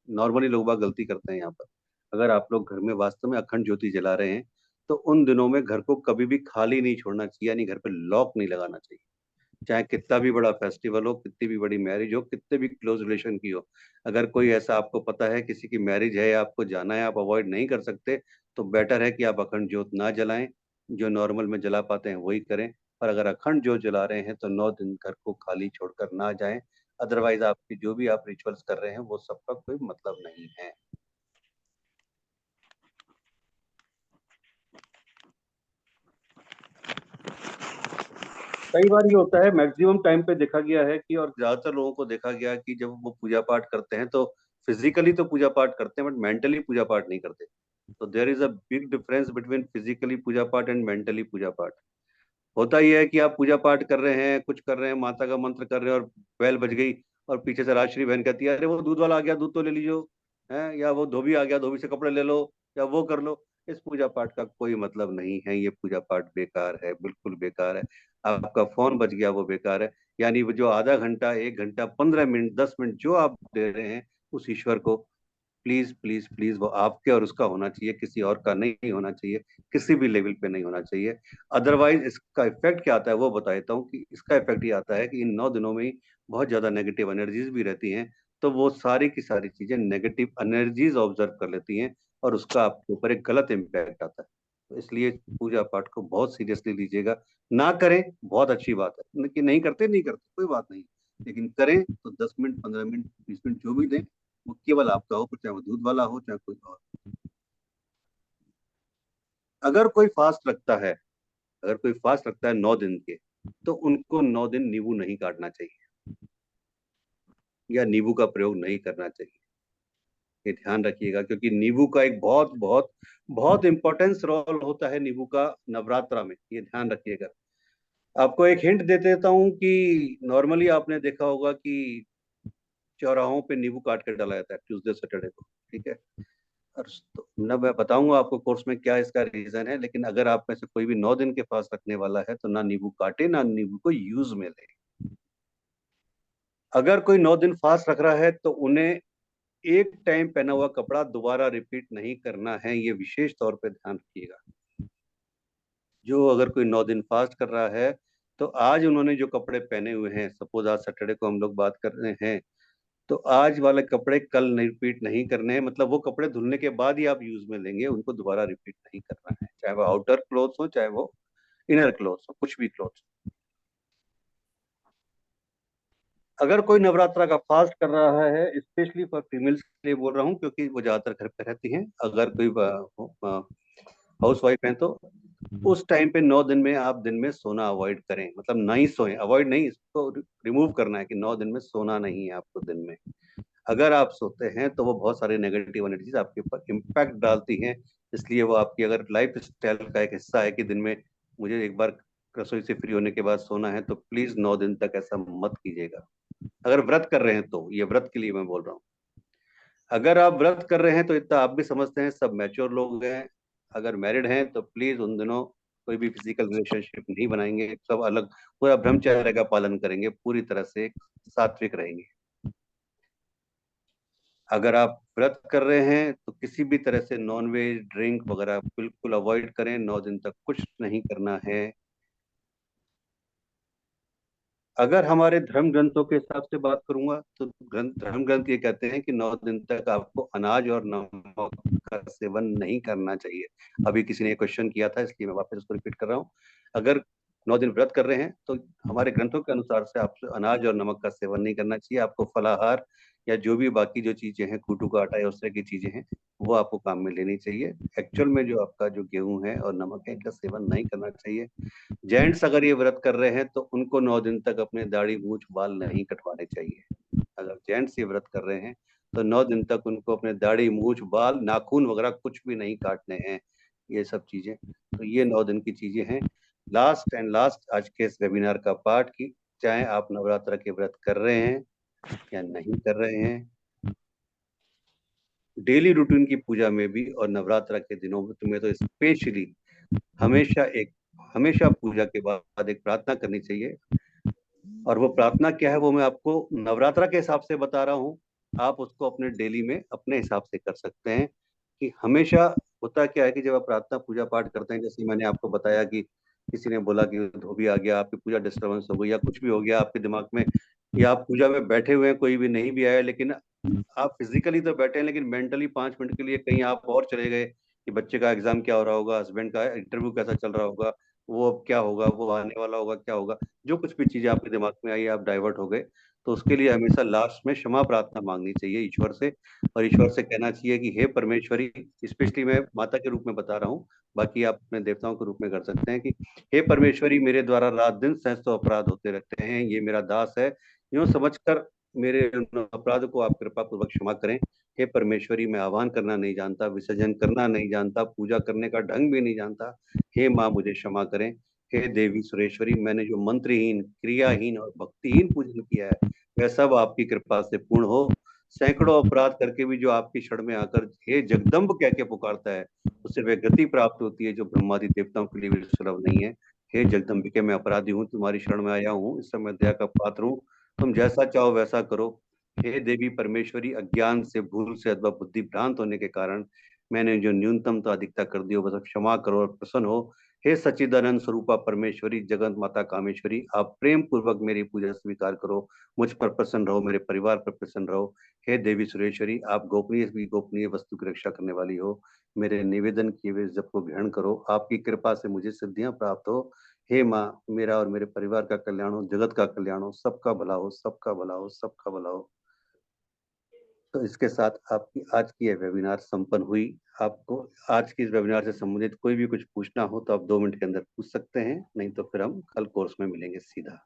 नॉर्मली लोग बाग गलती करते हैं यहाँ पर, अगर आप लोग घर में वास्तव में अखंड ज्योति जला रहे हैं तो उन दिनों में घर को कभी भी खाली नहीं छोड़ना चाहिए, यानी घर पे लॉक नहीं लगाना चाहिए। चाहे कितना भी बड़ा फेस्टिवल हो, कितनी भी बड़ी मैरिज हो, कितने भी क्लोज रिलेशन की हो, अगर कोई ऐसा आपको पता है किसी की मैरिज है, आपको जाना है, आप अवॉइड नहीं कर सकते, तो बेटर है कि आप अखंड ज्योत ना जलाएं। जो नॉर्मल में जला पाते हैं वही करें। पर अगर अखंड ज्योत जला रहे हैं तो 9 दिन घर को खाली छोड़कर ना जाएं। अदरवाइज आपकी जो भी आप रिचुअल्स कर रहे हैं वो सबका कोई मतलब नहीं है। कई बार ये होता है, मैक्सिमम टाइम पे देखा गया है कि, और ज्यादातर लोगों को देखा गया कि जब वो पूजा पाठ करते हैं तो फिजिकली तो पूजा पाठ करते हैं बट मेंटली पूजा पाठ नहीं करते। तो there is a big difference between physically puja path and mentally पूजा पाठ। होता ही है कि आप पूजा पाठ कर रहे हैं, कुछ कर रहे हैं, माता का मंत्र कर रहे हैं और बेल बज गई और पीछे से राजश्री बहन कहती है अरे वो दूध वाला आ गया, दूध तो ले लीजिए, है, या वो धोबी आ गया, धोबी से कपड़े ले लो, या वो कर लो। इस पूजा पाठ का कोई मतलब नहीं है, ये पूजा पाठ बेकार है, बिल्कुल बेकार है। आपका फोन बज गया वो बेकार है। यानी वो जो आधा घंटा, 1 घंटा, 15 मिनट, 10 मिनट जो आप दे रहे हैं उस ईश्वर को, प्लीज प्लीज प्लीज वो आपके और उसका होना चाहिए, किसी और का नहीं होना चाहिए, किसी भी लेवल पे नहीं होना चाहिए। अदरवाइज इसका इफेक्ट क्या आता है वो बता देता हूँ कि इसका इफेक्ट ये आता है कि इन 9 दिनों में ही बहुत ज्यादा नेगेटिव एनर्जीज भी रहती हैं। तो वो सारी की सारी चीजें नेगेटिव एनर्जीज ऑब्जर्व कर लेती हैं और उसका आपके ऊपर एक गलत इम्पैक्ट आता है। तो इसलिए पूजा पाठ को बहुत सीरियसली लीजिएगा। ना करें बहुत अच्छी बात है, कि नहीं करते नहीं करते कोई बात नहीं, लेकिन करें तो 10 मिनट, 15 मिनट, 20 मिनट जो भी दें वो केवल आपका हो, चाहे वो दूध वाला हो चाहे कोई और। अगर कोई फास्ट रखता है, अगर कोई फास्ट रखता है 9 दिन के, तो उनको 9 दिन नींबू नहीं काटना चाहिए या नींबू का प्रयोग नहीं करना चाहिए। ये ध्यान रखिएगा, क्योंकि नींबू का एक बहुत बहुत बहुत इंपॉर्टेंस रोल होता है नींबू का नवरात्रा में, ये ध्यान रखिएगा। आपको एक हिंट दे देता हूँ कि नॉर्मली आपने देखा होगा कि चौराहों पे नींबू काट कर डाला जाता है ट्यूसडे सैटरडे को, ठीक है। और तो न मैं बताऊंगा आपको कोर्स में क्या इसका रीजन है, लेकिन अगर आप में से कोई भी 9 दिन के फास्ट रखने वाला है तो ना नींबू काटे ना नींबू को यूज में ले। अगर कोई 9 दिन फास्ट रख रहा है तो उन्हें एक टाइम पहना हुआ कपड़ा दोबारा रिपीट नहीं करना है, ये विशेष तौर पे ध्यान रखिएगा। जो अगर कोई 9 दिन फास्ट कर रहा है तो आज उन्होंने जो कपड़े पहने हुए हैं, सपोज आज सैटरडे को हम लोग बात कर रहे हैं, तो आज वाले कपड़े कल रिपीट नहीं करने हैं। मतलब वो कपड़े धुलने के बाद ही आप यूज में लेंगे, उनको दोबारा रिपीट नहीं करना है, चाहे वो आउटर क्लोथ्स हो चाहे वो इनर क्लोथ्स हो, कुछ भी क्लोथ्स। अगर कोई नवरात्रा का फास्ट कर रहा है, स्पेशली फॉर फीमेल्स के लिए बोल रहा हूँ क्योंकि वो ज्यादातर घर पे रहती हैं, अगर कोई हाउस वाइफ है तो उस टाइम पे 9 दिन में आप दिन में सोना अवॉइड करें। मतलब नहीं सोएं, अवॉइड नहीं, इसको रिमूव करना है कि 9 दिन में सोना नहीं है आपको दिन में। अगर आप सोते हैं तो वो बहुत सारे नेगेटिव एनर्जीज आपके ऊपर इम्पैक्ट डालती हैं। इसलिए वो आपकी अगर लाइफ स्टाइल का एक हिस्सा है कि दिन में मुझे एक बार रसोई से फ्री होने के बाद सोना है, तो प्लीज 9 दिन तक ऐसा मत कीजिएगा। अगर व्रत कर रहे हैं तो, ये व्रत के लिए मैं बोल रहा हूँ। अगर आप व्रत कर रहे हैं तो इतना आप भी समझते हैं, सब मैच्योर लोग हैं। अगर मैरिड हैं तो प्लीज उन दिनों कोई भी फिजिकल रिलेशनशिप नहीं बनाएंगे, सब अलग, पूरा ब्रह्मचर्य का पालन करेंगे, पूरी तरह से सात्विक रहेंगे। अगर आप व्रत कर रहे हैं तो किसी भी तरह से नॉनवेज, ड्रिंक वगैरह बिल्कुल अवॉइड करें, 9 दिन तक कुछ नहीं करना है। अगर हमारे धर्म ग्रंथों के हिसाब से बात करूंगा तो धर्म ग्रंथ ये कहते हैं कि 9 दिन तक आपको अनाज और नमक का सेवन नहीं करना चाहिए। अभी किसी ने क्वेश्चन किया था इसलिए मैं वापस उसको रिपीट कर रहा हूँ। अगर 9 दिन व्रत कर रहे हैं तो हमारे ग्रंथों के अनुसार से आपसे अनाज और नमक का सेवन नहीं करना चाहिए। आपको फलाहार या जो भी बाकी जो चीजें हैं, कूटू का आटा या उस तरह की चीजें हैं, वो आपको काम में लेनी चाहिए। एक्चुअल में जो आपका जो गेहूं है और नमक है, इनका सेवन नहीं करना चाहिए। जेंट्स अगर ये व्रत कर रहे हैं तो उनको 9 दिन तक अपने दाढ़ी मूछ बाल नहीं कटवाने चाहिए। अगर जेंट्स ये व्रत कर रहे हैं तो 9 दिन तक उनको अपने दाढ़ी मूछ बाल नाखून वगैरह कुछ भी नहीं काटने हैं, ये सब चीजें। तो ये 9 दिन की चीजें हैं। लास्ट एंड लास्ट आज के इस वेबिनार का पार्ट की, चाहे आप नवरात्र के व्रत कर रहे हैं या नहीं कर रहे हैं, डेली रूटीन की पूजा में भी और नवरात्र के दिनों में तुम्हें तो स्पेशली हमेशा पूजा के बाद एक प्रार्थना करनी चाहिए। और वो प्रार्थना क्या है वो मैं आपको नवरात्रा के हिसाब से बता रहा हूँ। आप उसको अपने डेली में अपने हिसाब से कर सकते हैं। कि हमेशा होता क्या है कि जब आप प्रार्थना पूजा पाठ करते हैं, जैसे मैंने आपको बताया कि किसी ने बोला कि धोबी आ गया, आपकी पूजा डिस्टर्बेंस हो गई या कुछ भी हो गया आपके दिमाग में, या आप पूजा में बैठे हुए हैं, कोई भी नहीं भी आया, लेकिन आप फिजिकली तो बैठे हैं लेकिन मेंटली 5 मिनट के लिए कहीं आप और चले गए कि बच्चे का एग्जाम क्या हो रहा होगा, हस्बैंड का इंटरव्यू कैसा चल रहा होगा, वो अब क्या होगा, वो आने वाला होगा, क्या होगा, जो कुछ भी चीजें आपके दिमाग में आई, आप डाइवर्ट हो गए, तो उसके लिए हमेशा लास्ट में क्षमा प्रार्थना मांगनी चाहिए ईश्वर से। और ईश्वर से कहना चाहिए कि हे परमेश्वरी, स्पेशली मैं माता के रूप में बता रहा हूँ, बाकी आप अपने देवताओं के रूप में कर सकते हैं, कि हे परमेश्वरी, मेरे द्वारा रात दिन सहस्त्रों अपराध होते रहते हैं, ये मेरा दास है, यूं समझकर मेरे उन अपराध को आप कृपा पूर्वक क्षमा करें। हे परमेश्वरी, मैं आह्वान करना नहीं जानता, विसर्जन करना नहीं जानता, पूजा करने का ढंग भी नहीं जानता, हे माँ मुझे क्षमा करें। हे देवी सुरेश्वरी, मैंने जो मंत्रहीन, क्रियाहीन और भक्तिहीन पूजन किया है वह सब आपकी कृपा से पूर्ण हो। सैकड़ों अपराध करके भी जो आपकी शरण में आकर हे जगदम्ब कह के पुकारता है, उससे वह गति प्राप्त होती है जो ब्रह्मादि देवताओं के लिए भी सुलभ नहीं है। हे जगदम्बिके, मैं अपराधी हूँ, तुम्हारी शरण में आया हूँ, इस समय दया का पात्र हूँ, तुम जैसा चाहो वैसा करो। हे देवी परमेश्वरी, अज्ञान से, भूल से अथवा बुद्धि भ्रांत होने के कारण मैंने जो न्यूनतम तो अधिकता कर दी हो, बस क्षमा करो और प्रसन्न हो। हे सच्चिदानंद स्वरूपा परमेश्वरी, जगत माता कामेश्वरी, आप प्रेम पूर्वक मेरी पूजा स्वीकार करो, मुझ पर प्रसन्न रहो, मेरे परिवार पर प्रसन्न रहो। हे देवी सुरेश्वरी, आप गोपनीय वस्तु की रक्षा करने वाली हो, मेरे निवेदन किए हुए जप को ग्रहण करो, आपकी कृपा से मुझे सिद्धियां प्राप्त हो। हे माँ, मेरा और मेरे परिवार का कल्याण हो, जगत का कल्याण हो, सबका भला हो, सबका भला हो, सबका भला हो। तो इसके साथ आपकी आज की यह वेबिनार संपन्न हुई। आपको आज की इस वेबिनार से संबंधित कोई भी कुछ पूछना हो तो आप 2 मिनट के अंदर पूछ सकते हैं, नहीं तो फिर हम कल कोर्स में मिलेंगे सीधा।